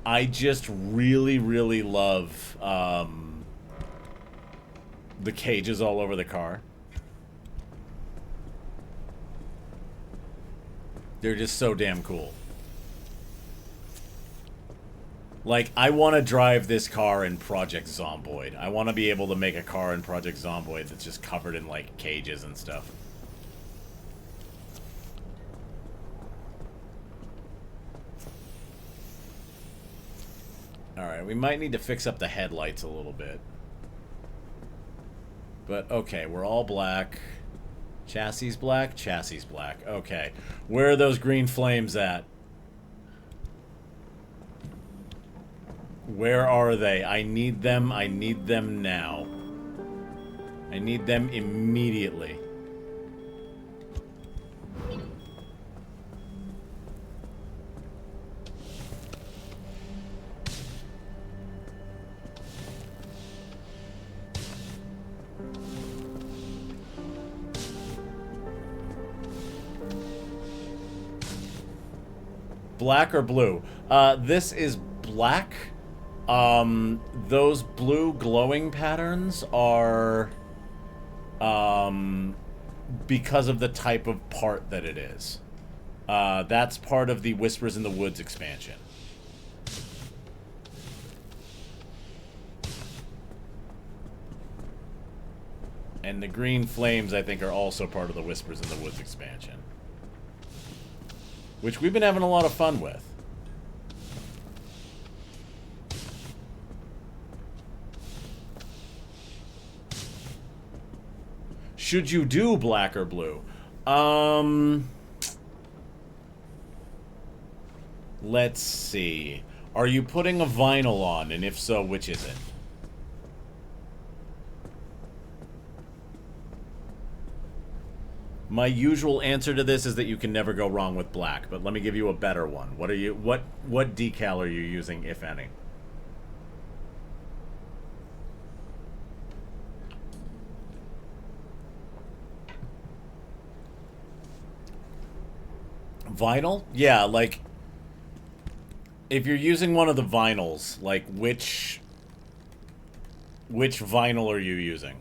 I just really, really love the cages all over the car. They're just so damn cool. Like, I want to drive this car in Project Zomboid. I want to be able to make a car in Project Zomboid that's just covered in, like, cages and stuff. Alright, we might need to fix up the headlights a little bit. But, okay, we're all black. Chassis black? Chassis black. Okay. Where are those green flames at? Where are they? I need them. I need them now. I need them immediately. Black or blue? This is black. Those blue glowing patterns are, because of the type of part that it is. That's part of the Whispers in the Woods expansion. And the green flames, I think, are also part of the Whispers in the Woods expansion. Which we've been having a lot of fun with. Should you do black or blue? Let's see. Are you putting a vinyl on? And if so, which is it? My usual answer to this is that you can never go wrong with black, but let me give you a better one. What decal are you using, if any? Vinyl? Yeah, like, if you're using one of the vinyls, like, which vinyl are you using?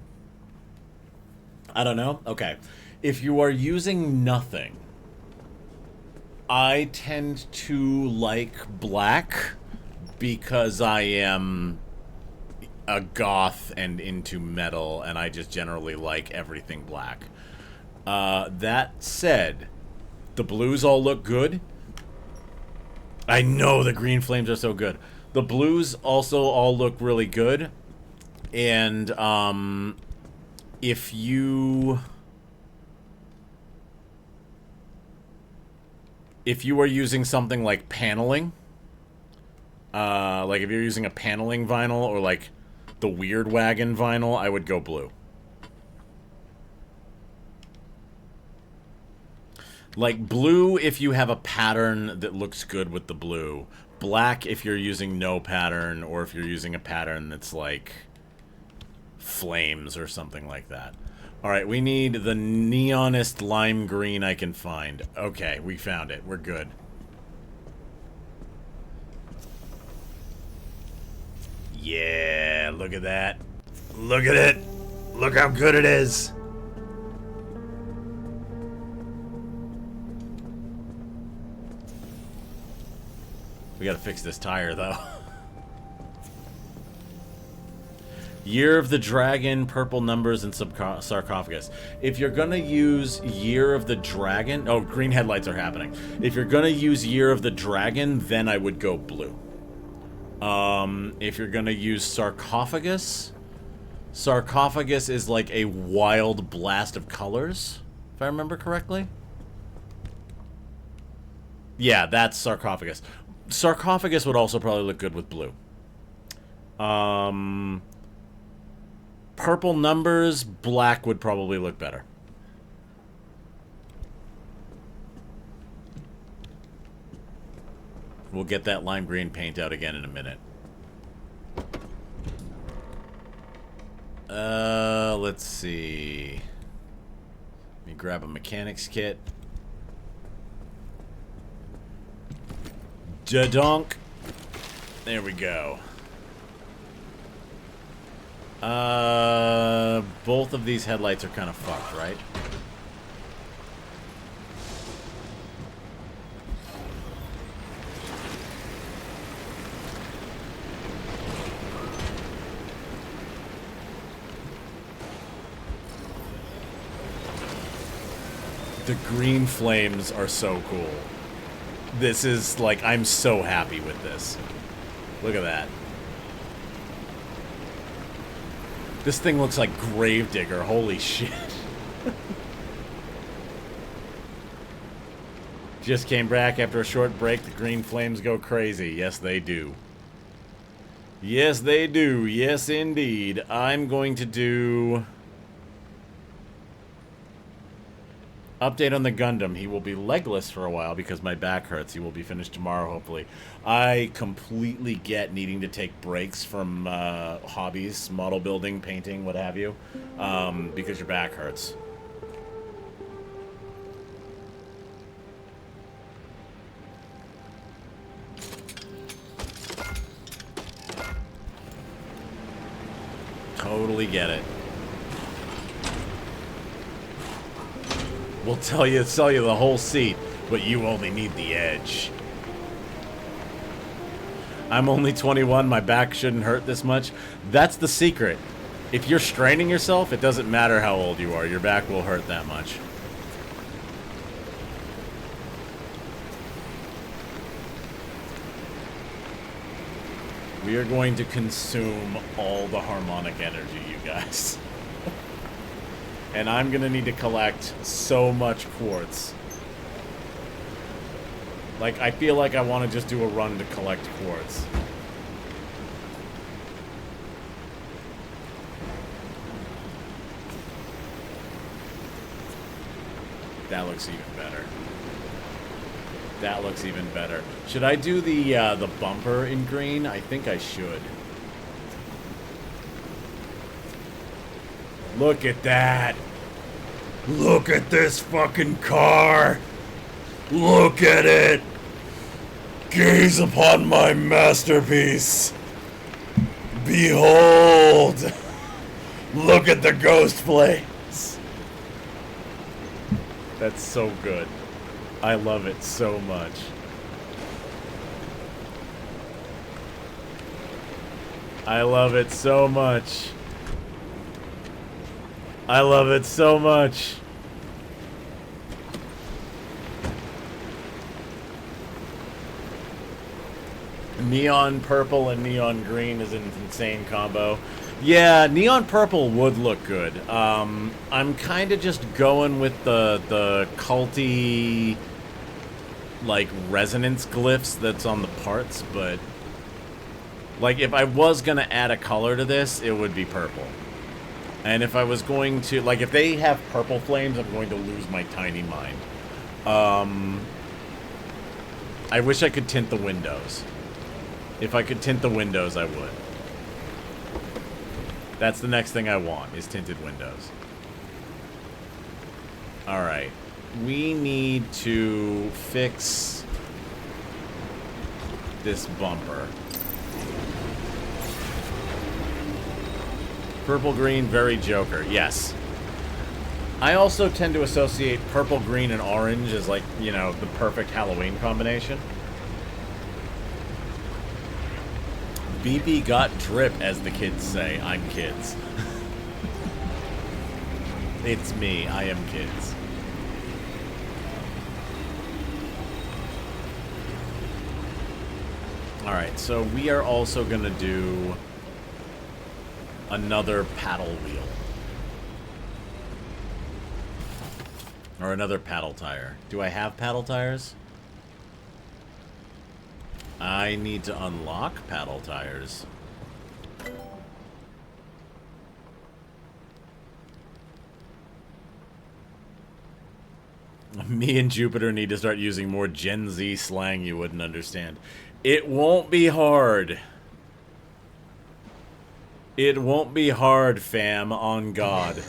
I don't know. Okay. If you are using nothing, I tend to like black because I am a goth and into metal, and I just generally like everything black. That said, the blues all look good. I know the green flames are so good. The blues also all look really good. And, if you are using something like paneling, like if you're using a paneling vinyl or like the Weird Wagon vinyl, I would go blue. Like blue if you have a pattern that looks good with the blue. Black if you're using no pattern, or if you're using a pattern that's like flames or something like that. Alright, we need the neonest lime green I can find. Okay, we found it. We're good. Yeah, look at that. Look at it. Look how good it is. We gotta fix this tire, though. Year of the Dragon, purple numbers, and sarcophagus. If you're gonna use Year of the Dragon... Oh, green headlights are happening. If you're gonna use Year of the Dragon, then I would go blue. If you're gonna use sarcophagus... Sarcophagus is like a wild blast of colors, if I remember correctly. Yeah, that's sarcophagus. Sarcophagus would also probably look good with blue. Purple numbers, black would probably look better. We'll get that lime green paint out again in a minute. Let's see. Let me grab a mechanics kit. Da-donk. There we go. Both of these headlights are kind of fucked, right? The green flames are so cool. This is, like, I'm so happy with this. Look at that. This thing looks like Gravedigger. Holy shit. Just came back after a short break. The green flames go crazy. Yes, they do. Yes, they do. Yes, indeed. I'm going to do... Update on the Gundam. He will be legless for a while because my back hurts. He will be finished tomorrow, hopefully. I completely get needing to take breaks from hobbies, model building, painting, what have you, because your back hurts. Totally get it. We'll sell you the whole seat, but you only need the edge. I'm only 21, my back shouldn't hurt this much. That's the secret. If you're straining yourself, it doesn't matter how old you are, your back will hurt that much. We are going to consume all the harmonic energy, you guys. And I'm gonna need to collect so much quartz. Like, I feel like I want to just do a run to collect quartz. That looks even better. That looks even better. Should I do the bumper in green? I think I should. Look at that. Look at this fucking car. Look at it. Gaze upon my masterpiece. Behold. Look at the ghost flames. That's so good. I love it so much. I love it so much. I love it so much. Neon purple and neon green is an insane combo. Yeah, neon purple would look good. I'm kind of just going with the culty, like, resonance glyphs that's on the parts, but like, if I was gonna add a color to this, it would be purple. And if I was going to, like, if they have purple flames, I'm going to lose my tiny mind. I wish I could tint the windows. If I could tint the windows, I would. That's the next thing I want, is tinted windows. Alright. We need to fix this bumper. Purple, green, very Joker. Yes. I also tend to associate purple, green, and orange as, like, you know, the perfect Halloween combination. BP got drip, as the kids say. I'm kids. It's me. I am kids. Alright, so we are also gonna do another paddle wheel. Or another paddle tire. Do I have paddle tires? I need to unlock paddle tires. Me and Jupiter need to start using more Gen Z slang you wouldn't understand. It won't be hard. It won't be hard, fam, on God.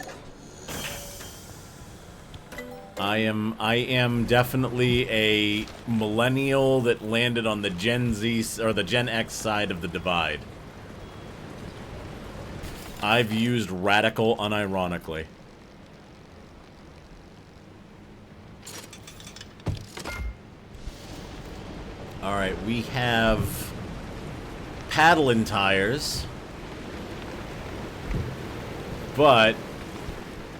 I am definitely a millennial that landed on the Gen Z or the Gen X side of the divide. I've used radical unironically. Alright, we have paddling tires. But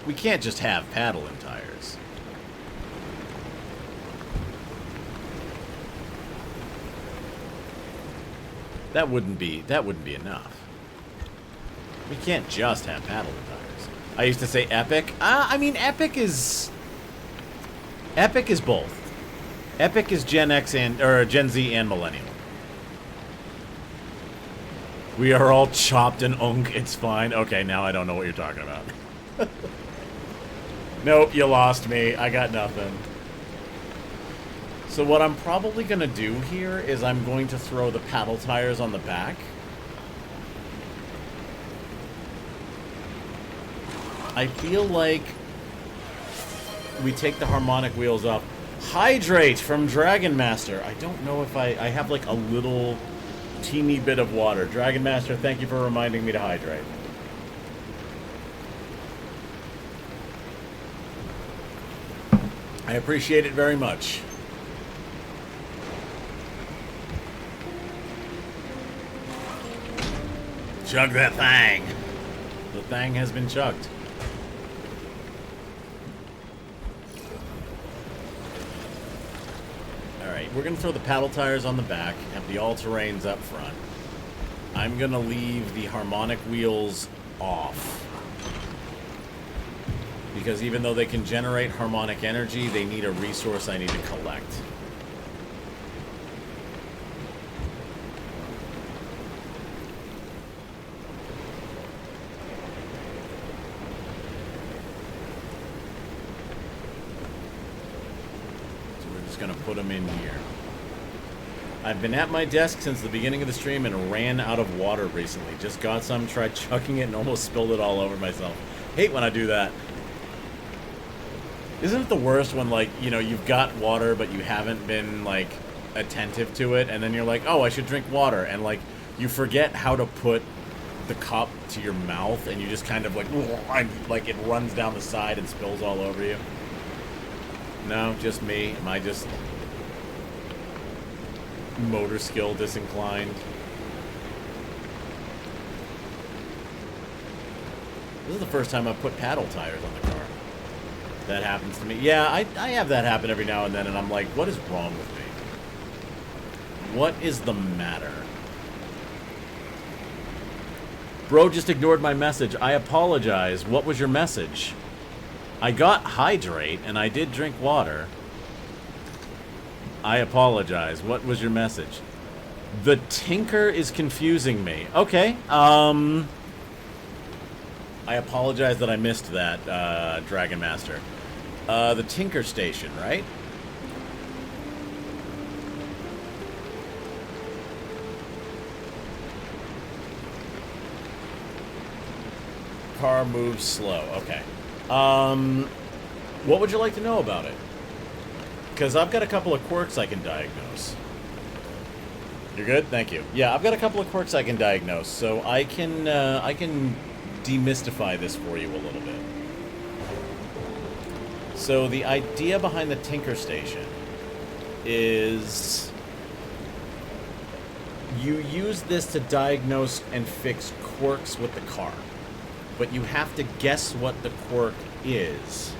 we can't just have paddling tires. That wouldn't be enough. We can't just have paddling tires. I used to say epic. I mean epic is both. Epic is Gen X or Gen Z and Millennial. We are all chopped and unk. It's fine. Okay, now I don't know what you're talking about. Nope, you lost me. I got nothing. So what I'm probably going to do here is I'm going to throw the paddle tires on the back. I feel like we take the harmonic wheels off. Hydrate from Dragon Master. I don't know if I have like a little teeny bit of water. Dragon Master, thank you for reminding me to hydrate. I appreciate it very much. Chug that thang. The thang has been chugged. Alright, we're going to throw the paddle tires on the back, have the all-terrains up front. I'm going to leave the harmonic wheels off. Because even though they can generate harmonic energy, they need a resource I need to collect. Gonna put them in here. I've been at my desk since the beginning of the stream and ran out of water recently. Just got some, tried chucking it, and almost spilled it all over myself. Hate when I do that. Isn't it the worst when, like, you know, you've got water, but you haven't been, like, attentive to it, and then you're like, oh, I should drink water, and, like, you forget how to put the cup to your mouth, and you just kind of, like, it runs down the side and spills all over you? No, just me. Am I just motor skill disinclined? This is the first time I've put paddle tires on the car. That happens to me. Yeah, I have that happen every now and then, and I'm like, what is wrong with me? What is the matter? Bro just ignored my message. I apologize. What was your message? I got hydrate, and I did drink water. I apologize. What was your message? The Tinker is confusing me. Okay. I apologize that I missed that, Dragon Master. The Tinker Station, right? Car moves slow. Okay. What would you like to know about it? Because I've got a couple of quirks I can diagnose. You're good? Thank you. Yeah, I've got a couple of quirks I can diagnose, so I can demystify this for you a little bit. So the idea behind the Tinker Station is you use this to diagnose and fix quirks with the car. But you have to guess what the quirk is.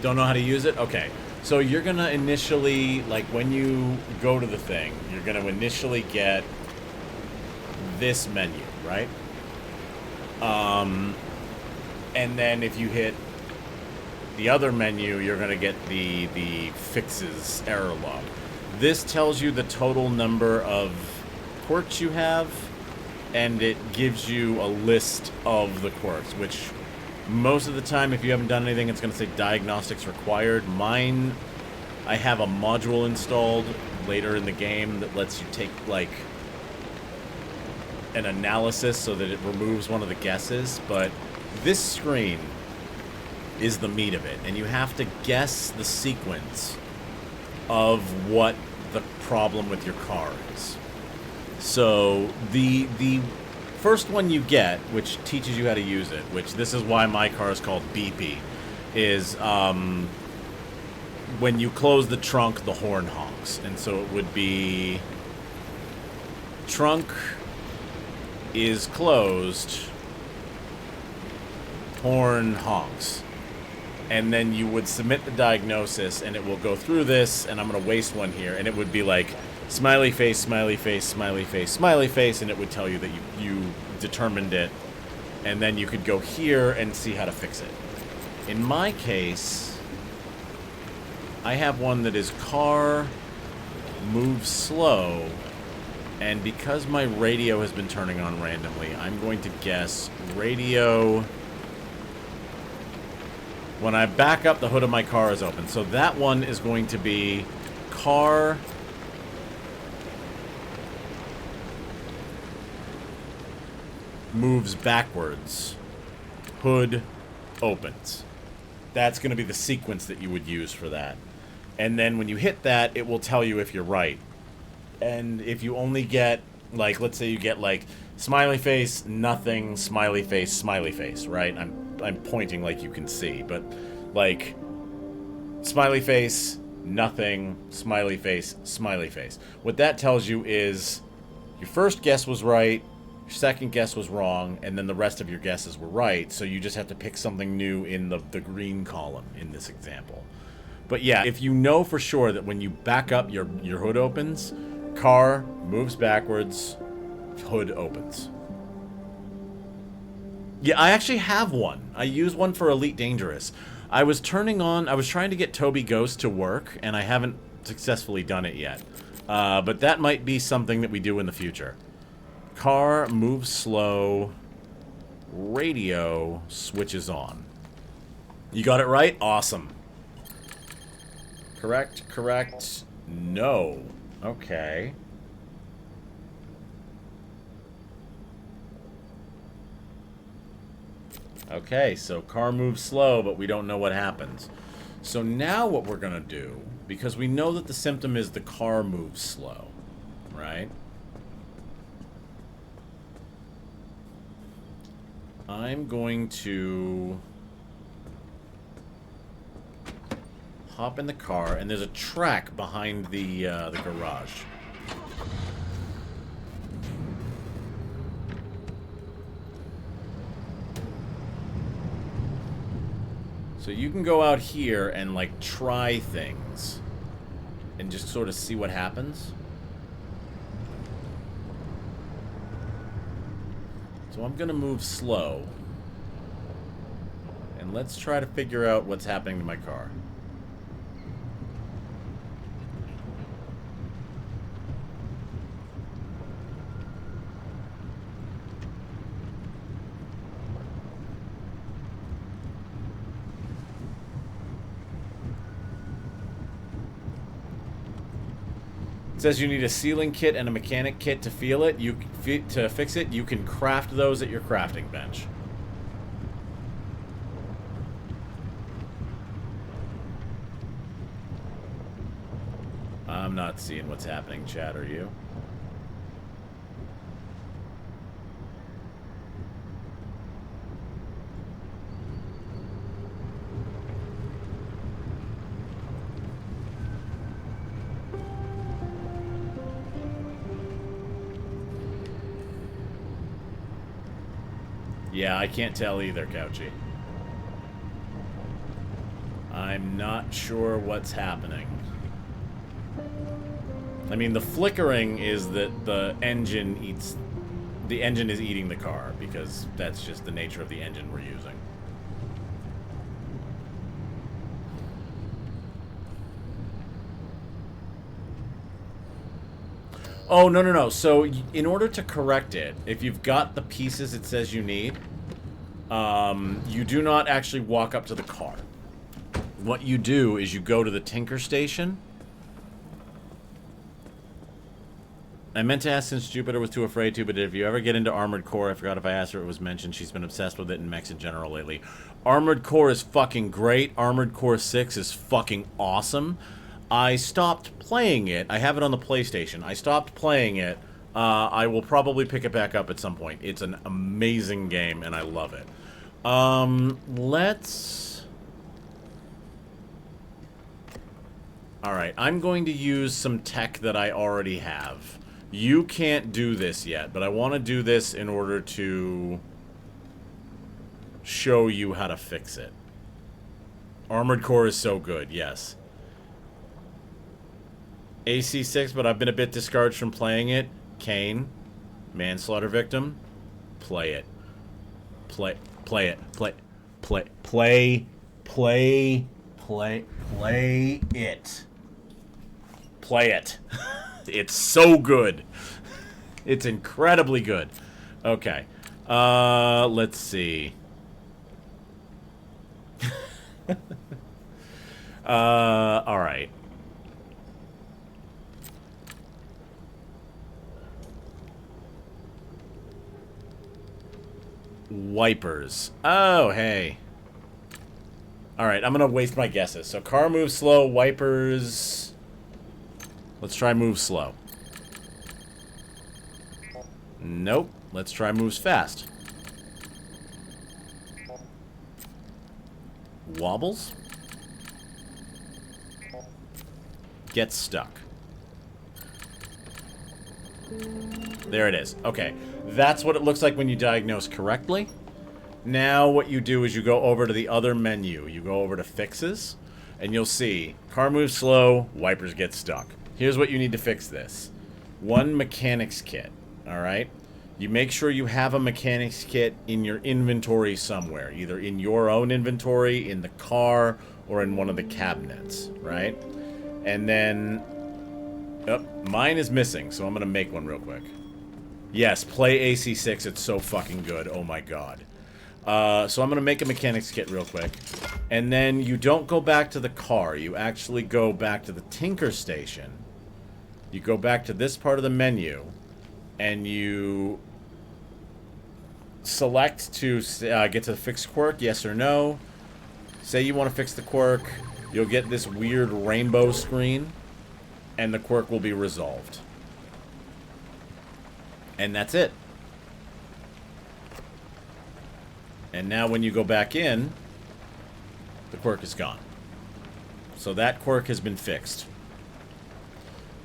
Don't know how to use it? Okay. So you're going to initially, like when you go to the thing, you're going to initially get this menu, right? And then if you hit the other menu, you're going to get the fixes error log. This tells you the total number of quirks you have, and it gives you a list of the quirks, which most of the time, if you haven't done anything, it's going to say diagnostics required. Mine, I have a module installed later in the game that lets you take, like, an analysis so that it removes one of the guesses, but this screen is the meat of it, and you have to guess the sequence of what the problem with your car is. So the first one you get, which teaches you how to use it, which this is why my car is called Beepy, is when you close the trunk, the horn honks. And so it would be trunk is closed, horn honks. And then you would submit the diagnosis, and it will go through this, and I'm going to waste one here, and it would be like smiley face, smiley face, smiley face, smiley face, and it would tell you that you determined it, and then you could go here and see how to fix it. In my case, I have one that is car moves slow, and because my radio has been turning on randomly, I'm going to guess radio. When I back up, the hood of my car is open. So that one is going to be car moves backwards, hood opens. That's going to be the sequence that you would use for that. And then when you hit that, it will tell you if you're right. And if you only get, like, let's say you get, like, smiley face, nothing, smiley face, right? I'm pointing like you can see, but, like, smiley face, nothing, smiley face, smiley face. What that tells you is your first guess was right, your second guess was wrong, and then the rest of your guesses were right, so you just have to pick something new in the green column in this example. But yeah, if you know for sure that when you back up, your hood opens, car moves backwards, hood opens. Yeah, I actually have one. I use one for Elite Dangerous. I was trying to get Toby Ghost to work, and I haven't successfully done it yet. But that might be something that we do in the future. Car moves slow, radio switches on. You got it right? Awesome. Correct. No. Okay. Okay, so car moves slow, but we don't know what happens. So now what we're going to do, because we know that the symptom is the car moves slow, right? I'm going to hop in the car, and there's a track behind the garage. So you can go out here and, like, try things and just sort of see what happens. So I'm going to move slow. And let's try to figure out what's happening to my car. Says you need a sealing kit and a mechanic kit to feel it. To fix it, you can craft those at your crafting bench. I'm not seeing what's happening, chat, are you? Yeah, I can't tell either, Couchy. I'm not sure what's happening. I mean, the flickering is that the engine is eating the car, because that's just the nature of the engine we're using. Oh, no. So, in order to correct it, if you've got the pieces it says you need, you do not actually walk up to the car. What you do is you go to the Tinker Station. I meant to ask since Jupiter was too afraid to, but if you ever get into Armored Core, I forgot if I asked her if it was mentioned, she's been obsessed with it and mechs in general lately. Armored Core is fucking great. Armored Core 6 is fucking awesome. I stopped playing it. I have it on the PlayStation. I stopped playing it I will probably pick it back up at some point. It's an amazing game, and I love it. Let's... Alright, I'm going to use some tech that I already have. You can't do this yet, but I want to do this in order to show you how to fix it. Armored Core is so good, yes. AC6, but I've been a bit discouraged from playing it. Kane, manslaughter victim, play it. Play it. Play it. Play it. It's so good. It's incredibly good. Okay. Let's see. Alright. Wipers. Oh, hey. Alright, I'm gonna waste my guesses. So car moves slow, wipers... Let's try move slow. Nope. Let's try moves fast. Wobbles. Gets stuck. There it is. Okay. That's what it looks like when you diagnose correctly. Now what you do is you go over to the other menu. You go over to fixes, and you'll see car moves slow, wipers get stuck. Here's what you need to fix this. One mechanics kit, alright? You make sure you have a mechanics kit in your inventory somewhere, either in your own inventory, in the car, or in one of the cabinets, right? And then, oh, mine is missing, so I'm gonna make one real quick. Yes, play AC6, it's so fucking good, oh my god. So I'm gonna make a mechanics kit real quick. And then you don't go back to the car, you actually go back to the Tinker Station. You go back to this part of the menu, and you select to get to the fix quirk, yes or no. Say you want to fix the quirk, you'll get this weird rainbow screen, and the quirk will be resolved. And that's it. And now when you go back in, the quirk is gone. So that quirk has been fixed.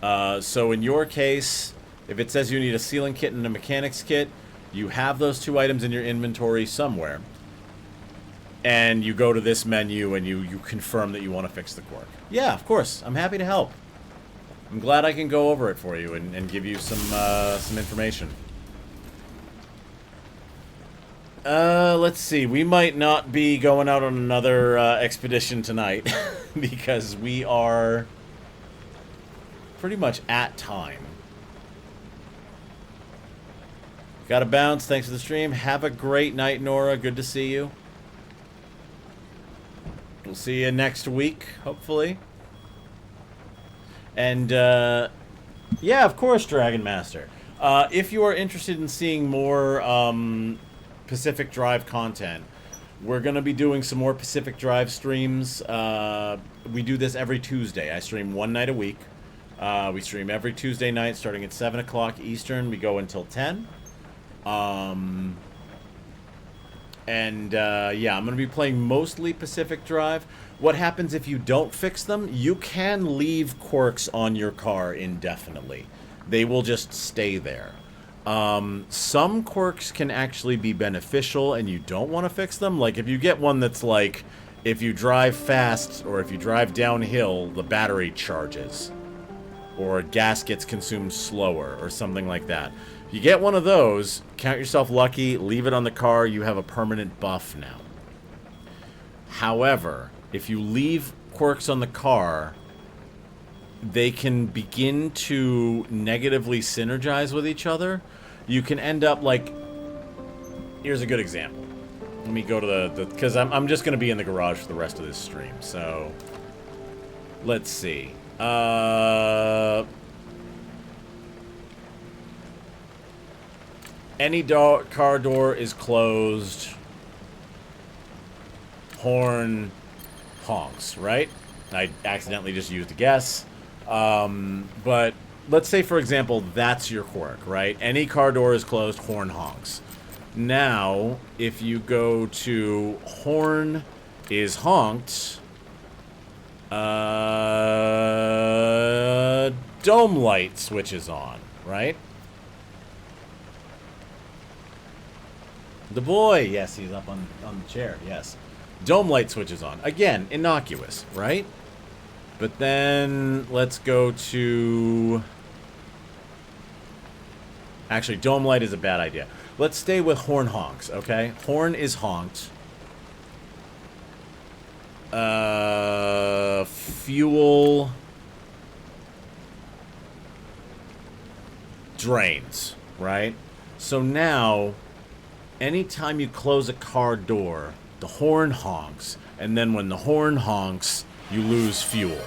So in your case, if it says you need a sealing kit and a mechanics kit, you have those two items in your inventory somewhere. And you go to this menu and you confirm that you want to fix the quirk. Yeah, of course. I'm happy to help. I'm glad I can go over it for you and give you some information. Let's see. We might not be going out on another expedition tonight because we are pretty much at time. Gotta bounce. Thanks for the stream. Have a great night, Nora. Good to see you. We'll see you next week, hopefully. And, yeah, of course, Dragon Master. If you are interested in seeing more Pacific Drive content, we're going to be doing some more Pacific Drive streams. We do this every Tuesday. I stream one night a week. We stream every Tuesday night starting at 7 o'clock Eastern. We go until 10. Yeah, I'm going to be playing mostly Pacific Drive. What happens if you don't fix them? You can leave quirks on your car indefinitely. They will just stay there. Some quirks can actually be beneficial and you don't want to fix them. Like if you get one that's like, if you drive fast or if you drive downhill, the battery charges. Or gas gets consumed slower or something like that. If you get one of those, count yourself lucky, leave it on the car, you have a permanent buff now. However, if you leave quirks on the car, they can begin to negatively synergize with each other. You can end up like... Here's a good example. Let me go to the because I'm just going to be in the garage for the rest of this stream, so... Let's see. Any car door is closed. Horn honks, right? I accidentally just used a guess. But let's say, for example, that's your quirk, right? Any car door is closed, horn honks. Now, if you go to horn is honked, dome light switches on, right? The boy, yes, he's up on the chair, yes. Dome light switches on. Again, innocuous, right? But then, let's go to... Actually, dome light is a bad idea. Let's stay with horn honks, okay? Horn is honked. Fuel... drains, right? So now, anytime you close a car door, the horn honks, and then when the horn honks, you lose fuel.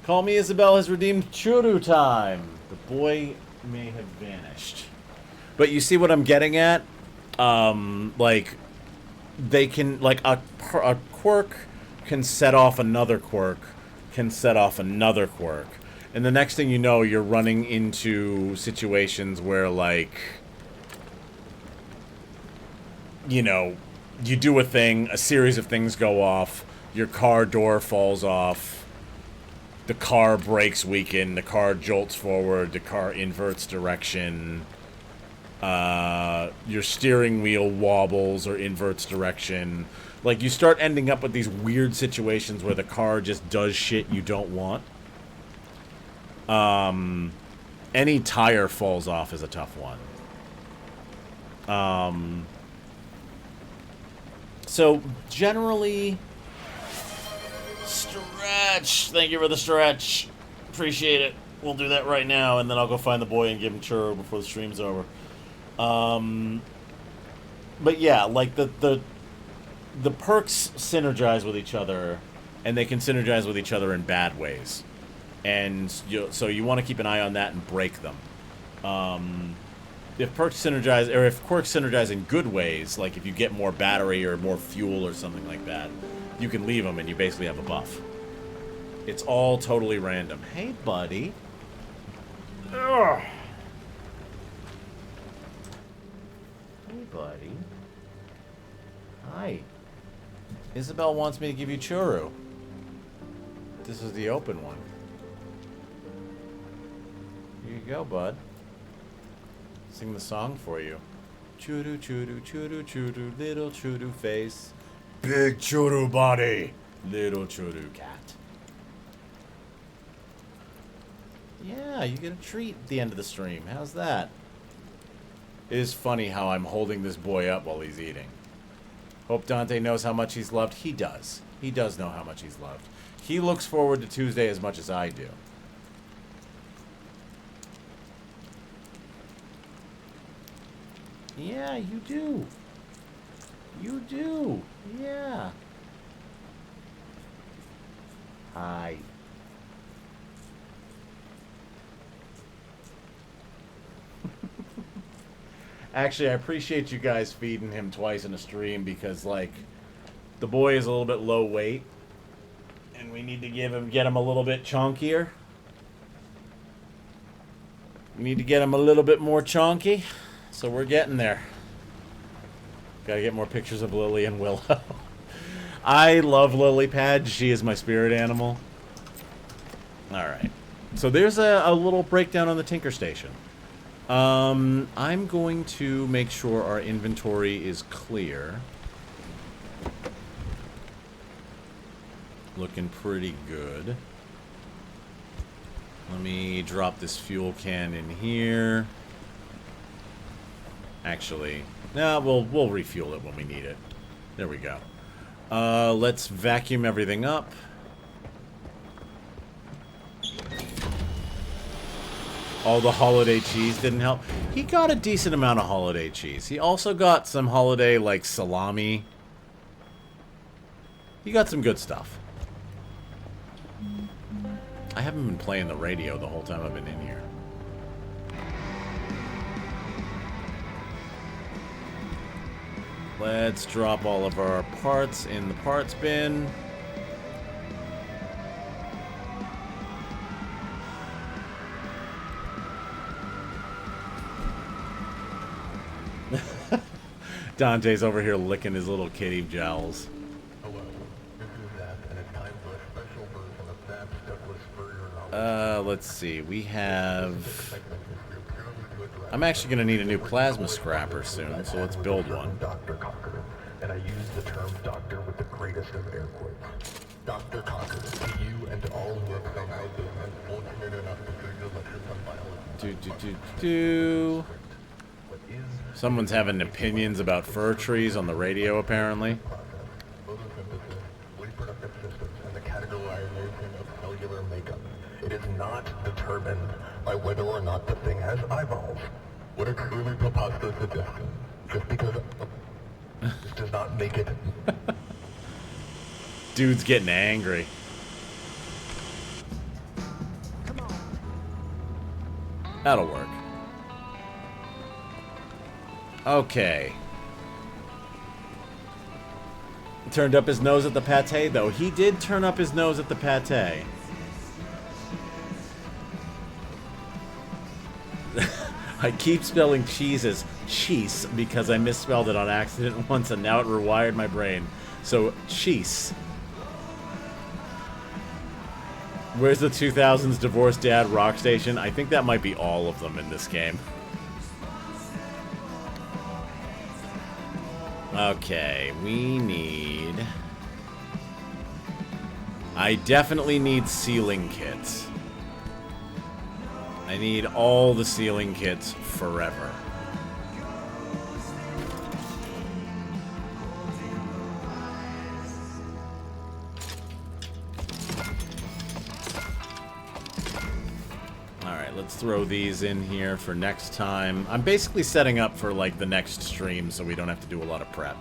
Call me Isabel has redeemed churu time. The boy may have vanished. But you see what I'm getting at? Like, they can, like, a quirk can set off another quirk, can set off another quirk. And the next thing you know, you're running into situations where, like, you know, you do a thing, a series of things go off, your car door falls off, the car brakes weaken, the car jolts forward, the car inverts direction, your steering wheel wobbles or inverts direction. Like, you start ending up with these weird situations where the car just does shit you don't want. Any tire falls off is a tough one. So, generally... Stretch! Thank you for the stretch. Appreciate it. We'll do that right now, and then I'll go find the boy and give him churro before the stream's over. But yeah, like, the perks synergize with each other, and they can synergize with each other in bad ways. And so you want to keep an eye on that and break them. If perks synergize, or if quirks synergize in good ways, like if you get more battery or more fuel or something like that, you can leave them and you basically have a buff. It's all totally random. Hey, buddy. Ugh. Hey, buddy. Hi. Isabel wants me to give you churro. This is the open one. Here you go, bud. Sing the song for you. Choo-doo, choo-doo, choo-doo, choo-doo, little choo-doo face. Big choo-doo body. Little choo-doo cat. Yeah, you get a treat at the end of the stream. How's that? It is funny how I'm holding this boy up while he's eating. Hope Dante knows how much he's loved. He does. He does know how much he's loved. He looks forward to Tuesday as much as I do. Yeah, you do. You do. Yeah. Hi. Actually, I appreciate you guys feeding him twice in a stream because, like, the boy is a little bit low weight, and we need to get him a little bit chunkier. We need to get him a little bit more chunky, so we're getting there. Gotta get more pictures of Lily and Willow. I love Lily Pad. She is my spirit animal. Alright. So there's a little breakdown on the Tinker Station. I'm going to make sure our inventory is clear. Looking pretty good. Let me drop this fuel can in here. Actually, no, we'll refuel it when we need it. There we go. Let's vacuum everything up. All the holiday cheese didn't help. He got a decent amount of holiday cheese. He also got some holiday, like, salami. He got some good stuff. I haven't been playing the radio the whole time I've been in here. Let's drop all of our parts in the parts bin. Dante's over here licking his little kitty jowls. Hello, this is Zap, and it's time for a special version of Zap's Douglas Spurrier novel. Let's see. We have... Segment is here purely to address I'm actually going to need a new plasma scrapper soon, so let's build one. Dr. Cochran, and I use the term doctor with the greatest of air quotes. Dr. Cochran, to you and to all who have somehow been unfortunate enough to hear your lectures on biology. What is Someone's having opinions about fir trees on the radio, apparently. process, photosynthesis, reproductive systems, and the categorization of cellular makeup. It is not determined by whether or not the thing has eyeballs. What a truly preposterous suggestion. Just because this does not make it. Dude's getting angry. That'll work. Okay. Turned up his nose at the pate, though. He did turn up his nose at the pate. I keep spelling cheese as cheese because I misspelled it on accident once and now it rewired my brain. So, cheese. Where's the 2000s divorced dad rock station? I think that might be all of them in this game. Okay, we need... I definitely need sealing kits. I need all the sealing kits forever. Alright, let's throw these in here for next time. I'm basically setting up for, like, the next stream so we don't have to do a lot of prep.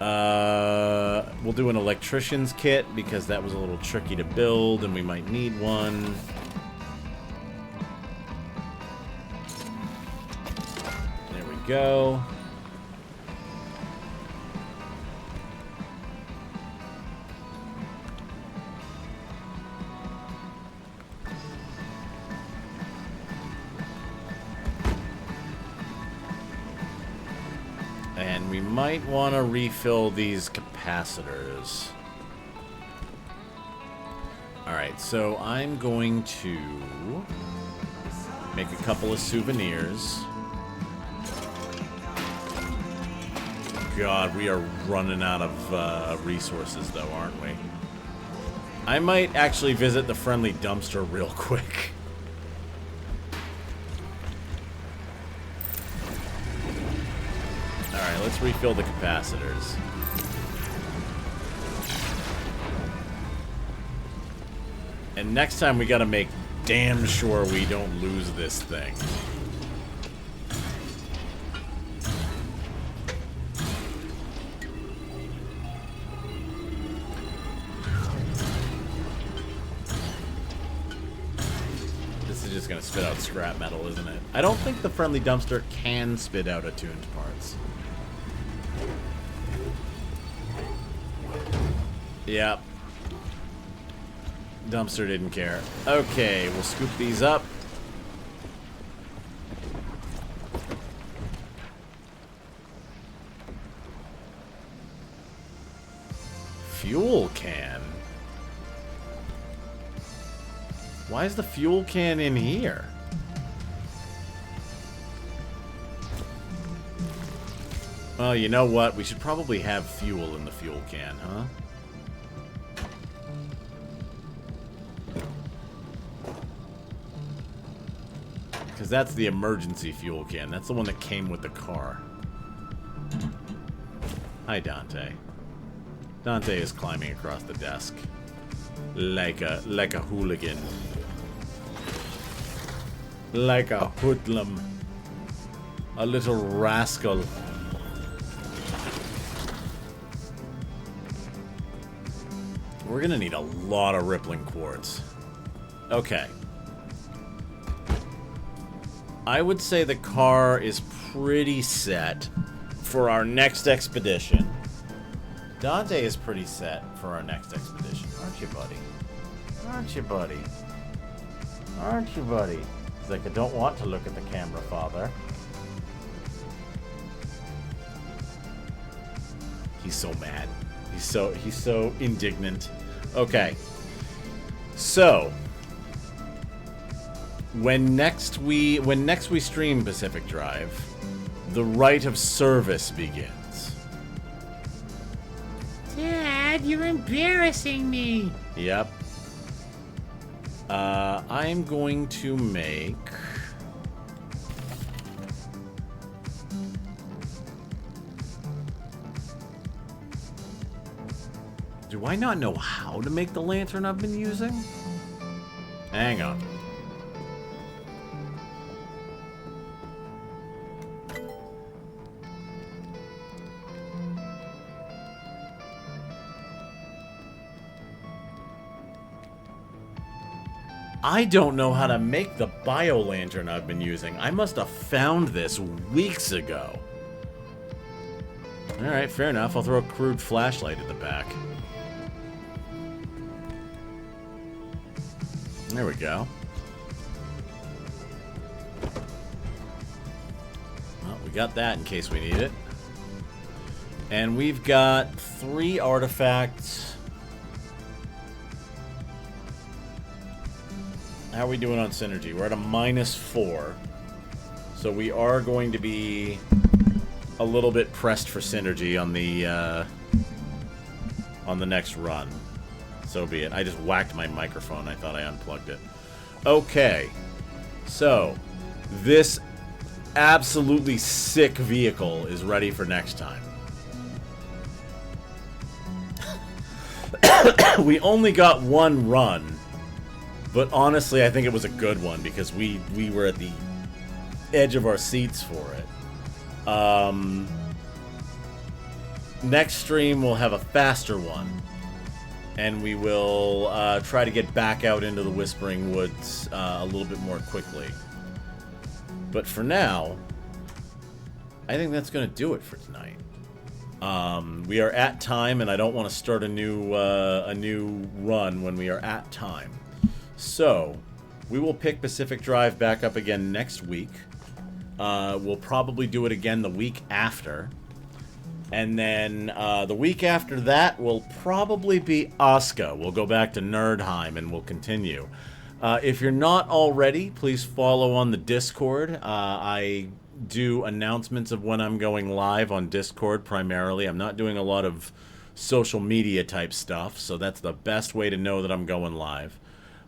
We'll do an electrician's kit because that was a little tricky to build and we might need one. There we go. And we might want to refill these capacitors. Alright, so I'm going to make a couple of souvenirs. God, we are running out of resources though, aren't we? I might actually visit the friendly dumpster real quick. Alright, let's refill the capacitors. And next time we gotta make damn sure we don't lose this thing. This is just gonna spit out scrap metal, isn't it? I don't think the friendly dumpster can spit out attuned parts. Yep. Dumpster didn't care. Okay, we'll scoop these up. Fuel can? Why is the fuel can in here? Well, you know what? We should probably have fuel in the fuel can, huh? Because that's the emergency fuel can. That's the one that came with the car. Hi, Dante. Dante is climbing across the desk. Like a hooligan. Like a hoodlum. A little rascal. We're gonna need a lot of rippling quartz. Okay. I would say the car is pretty set for our next expedition. Dante is pretty set for our next expedition. Aren't you, buddy? Aren't you, buddy? Aren't you, buddy? He's like, I don't want to look at the camera, father. He's so mad. He's so indignant. Okay. So, when next we stream Pacific Drive, the rite of service begins. Dad, you're embarrassing me. Yep. I'm going to make... Do I not know how to make the lantern I've been using? Hang on. I don't know how to make the bio lantern I've been using. I must have found this weeks ago. Alright, fair enough. I'll throw a crude flashlight at the back. There we go. Well, we got that in case we need it. And we've got 3 artifacts. How are we doing on synergy? We're at a -4. So we are going to be a little bit pressed for synergy on the next run. So be it. I just whacked my microphone. I thought I unplugged it. Okay. So, this absolutely sick vehicle is ready for next time. We only got 1 run. But honestly, I think it was a good one because we were at the edge of our seats for it. Next stream, we'll have a faster one. And we will try to get back out into the Whispering Woods a little bit more quickly. But for now, I think that's going to do it for tonight. We are at time, and I don't want to start a new run when we are at time. So, we will pick Pacific Drive back up again next week. We'll probably do it again the week after. And then the week after that will probably be Asuka. We'll go back to Nerdheim and we'll continue. If you're not already, please follow on the Discord. I do announcements of when I'm going live on Discord primarily. I'm not doing a lot of social media type stuff, so that's the best way to know that I'm going live.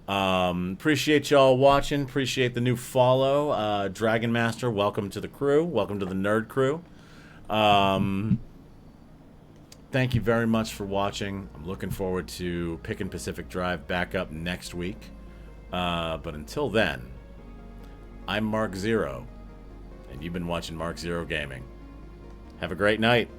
Appreciate y'all watching. Appreciate the new follow. Dragon Master, welcome to the crew. Welcome to the Nerd Crew. Thank you very much for watching. I'm looking forward to picking Pacific Drive back up next week. But until then, I'm Mark Zero, and you've been watching Mark Zero Gaming. Have a great night.